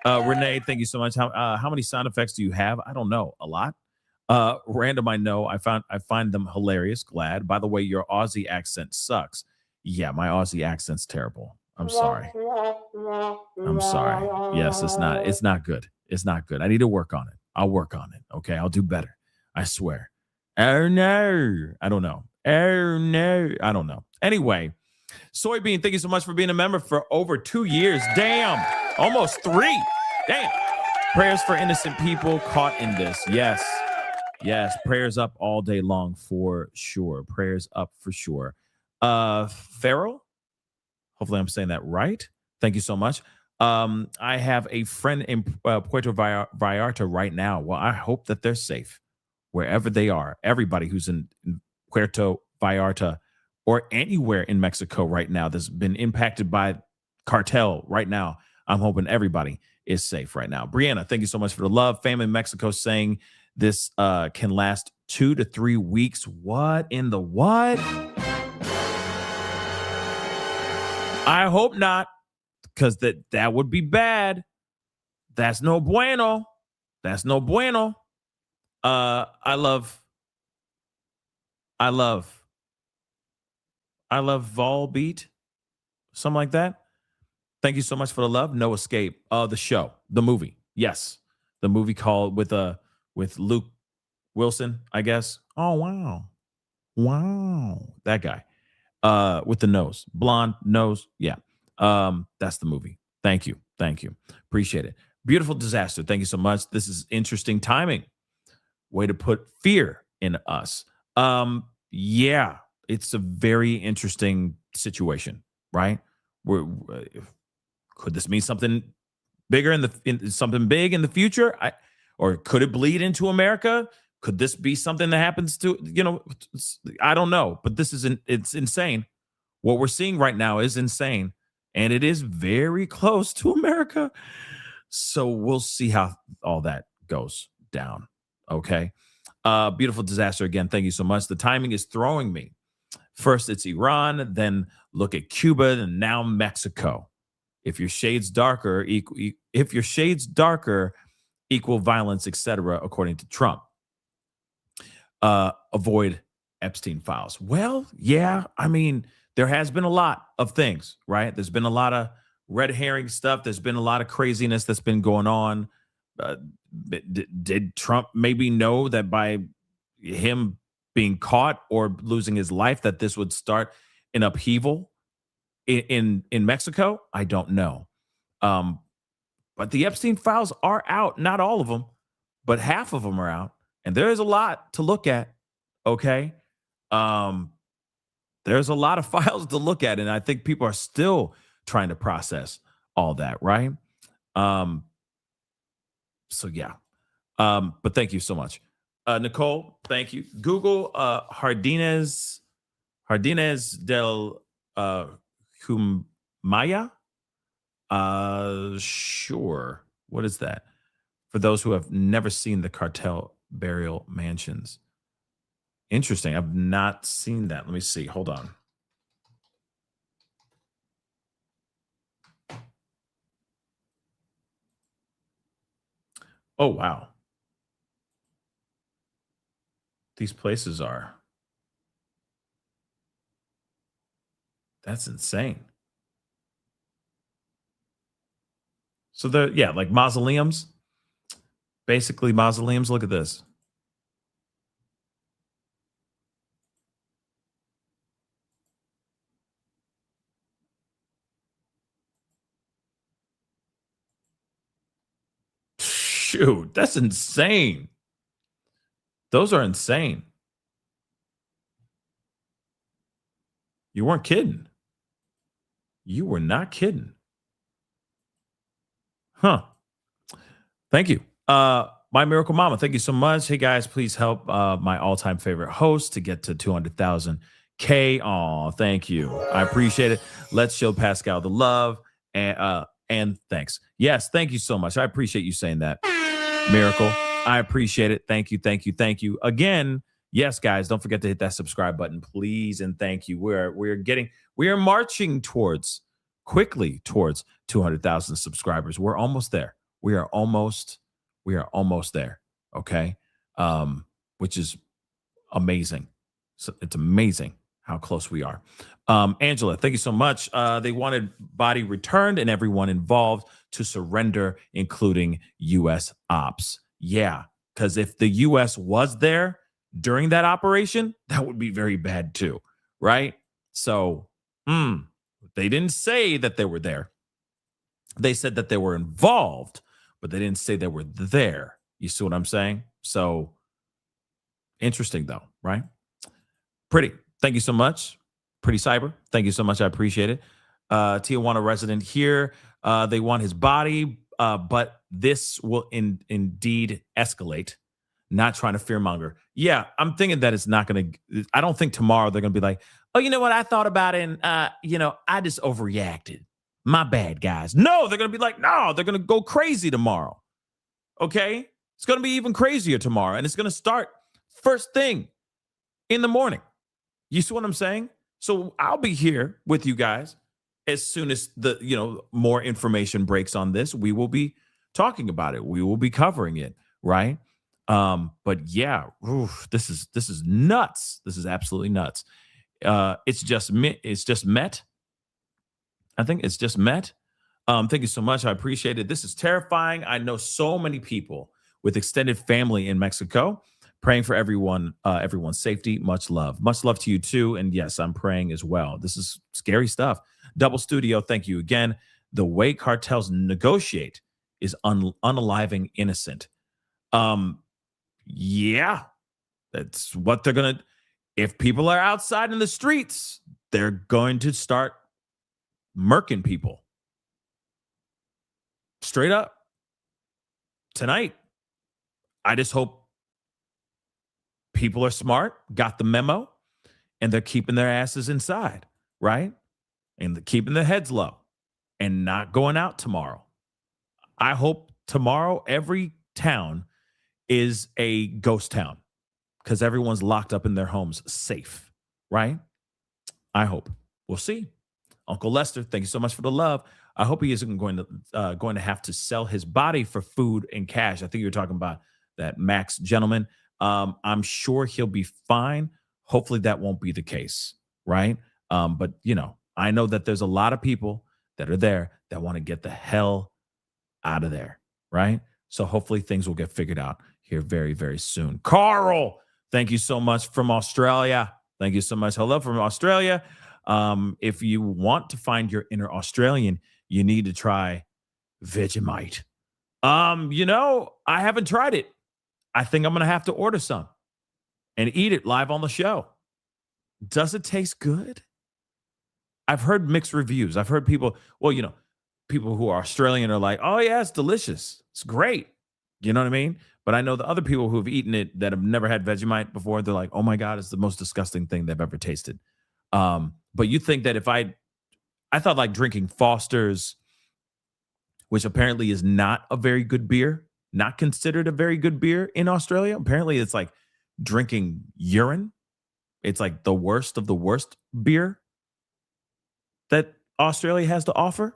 Renee, thank you so much. How many sound effects do you have? I don't know. A lot. Random, I know. I find them hilarious. Glad. By the way, your Aussie accent sucks. Yeah, my Aussie accent's terrible. I'm sorry. Yes, it's not good. It's not good. I need to work on it. I'll work on it. Okay, I'll do better. I swear. Oh no. I don't know. Oh no. I don't know. Anyway, Soybean, thank you so much for being a member for over 2 years. Damn. Almost 3. Damn. Prayers for innocent people caught in this. Yes. Yes. Prayers up all day long for sure. Prayers up for sure. Farrell, hopefully I'm saying that right. Thank you so much. I have a friend in Puerto Vallarta right now. Well, I hope that they're safe wherever they are. Everybody who's in Puerto Vallarta or anywhere in Mexico right now that's been impacted by cartel right now, I'm hoping everybody is safe right now. Brianna, thank you so much for the love. Family in Mexico saying this can last 2 to 3 weeks. What in the what? I hope not, because that would be bad. That's no bueno. That's no bueno. I love Volbeat, something like that. Thank you so much for the love. No Escape. The show, the movie. Yes, the movie called with Luke Wilson, I guess. Oh wow, that guy. With the nose, blonde nose. Yeah. That's the movie. Thank you. Thank you. Appreciate it. Beautiful disaster. Thank you so much. This is interesting timing. Way to put fear in us. Yeah, it's a very interesting situation, right? Could this mean something bigger in something big in the future? Or could it bleed into America? Could this be something that happens to, I don't know, but it's insane. What we're seeing right now is insane, and it is very close to America. So we'll see how all that goes down. Okay. Beautiful disaster again. Thank you so much. The timing is throwing me. First it's Iran, then look at Cuba, and now Mexico. If your shades darker, equal violence, etc., according to Trump. Avoid Epstein files. Well, yeah, I mean, there has been a lot of things, right? There's been a lot of red herring stuff. There's been a lot of craziness that's been going on. Did Trump maybe know that by him being caught or losing his life that this would start an upheaval in Mexico? I don't know. But the Epstein files are out. Not all of them, but half of them are out. And there is a lot to look at. Okay. There's a lot of files to look at. And I think people are still trying to process all that. Right. So yeah. But thank you so much. Nicole, thank you. Google Jardines del Humaya. Sure. What is that? For those who have never seen the Cartel burial mansions. Interesting. I've not seen that. Let me see. Hold on. Oh, wow. These places are. That's insane. So they're, yeah, like mausoleums. Basically mausoleums. Look at this. Shoot, that's insane. Those are insane. You weren't kidding. You were not kidding. Huh. Thank you. My Miracle Mama, thank you so much. Hey, guys, please help my all-time favorite host to get to 200,000 K. Aw, thank you. I appreciate it. Let's show Pascal the love and thanks. Yes, thank you so much. I appreciate you saying that, Miracle. I appreciate it. Thank you, thank you, thank you. Again, yes, guys, don't forget to hit that subscribe button, please, and thank you. We are marching quickly towards 200,000 subscribers. We're almost there. We are almost there. Okay. Which is amazing. So it's amazing how close we are. Angela, thank you so much. They wanted body returned and everyone involved to surrender, including U.S. ops. Yeah, because if the U.S. was there during that operation, that would be very bad too, right? So they didn't say that they were there. They said that they were involved, but they didn't say they were there. You see what I'm saying? So interesting though, right? Pretty. Thank you so much. Pretty Cyber. Thank you so much. I appreciate it. Tijuana resident here. They want his body, but this will indeed escalate. Not trying to fearmonger. Yeah, I'm thinking that it's not going to. I don't think tomorrow they're going to be like, oh, you know what? I thought about it and, I just overreacted. My bad, guys. No, they're going to be like, no, they're going to go crazy tomorrow. Okay? It's going to be even crazier tomorrow. And it's going to start first thing in the morning. You see what I'm saying? So I'll be here with you guys as soon as more information breaks on this. We will be talking about it. We will be covering it, right? But yeah, this is nuts. This is absolutely nuts. It's just met. I think it's just met. Thank you so much. I appreciate it. This is terrifying. I know so many people with extended family in Mexico. Praying for everyone's safety. Much love. Much love to you too. And yes, I'm praying as well. This is scary stuff. Double Studio, thank you again. the way cartels negotiate is unaliving innocent. Yeah, that's what they're gonna. If people are outside in the streets, they're going to start murking people. Straight up. Tonight, I just hope people are smart, got the memo, and they're keeping their asses inside, right? And keeping their heads low and not going out tomorrow. I hope tomorrow every town is a ghost town because everyone's locked up in their homes safe, right? I hope. We'll see. Uncle Lester, thank you so much for the love. I hope he isn't going to have to sell his body for food and cash. I think you're talking about that Max gentleman. I'm sure he'll be fine. Hopefully that won't be the case, right? But I know that there's a lot of people that are there that want to get the hell out of there, right? So hopefully things will get figured out here very, very soon. Carl, thank you so much from Australia. Thank you so much. Hello from Australia. If you want to find your inner Australian, you need to try Vegemite. I haven't tried it. I think I'm going to have to order some and eat it live on the show. Does it taste good? I've heard mixed reviews. I've heard people, people who are Australian are like, oh, yeah, it's delicious. It's great. You know what I mean? But I know the other people who have eaten it that have never had Vegemite before, they're like, oh, my God, it's the most disgusting thing they've ever tasted. But you think that if I thought like drinking Foster's, which apparently is not a very good beer, not considered a very good beer in Australia. Apparently it's like drinking urine. It's like the worst of the worst beer that Australia has to offer.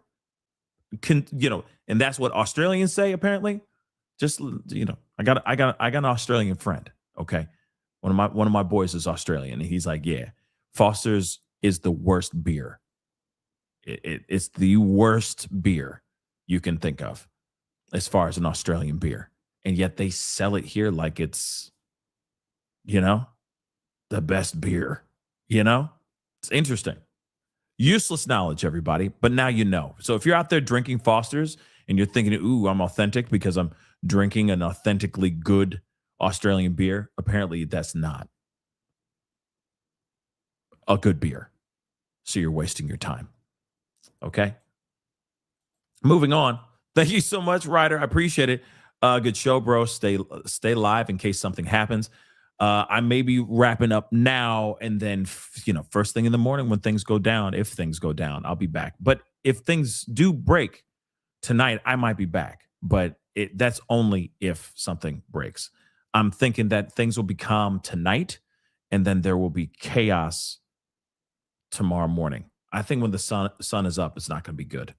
And that's what Australians say, apparently. Just, I got an Australian friend. Okay. One of my boys is Australian, and he's like, yeah, Foster's is the worst beer. It's the worst beer you can think of as far as an Australian beer. And yet they sell it here like it's, the best beer. It's interesting. Useless knowledge, everybody. But now you know. So if you're out there drinking Foster's and you're thinking, ooh, I'm authentic because I'm drinking an authentically good Australian beer, apparently that's not a good beer. So you're wasting your time. Okay. Moving on. Thank you so much, Ryder. I appreciate it. Good show, bro. Stay live in case something happens. I may be wrapping up now, and then first thing in the morning when things go down, if things go down, I'll be back. But if things do break tonight, I might be back. But that's only if something breaks. I'm thinking that things will be calm tonight, and then there will be chaos tomorrow morning. I think when the sun is up, it's not going to be good.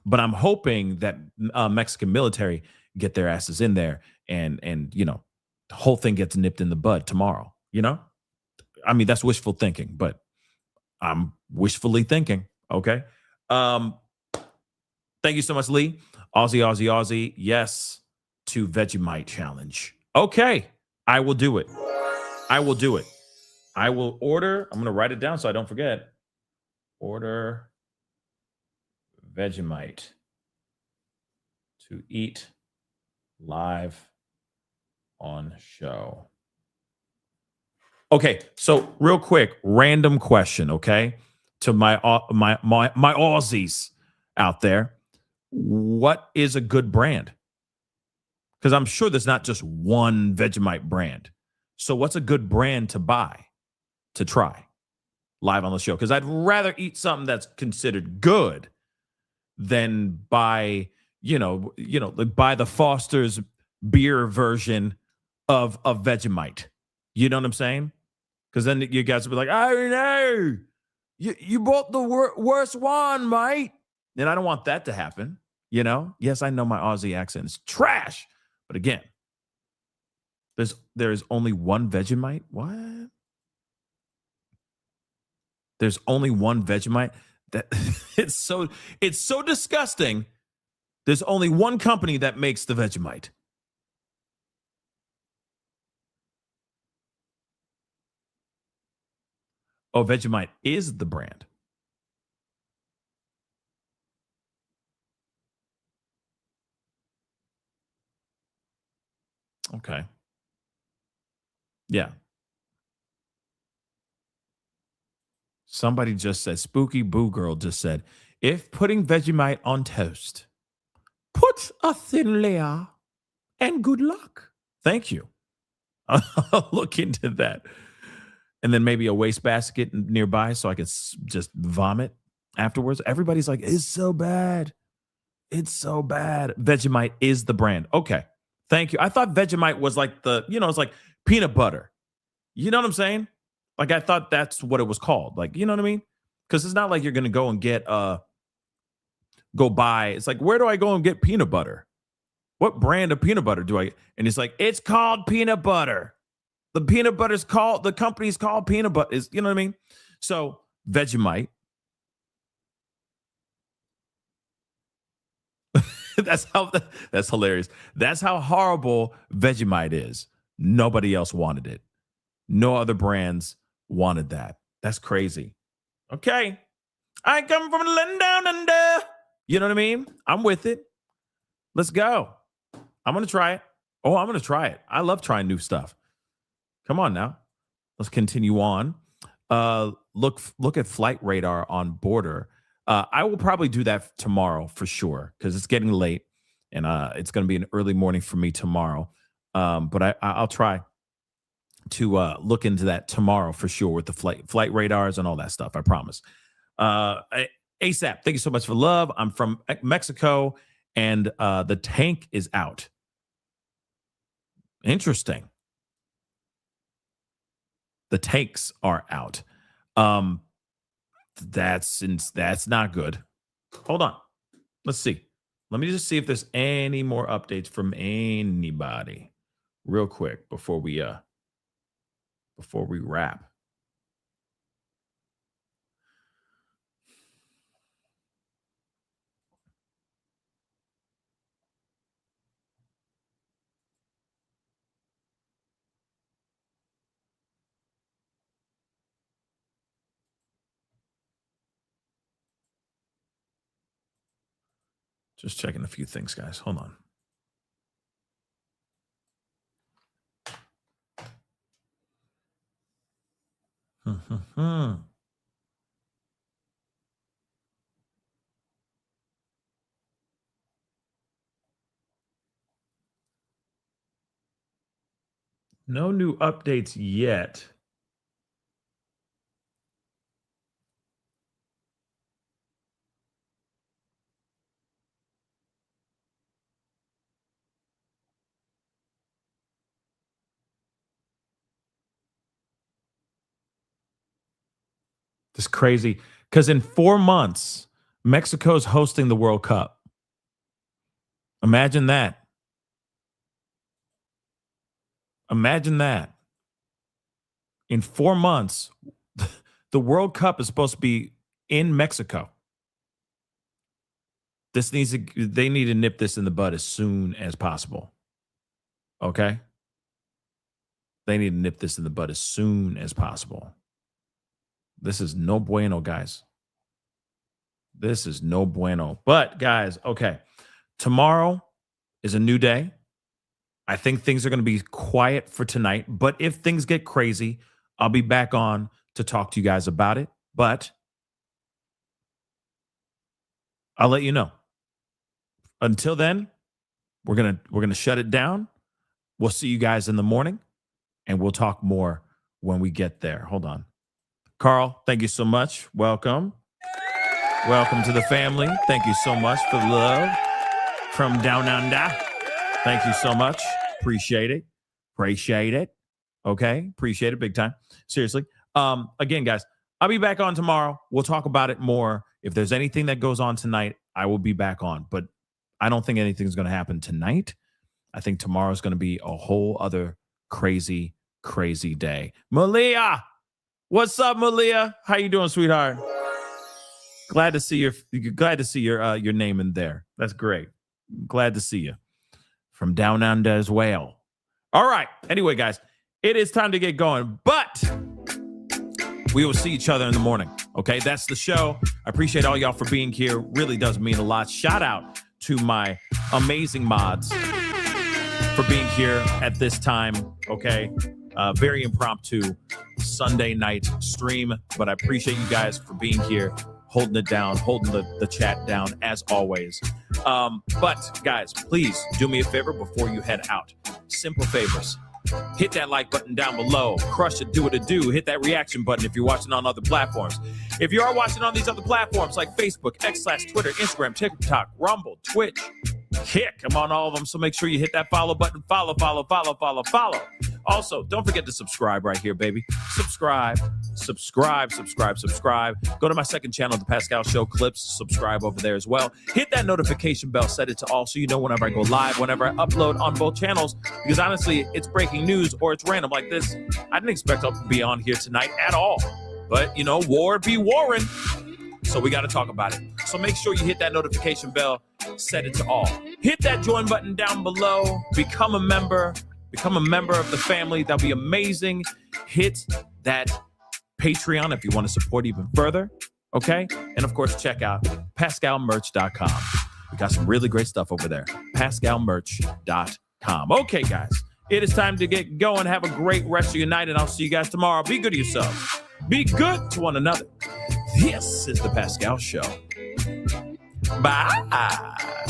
But I'm hoping that Mexican military get their asses in there and the whole thing gets nipped in the bud tomorrow. I mean, that's wishful thinking, but I'm wishfully thinking. Okay. Thank you so much, Lee. Aussie. Yes to Vegemite challenge. Okay. I will do it. I will order. I'm going to write it down so I don't forget. Order Vegemite to eat live on show. Okay, so real quick, random question, okay? To my Aussies out there, what is a good brand? Because I'm sure there's not just one Vegemite brand. So what's a good brand to buy, to try live on the show? Because I'd rather eat something that's considered good than buy, buy the Foster's beer version of Vegemite. You know what I'm saying? Because then you guys will be like, I know, you bought the worst one, mate. And I don't want that to happen. Yes, I know my Aussie accent is trash. But again, there is only one Vegemite. What? There's only one Vegemite. That it's so disgusting. There's only one company that makes the Vegemite. Oh, Vegemite is the brand. Okay. Yeah. Somebody just said, Spooky Boo Girl just said, if putting Vegemite on toast, put a thin layer and good luck. Thank you. I'll look into that. And then maybe a wastebasket nearby so I could just vomit afterwards. Everybody's like, it's so bad. It's so bad. Vegemite is the brand. Okay. Thank you. I thought Vegemite was like it's like peanut butter. You know what I'm saying? Like, I thought that's what it was called. Like, you know what I mean? Because it's not like you're going to go and get, go buy. It's like, where do I go and get peanut butter? What brand of peanut butter do I? And it's like, it's called peanut butter. The peanut butter's called, the company's called peanut butter. You know what I mean? So Vegemite. That's hilarious. That's how horrible Vegemite is. Nobody else wanted it. No other brands wanted that. That's crazy. Okay. I come from the land down under. You know what I mean? I'm with it. Let's go. I'm going to try it. Oh, I'm going to try it. I love trying new stuff. Come on now. Let's continue on. Look at flight radar on border. I will probably do that tomorrow for sure because it's getting late and it's going to be an early morning for me tomorrow. But I'll try to look into that tomorrow for sure with the flight radars and all that stuff. I promise. ASAP, thank you so much for love. I'm from Mexico and the tank is out. Interesting. The tanks are out. That's not good. Hold on. Let's see. Let me just see if there's any more updates from anybody real quick before we wrap. Just checking a few things, guys. Hold on. No new updates yet. It's crazy because in 4 months, Mexico's hosting the World Cup. Imagine that. Imagine that. In 4 months, the World Cup is supposed to be in Mexico. They need to nip this in the bud as soon as possible. Okay? They need to nip this in the bud as soon as possible. This is no bueno, guys. This is no bueno. But, guys, okay. Tomorrow is a new day. I think things are going to be quiet for tonight. But if things get crazy, I'll be back on to talk to you guys about it. But I'll let you know. Until then, we're gonna shut it down. We'll see you guys in the morning, and we'll talk more when we get there. Hold on. Carl, thank you so much. Welcome. Welcome to the family. Thank you so much for the love from down under. Thank you so much. Appreciate it. Appreciate it. Okay. Appreciate it big time. Seriously. Again, guys, I'll be back on tomorrow. We'll talk about it more. If there's anything that goes on tonight, I will be back on. But I don't think anything's going to happen tonight. I think tomorrow's going to be a whole other crazy, crazy day. Malia! What's up, Malia? How you doing, sweetheart? Glad to see your name in there. That's great. Glad to see you from down under as well. All right. Anyway, guys, it is time to get going, but we will see each other in the morning. Okay, that's the show. I appreciate all y'all for being here. Really does mean a lot. Shout out to my amazing mods for being here at this time. Okay. Very impromptu Sunday night stream, but I appreciate you guys for being here, holding it down, holding the chat down as always. But guys, please do me a favor before you head out. Simple favors. Hit that like button down below. Crush it, do what it do. Hit that reaction button if you're watching on other platforms. If you are watching on these other platforms like Facebook, X/Twitter, Instagram, TikTok, Rumble, Twitch, Kick, I'm on all of them. So make sure you hit that follow button. Follow. Also, don't forget to subscribe right here, baby. Subscribe. Go to my second channel, The Pascal Show Clips. Subscribe over there as well. Hit that notification bell. Set it to all so you know whenever I go live, whenever I upload on both channels. Because honestly, it's breaking news or it's random like this. I didn't expect to be on here tonight at all. But, you know, war be warring. So we got to talk about it. So make sure you hit that notification bell. Set it to all. Hit that join button down below. Become a member of the family. That'll be amazing. Hit that Patreon if you want to support even further. Okay. And of course, check out pascalmerch.com. We got some really great stuff over there. pascalmerch.com. Okay, guys, it is time to get going. Have a great rest of your night, and I'll see you guys tomorrow. Be good to yourselves. Be good to one another. This is The Pascal Show. Bye.